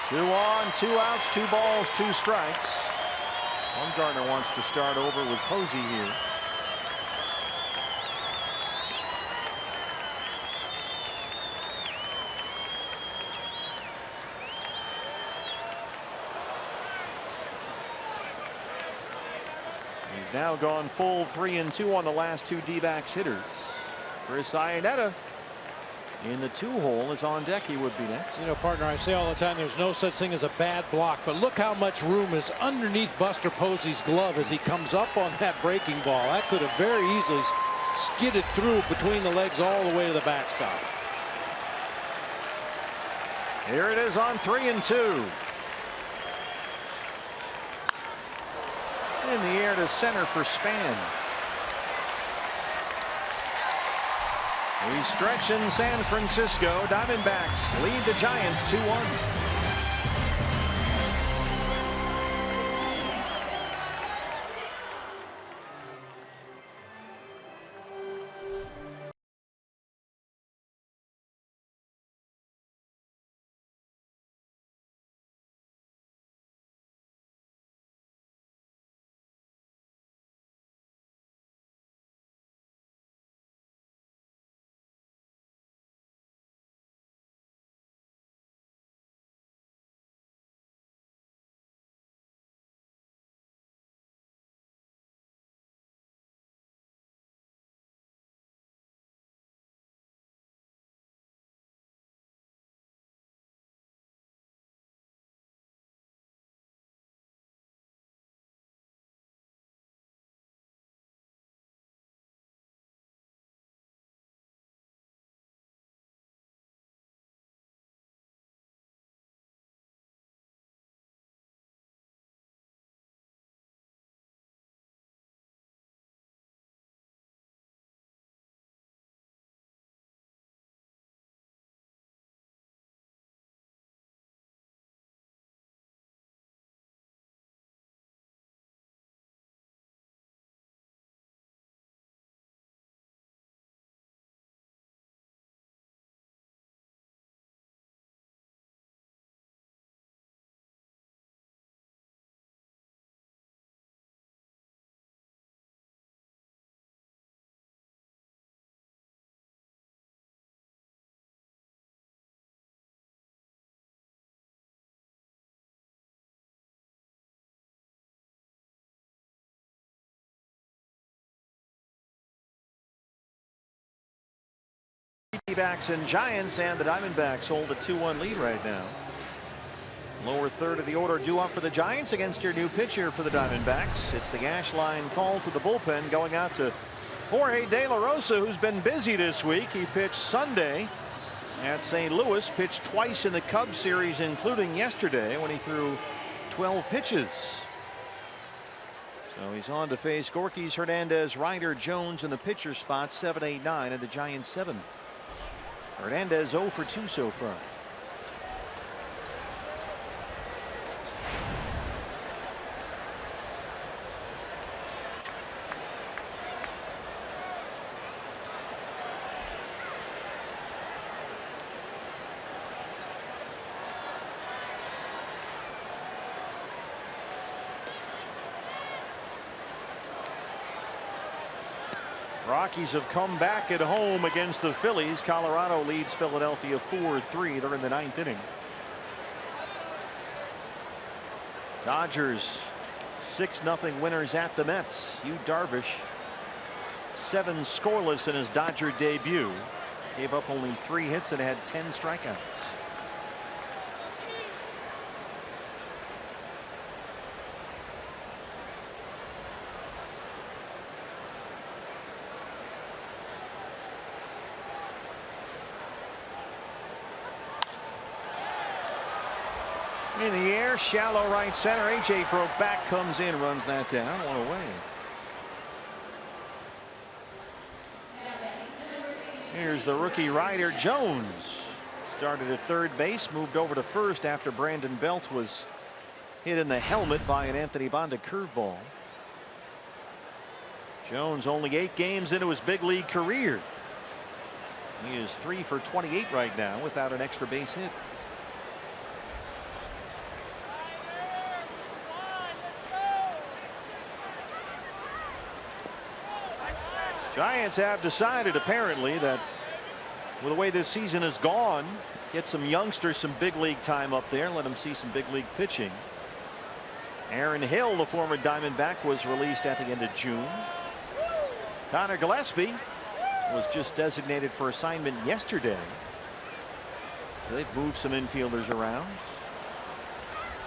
Two on, 2 outs, 2 balls, 2 strikes. Bumgarner wants to start over with Posey here. He's now gone full 3-2 on the last 2 D-backs hitters. Chris Iannetta in the 2-hole is on deck. He would be next. You know, partner, I say all the time there's no such thing as a bad block, but look how much room is underneath Buster Posey's glove as he comes up on that breaking ball. That could have very easily skidded through between the legs all the way to the backstop. Here it is on 3-2. In the air to center for Span. We stretch in San Francisco. Diamondbacks lead the Giants 2-1. D-backs and Giants, and the Diamondbacks hold a 2-1 lead right now. Lower third of the order due up for the Giants against your new pitcher for the Diamondbacks. It's the Ashline call to the bullpen going out to Jorge De La Rosa, who's been busy this week. He pitched Sunday at St. Louis, pitched twice in the Cubs series, including yesterday when he threw 12 pitches. So he's on to face Gorkys, Hernandez, Ryder, Jones in the pitcher spot, 7, 8, 9, and the Giants 7th. Hernandez 0 for 2 so far. Rockies have come back at home against the Phillies. Colorado leads Philadelphia 4-3. They're in the 9th inning. Dodgers 6-0 winners at the Mets. Yu Darvish 7 scoreless in his Dodger debut. Gave up only 3 hits and had 10 strikeouts. In the air, shallow right center. H.A. broke back, comes in, runs that down, 1 away. Here's the rookie Ryder Jones. Started at third base, moved over to first after Brandon Belt was hit in the helmet by an Anthony Banda curveball. Jones only 8 games into his big league career. He is 3 for 28 right now without an extra base hit. Giants have decided apparently that with the way this season has gone, get some youngsters some big league time up there, let them see some big league pitching. Aaron Hill, the former Diamondback, was released at the end of June. Connor Gillespie was just designated for assignment yesterday. So they've moved some infielders around.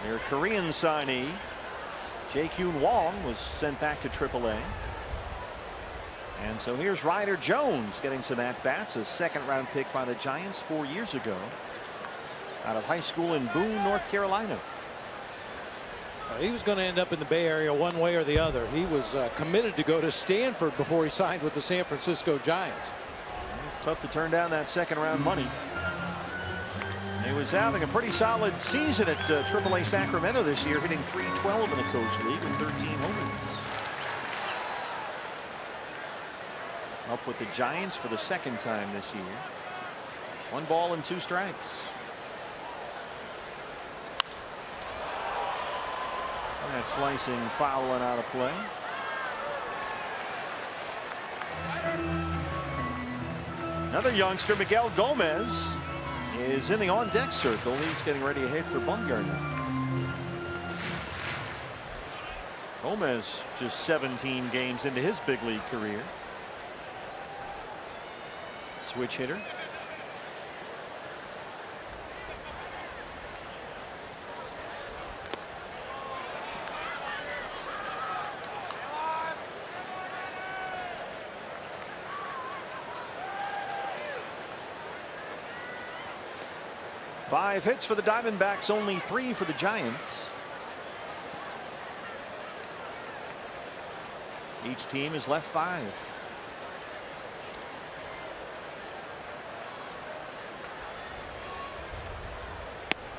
Their Korean signee Jae-Kyun Wong was sent back to AAA. And so here's Ryder Jones getting some at-bats, a second-round pick by the Giants 4 years ago out of high school in Boone, North Carolina. He was going to end up in the Bay Area one way or the other. He was committed to go to Stanford before he signed with the San Francisco Giants. It's tough to turn down that second-round money. He was having a pretty solid season at AAA Sacramento this year, hitting .312 in the Coast League with 13 homers. Up with the Giants for the second time this year. 1 ball and 2 strikes. And that slicing foul and out of play. Another youngster, Miguel Gomez, is in the on-deck circle. He's getting ready to hit for Bumgarner. Gomez just 17 games into his big league career. Switch hitter. Five hits for the Diamondbacks, only 3 for the Giants. Each team has left 5.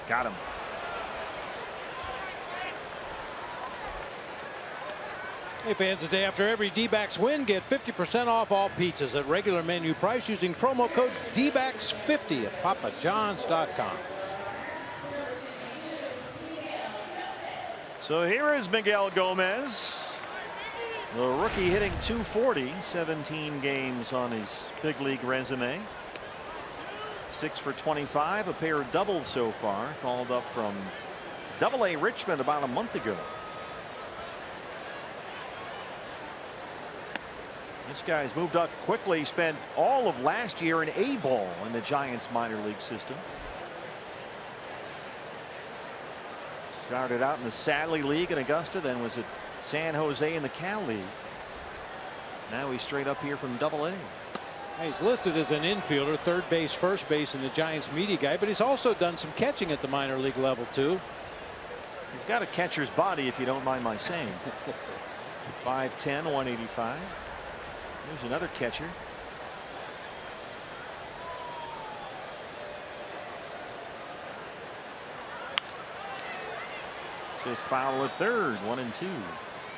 Got him. Hey fans, the day after every D-backs win, get 50% off all pizzas at regular menu price using promo code DBACKS50 at papajohns.com. So here is Miguel Gomez, the rookie, hitting .240, 17 games on his big league resume. 6 for 25, a pair of doubles so far, called up from AA Richmond about a month ago. This guy's moved up quickly, spent all of last year in A-ball in the Giants minor league system. Started out in the Sadley League in Augusta, then was at San Jose in the Cal League. Now he's straight up here from Double-A. He's listed as an infielder, third base, first base, and the Giants media guy, but he's also done some catching at the minor league level too. He's got a catcher's body, if you don't mind my saying. 5'10", 185. There's another catcher. Just foul at third, 1-2.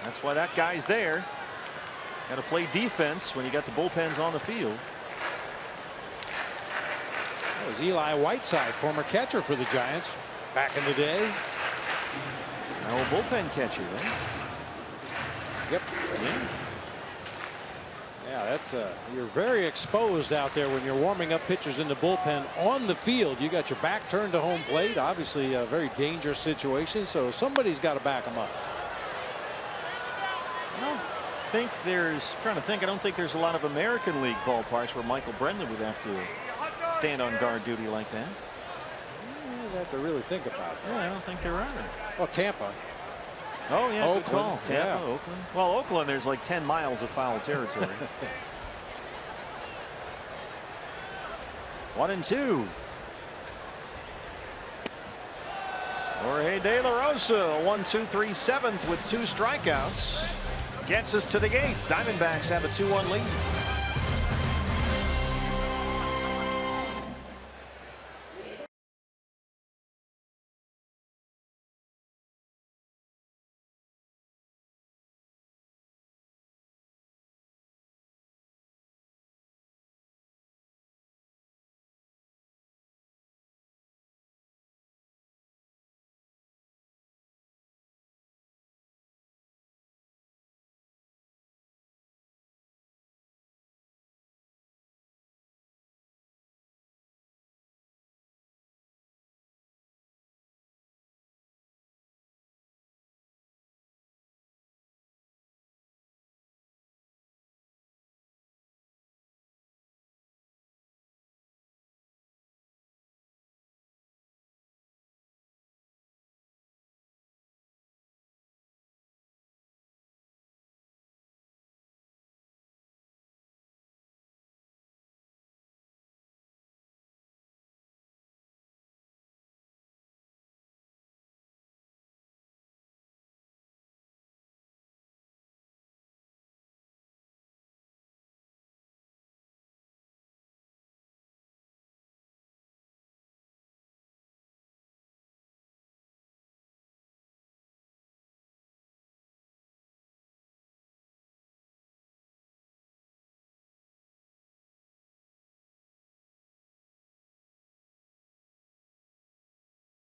That's why that guy's there. Got to play defense when you got the bullpens on the field. That was Eli Whiteside, former catcher for the Giants back in the day. Now a bullpen catcher, eh? Yep. Yeah, that's you're very exposed out there when you're warming up pitchers in the bullpen on the field. You got your back turned to home plate. Obviously a very dangerous situation, so somebody's got to back them up. I don't think there's a lot of American League ballparks where Michael Brendan would have to stand on guard duty like that. You'd have to really think about that. Yeah, I don't think there are. Well, Tampa. Oh yeah, Oakland. good call. Tampa, Yeah. Oakland. Well, Oakland, there's like 10 miles of foul territory. 1-2. Jorge De La Rosa, 1-2-3 seventh with 2 strikeouts. Gets us to the 8th. Diamondbacks have a 2-1 lead.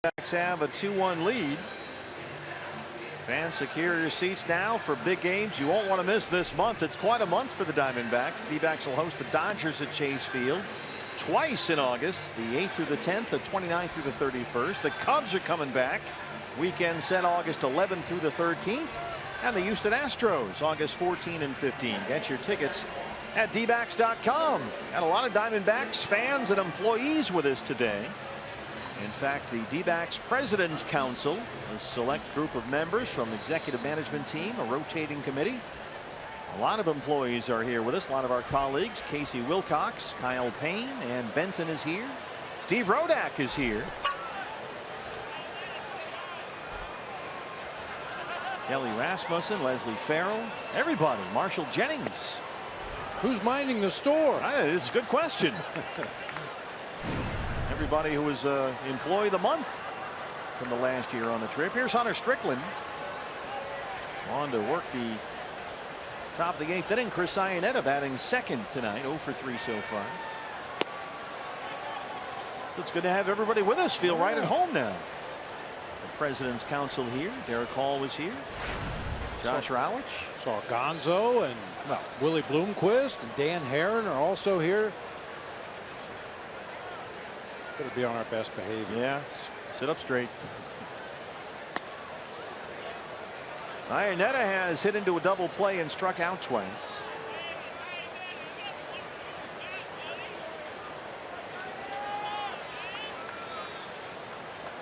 Diamondbacks have a 2-1 lead. Fans secure your seats now for big games you won't want to miss this month. It's quite a month for the Diamondbacks. D-backs will host the Dodgers at Chase Field twice in August, the 8th through the 10th, the 29th through the 31st. The Cubs are coming back. Weekend set August 11th through the 13th. And the Houston Astros August 14 and 15. Get your tickets at dbacks.com. Got a lot of Diamondbacks fans and employees with us today. In fact, the D-backs President's Council, a select group of members from the executive management team, a rotating committee. A lot of employees are here with us. A lot of our colleagues. Casey Wilcox, Kyle Payne, and Benton is here. Steve Rodak is here. Kelly Rasmussen, Leslie Farrell, everybody. Marshall Jennings. Who's minding the store? It's a good question. Everybody who was employee of the month from the last year on the trip. Here's Hunter Strickland on to work the top of the 8th inning. Chris Iannetta batting second tonight, 0 for 3 so far. It's good to have everybody with us. Feel right at home now. The President's Council here. Derek Hall was here. Josh Rowich. Saw Gonzo and Willie Bloomquist and Dan Herron are also here. Better be on our best behavior. Yeah, sit up straight. Iannetta has hit into a double play and struck out twice.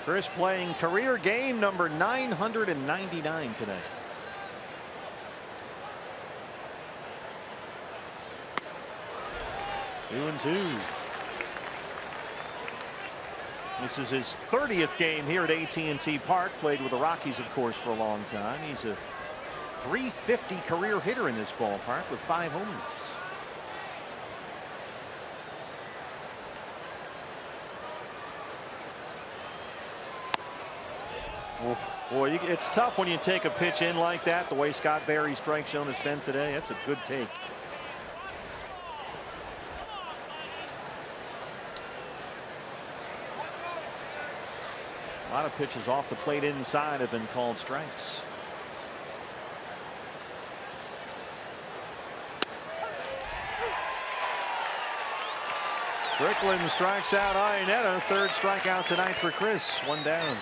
Chris playing career game number 999 today. Two and two. This is his 30th game here at AT&T Park. Played with the Rockies, of course, for a long time. He's a .350 career hitter in this ballpark with 5 homers. Oh, boy, it's tough when you take a pitch in like that. The way Scott Barry's strike zone has been today, that's a good take. A lot of pitches off the plate inside have been called strikes. Strickland strikes out Iannetta. Third strikeout tonight for Chris. 1 down.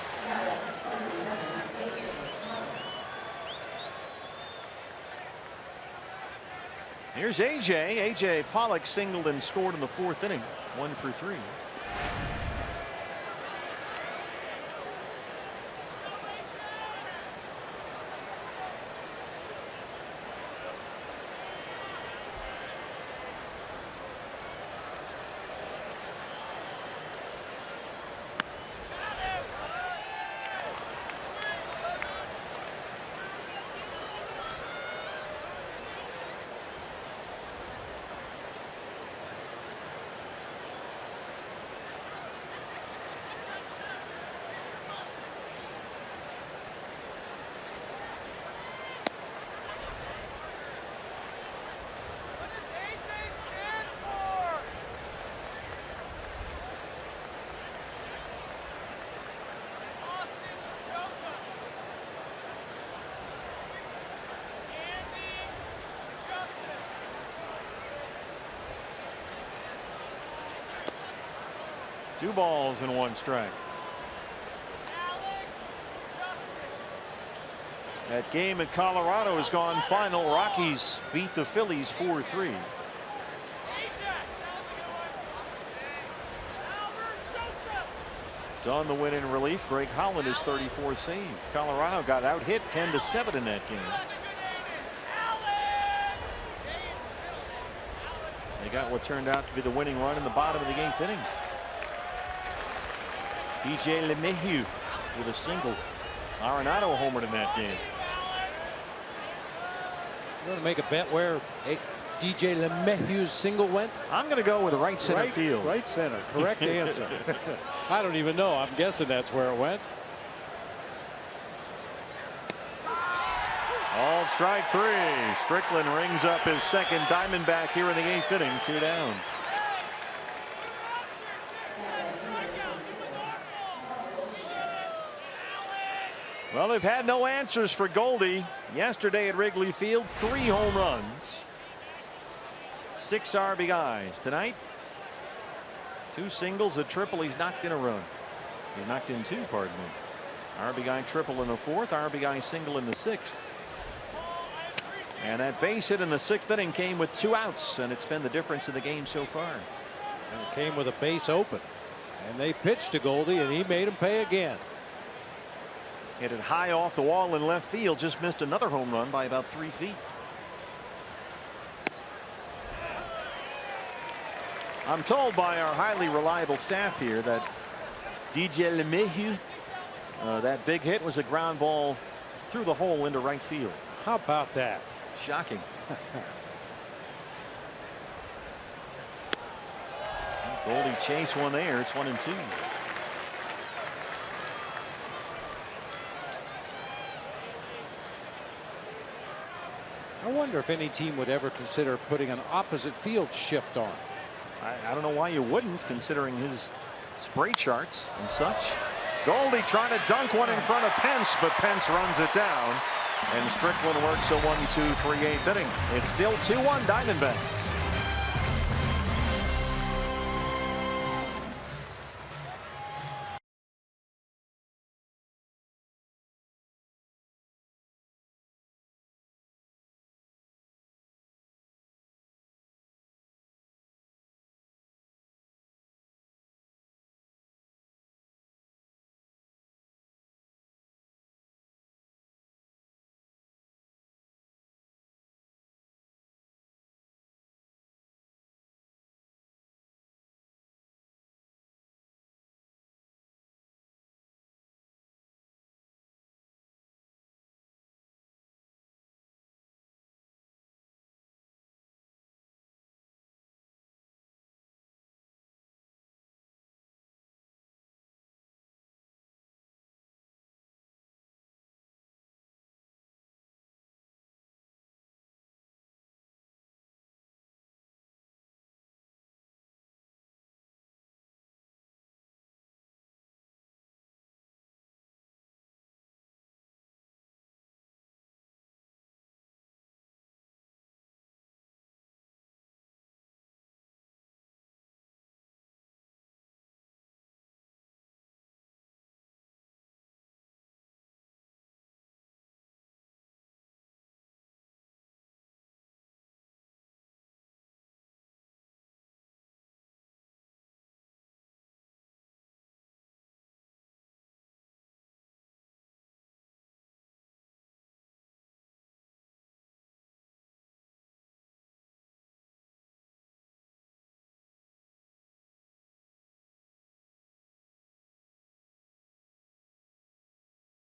Here's AJ Pollock singled and scored in the 4th inning. 1 for 3. Two balls and 1 strike. That game at Colorado has gone final. Rockies beat the Phillies 4-3. On the win in relief, Greg Holland is 34th save. Colorado got out hit 10-7 in that game. They got what turned out to be the winning run in the bottom of the 8th inning. DJ LeMahieu with a single. Arenado homered in that game. You want to make a bet where DJ LeMahieu's single went? I'm going to go with right center field. Right center. Correct answer. I don't even know. I'm guessing that's where it went. All strike 3. Strickland rings up his second Diamondback here in the 8th inning. 2 down. Well, they've had no answers for Goldie. Yesterday at Wrigley Field, 3 home runs, 6 RBIs. Tonight, 2 singles, a triple. He's knocked in a run. He's knocked in 2, pardon me. RBI triple in the 4th, RBI single in the 6th. And that base hit in the 6th inning came with 2 outs, and it's been the difference in the game so far. And it came with a base open. And they pitched to Goldie, and he made him pay again. Hit it high off the wall in left field. Just missed another home run by about 3 feet. I'm told by our highly reliable staff here that DJ LeMahieu, that big hit was a ground ball through the hole into right field. How about that? Shocking. Goldie chased one there. It's 1-2. I wonder if any team would ever consider putting an opposite field shift on. I don't know why you wouldn't, considering his spray charts and such. Goldie trying to dunk one in front of Pence, but Pence runs it down. And Strickland works a 1-2-3 8th inning. It's still 2-1 Diamondbacks.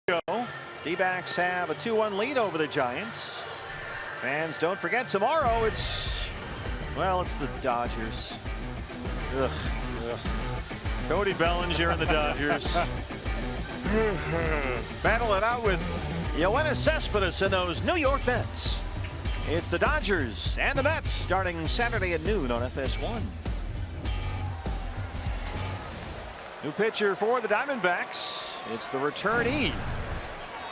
D-backs have a 2-1 lead over the Giants. Fans, don't forget, tomorrow it's the Dodgers. Ugh. Cody Bellinger and the Dodgers. Battle it out with Yoenis Cespedes and those New York Mets. It's the Dodgers and the Mets starting Saturday at noon on FS1. New pitcher for the Diamondbacks. It's the returnee.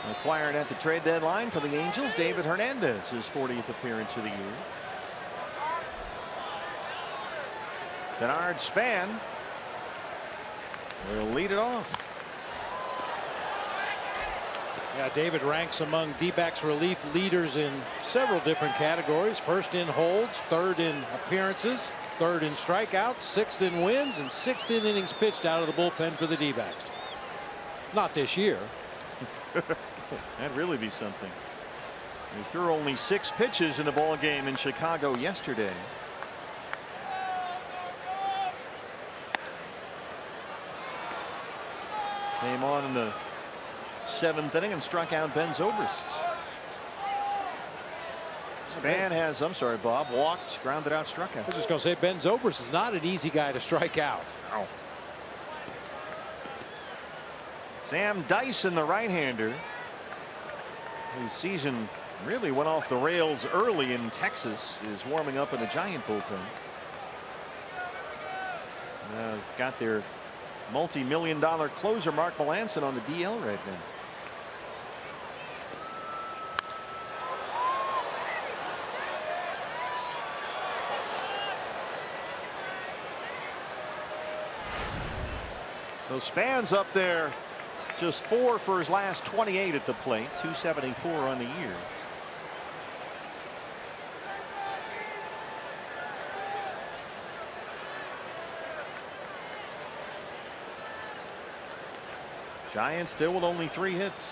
Acquired at the trade deadline for the Angels, David Hernandez, his 40th appearance of the year. Denard Span will lead it off. Yeah, David ranks among D-backs relief leaders in several different categories. First in holds, third in appearances, third in strikeouts, sixth in wins, and sixth in innings pitched out of the bullpen for the D-backs. Not this year. That'd really be something. He threw only 6 pitches in the ball game in Chicago yesterday. Came on in the 7th inning and struck out Ben Zobrist. Span has, Bob, walked, grounded out, struck out. I was just going to say, Ben Zobrist is not an easy guy to strike out. Oh. Sam Dyson, the right-hander, whose season really went off the rails early in Texas, is warming up in the Giant bullpen. Got their multi-million-dollar closer Mark Melanson on the DL right now. So Span's up there, just 4 for his last 28 at the plate, 274 on the year. Giants still with only 3 hits.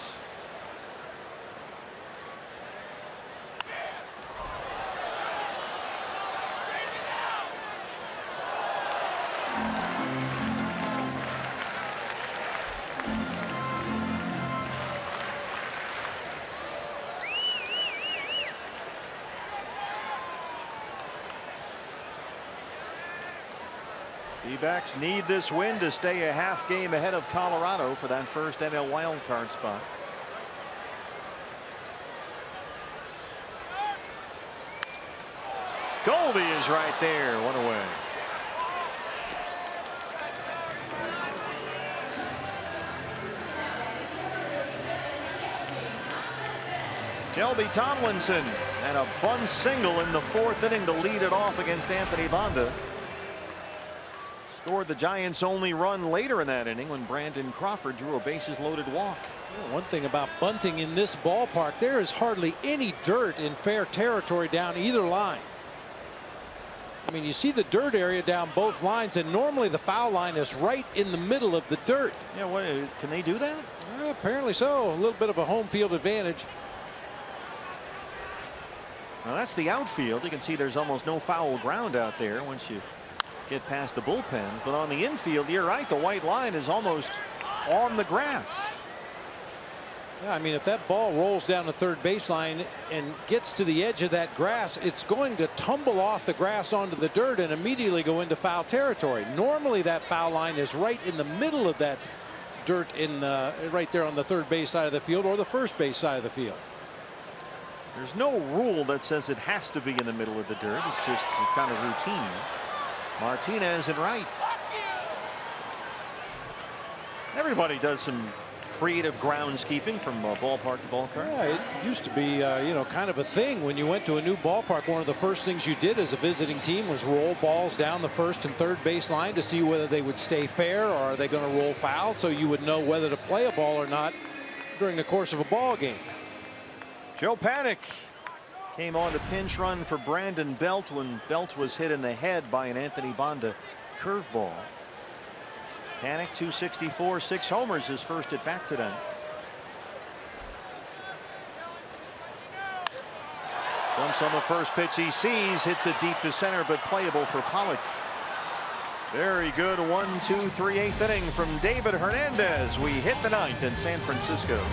D-backs need this win to stay a half game ahead of Colorado for that first NL wild card spot. Goldie is right there, 1 away. Kelby Tomlinson and a bunt single in the 4th inning to lead it off against Anthony Banda. Scored the Giants' only run later in that inning when Brandon Crawford drew a bases loaded walk. One thing about bunting in this ballpark, there is hardly any dirt in fair territory down either line. I mean, you see the dirt area down both lines, and normally the foul line is right in the middle of the dirt. Yeah, what, can they do that? Apparently so. A little bit of a home field advantage. Now that's the outfield. You can see there's almost no foul ground out there once you get past the bullpens, but on the infield, you're right, the white line is almost on the grass. Yeah, I mean, if that ball rolls down the third baseline and gets to the edge of that grass, it's going to tumble off the grass onto the dirt and immediately go into foul territory. Normally that foul line is right in the middle of that dirt, in right there on the third base side of the field or the first base side of the field. There's no rule that says it has to be in the middle of the dirt. It's just kind of routine. Martinez and right. Everybody does some creative groundskeeping from ballpark to ballpark. Yeah, it used to be, you know, kind of a thing when you went to a new ballpark. One of the first things you did as a visiting team was roll balls down the first and third baseline to see whether they would stay fair or are they going to roll foul, so you would know whether to play a ball or not during the course of a ball game. Joe Panik came on to pinch run for Brandon Belt when Belt was hit in the head by an Anthony Banda curveball. Panik 264, 6 homers, his first at bat today. Jumps on the first pitch he sees, hits it deep to center, but playable for Pollock. Very good 1, 2, 3, 8th inning from David Hernandez. We hit the ninth in San Francisco.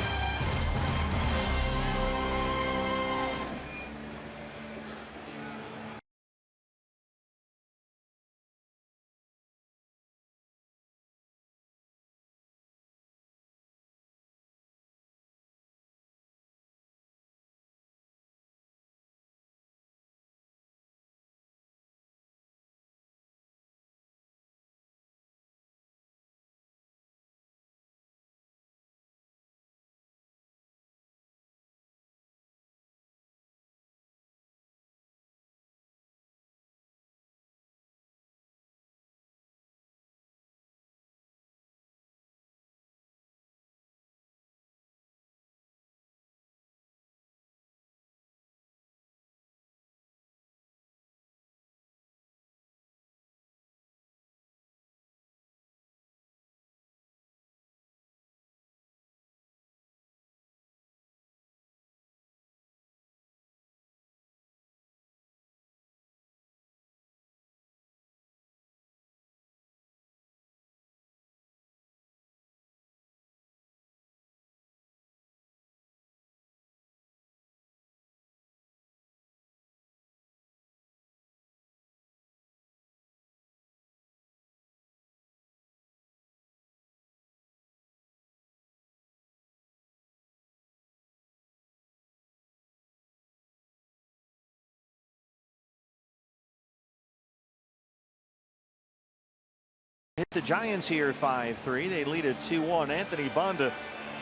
Hit the Giants here 5-3. They lead it 2-1. Anthony Banda,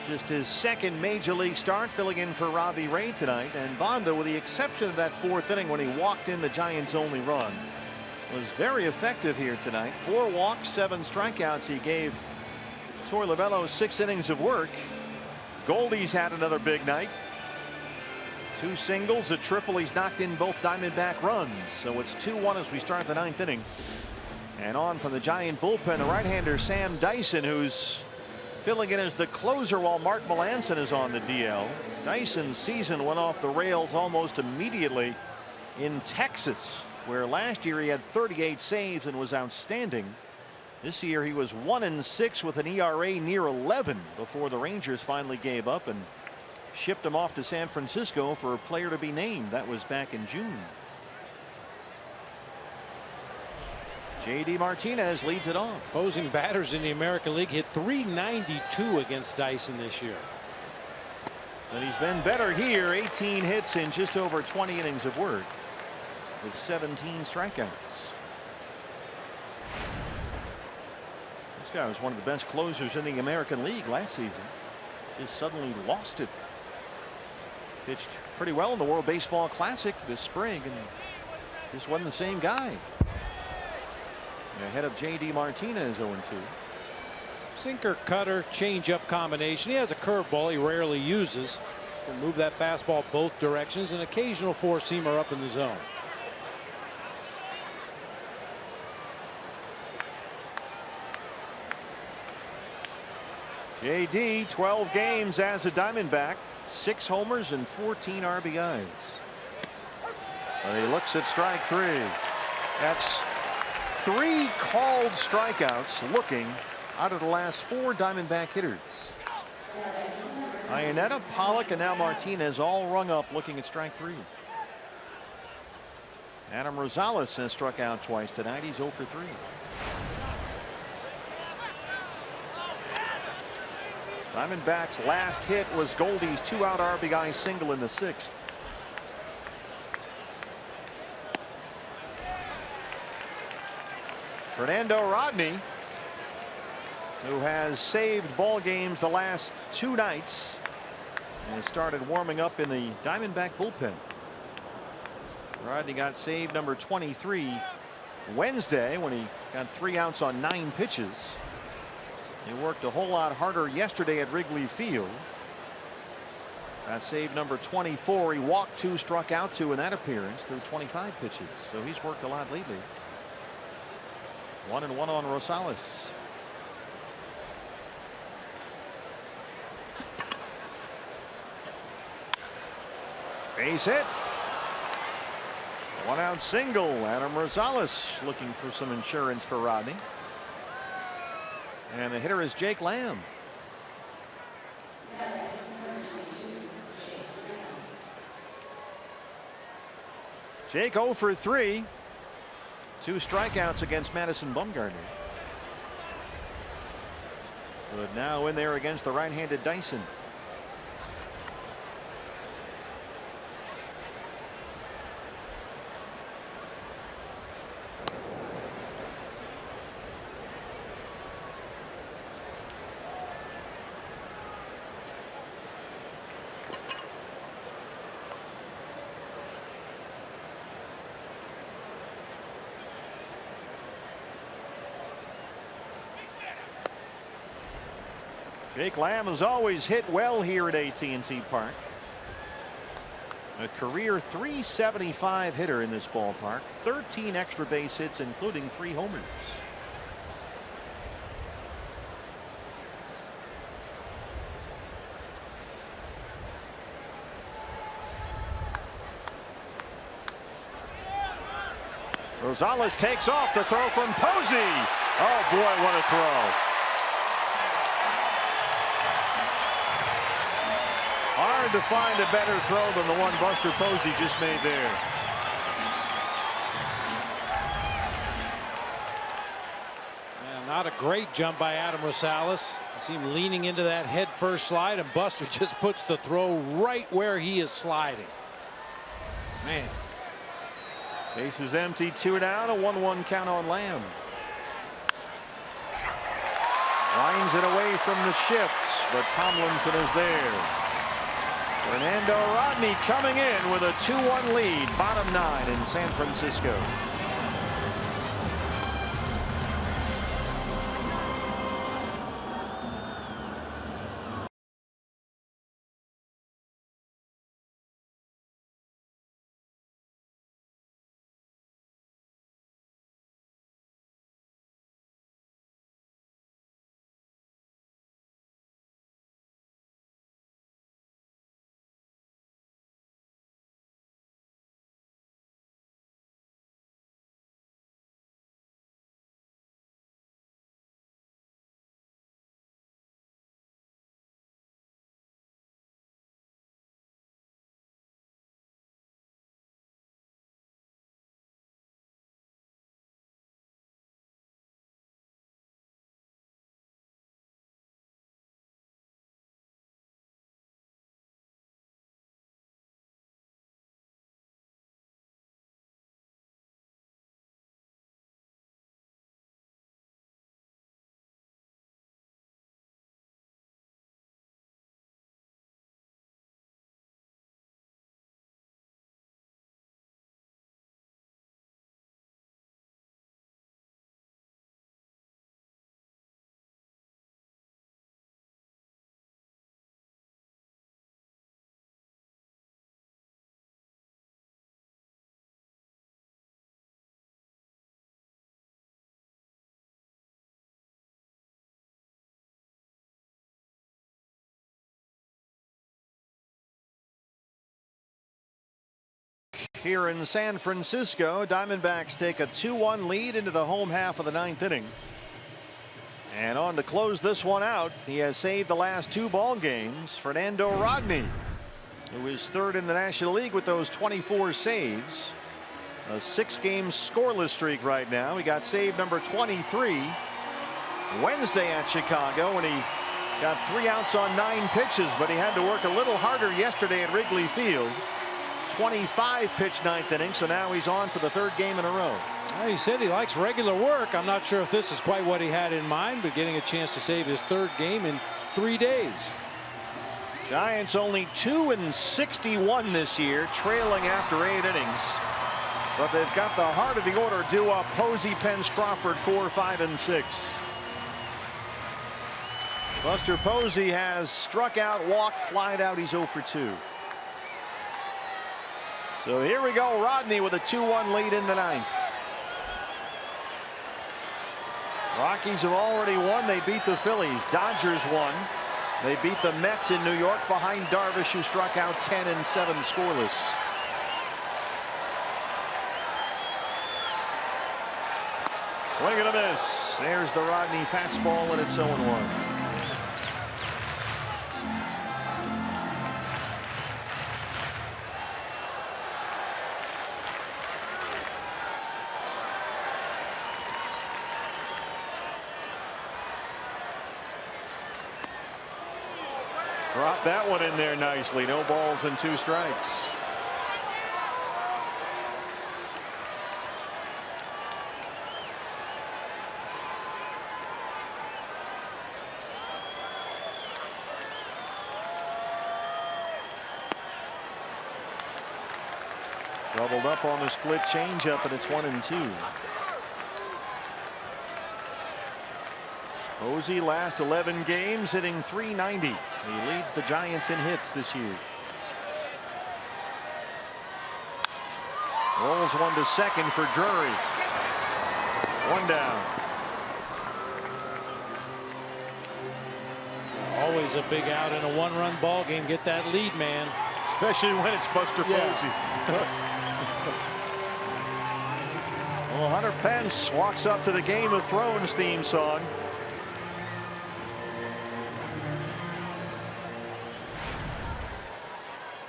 just his second major league start, filling in for Robbie Ray tonight. And Banda, with the exception of that 4th inning when he walked in the Giants' only run, was very effective here tonight. 4 walks, 7 strikeouts. He gave Torey Lovullo 6 innings of work. Goldie's had another big night. 2 singles, a triple. He's knocked in both Diamondback runs. So it's 2-1 as we start the 9th inning. And on from the Giant bullpen, the right-hander Sam Dyson, who's filling in as the closer while Mark Melancon is on the DL. Dyson's season went off the rails almost immediately in Texas, where last year he had 38 saves and was outstanding. This year he was 1-6 with an ERA near 11 before the Rangers finally gave up and shipped him off to San Francisco for a player to be named. That was back in June. J.D. Martinez leads it off. Opposing batters in the American League hit .392 against Dyson this year. But he's been better here. 18 hits in just over 20 innings of work with 17 strikeouts. This guy was one of the best closers in the American League last season. Just suddenly lost it. Pitched pretty well in the World Baseball Classic this spring and just wasn't the same guy. Ahead of J.D. Martinez 0-2. Sinker, cutter, changeup combination. He has a curveball he rarely uses. Can move that fastball both directions. An occasional 4-seamer up in the zone. J.D. 12 games as a Diamondback, 6 homers and 14 RBIs. But he looks at strike 3. That's 3 called strikeouts looking out of the last 4 Diamondback hitters. Iannetta, Pollock, and now Martinez all rung up looking at strike 3. Adam Rosales has struck out twice tonight. He's 0 for 3. Diamondbacks' last hit was Goldie's 2-out RBI single in the 6th. Fernando Rodney, who has saved ball games the last 2 nights and started warming up in the Diamondback bullpen. Rodney got save number 23 Wednesday when he got 3 outs on 9 pitches. He worked a whole lot harder yesterday at Wrigley Field. Got save number 24. He walked 2, struck out 2 in that appearance through 25 pitches. So he's worked a lot lately. 1-1 on Rosales. Base hit. One out single. Adam Rosales looking for some insurance for Rodney. And the hitter is Jake Lamb. Jake 0 for 3. 2 strikeouts against Madison Bumgarner. But now in there against the right-handed Dyson. Jake Lamb has always hit well here at AT&T Park. A career .375 hitter in this ballpark. 13 extra base hits, including 3 homers. Rosales takes off the throw from Posey. Oh boy, what a throw. Hard to find a better throw than the one Buster Posey just made there. Yeah, not a great jump by Adam Rosales. I see him leaning into that head first slide, and Buster just puts the throw right where he is sliding. Man. Base is empty, 2 down, a 1-1 count on Lamb. Winds it away from the shift, but Tomlinson is there. Fernando Rodney coming in with a 2-1 lead, bottom 9 in San Francisco. Here in San Francisco, Diamondbacks take a 2-1 lead into the home half of the 9th inning. And on to close this one out, he has saved the last 2 ball games. Fernando Rodney, who is 3rd in the National League with those 24 saves. A 6-game scoreless streak right now. He got save number 23 Wednesday at Chicago when he got 3 outs on 9 pitches, but he had to work a little harder yesterday at Wrigley Field. 25 pitch 9th inning, so now he's on for the 3rd game in a row. Well, he said he likes regular work. I'm not sure if this is quite what he had in mind, but getting a chance to save his 3rd game in 3 days. Giants only 2-61 this year, trailing after 8 innings. But they've got the heart of the order due up. Posey, Pence, Crawford 4, 5, and 6. Buster Posey has struck out, walked, flied out. He's 0 for 2. So here we go. Rodney with a 2-1 lead in the 9th. Rockies have already won. They beat the Phillies. Dodgers won. They beat the Mets in New York behind Darvish, who struck out 10 and 7 scoreless. Swing and a miss. There's the Rodney fastball, and it's 0-1. Drop that one in there nicely. No balls and 2 strikes. Doubled up on the split changeup, and it's 1-2. Posey last 11 games hitting .390. He leads the Giants in hits this year. Rolls one to second for Drury. 1 down. Always a big out in a 1-run ball game. Get that lead, man. Especially when it's Buster Posey. Well, Hunter Pence walks up to the Game of Thrones theme song.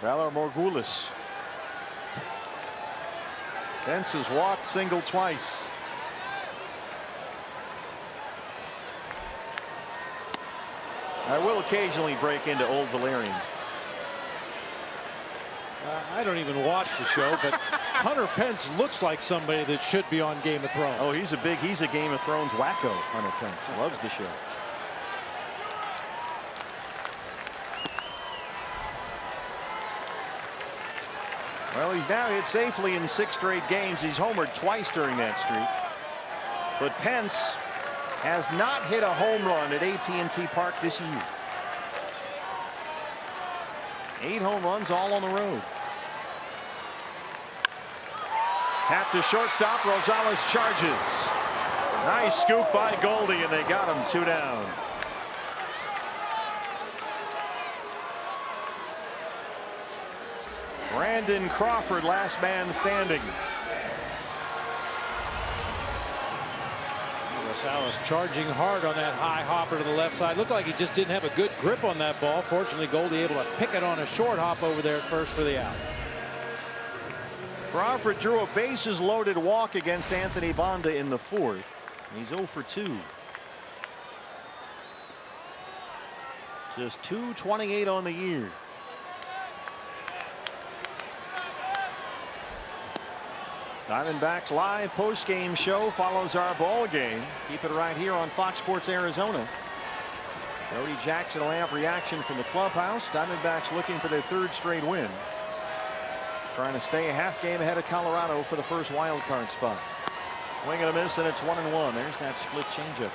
Valor Morgulis. Pence has walked, singled twice. I will occasionally break into old Valerian. I don't even watch the show, but Hunter Pence looks like somebody that should be on Game of Thrones. Oh, he's a Game of Thrones wacko. Hunter Pence loves the show. Well, he's now hit safely in 6 straight games. He's homered twice during that streak. But Pence has not hit a home run at AT&T Park this year. 8 home runs, all on the road. Tap to shortstop. Rosales charges. Nice scoop by Goldie, and they got him 2 down. Brandon Crawford, last man standing. Rosales charging hard on that high hopper to the left side. Looked like he just didn't have a good grip on that ball. Fortunately, Goldie able to pick it on a short hop over there at first for the out. Crawford drew a bases loaded walk against Anthony Banda in the 4th. He's 0 for 2. Just .228 on the year. Diamondbacks live post-game show follows our ball game. Keep it right here on Fox Sports Arizona. Cody Jackson will have reaction from the clubhouse. Diamondbacks looking for their 3rd straight win. Trying to stay a half game ahead of Colorado for the first wild card spot. Swing and a miss, and it's 1-1. There's that split changeup.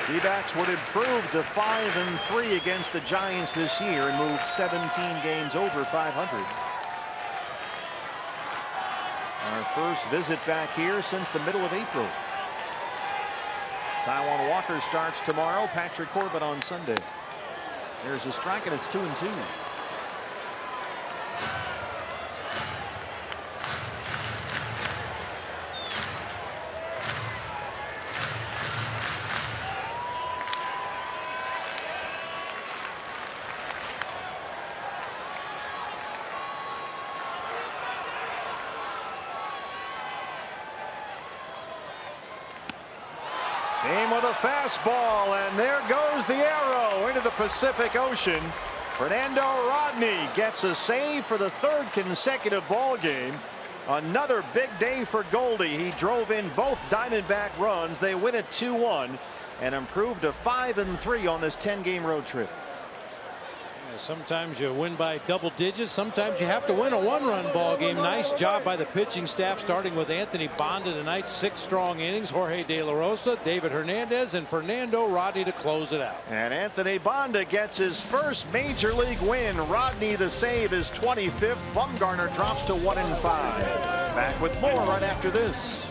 D-backs would improve to 5-3 against the Giants this year and move 17 games over 500. Our first visit back here since the middle of April. Taijuan Walker starts tomorrow. Patrick Corbin on Sunday. There's a strike, and it's 2-2. Game with a fastball, and there goes the arrow into the Pacific Ocean. Fernando Rodney gets a save for the 3rd consecutive ball game. Another big day for Goldie. He drove in both Diamondback runs. They win it 2-1 and improve to 5-3 on this 10-game road trip. Sometimes you win by double digits. Sometimes you have to win a one-run ball game. Nice job by the pitching staff, starting with Anthony Banda tonight. 6 strong innings. Jorge De La Rosa, David Hernandez, and Fernando Rodney to close it out. And Anthony Banda gets his first major league win. Rodney the save is 25th. Bumgarner drops to 1-5. Back with more right after this.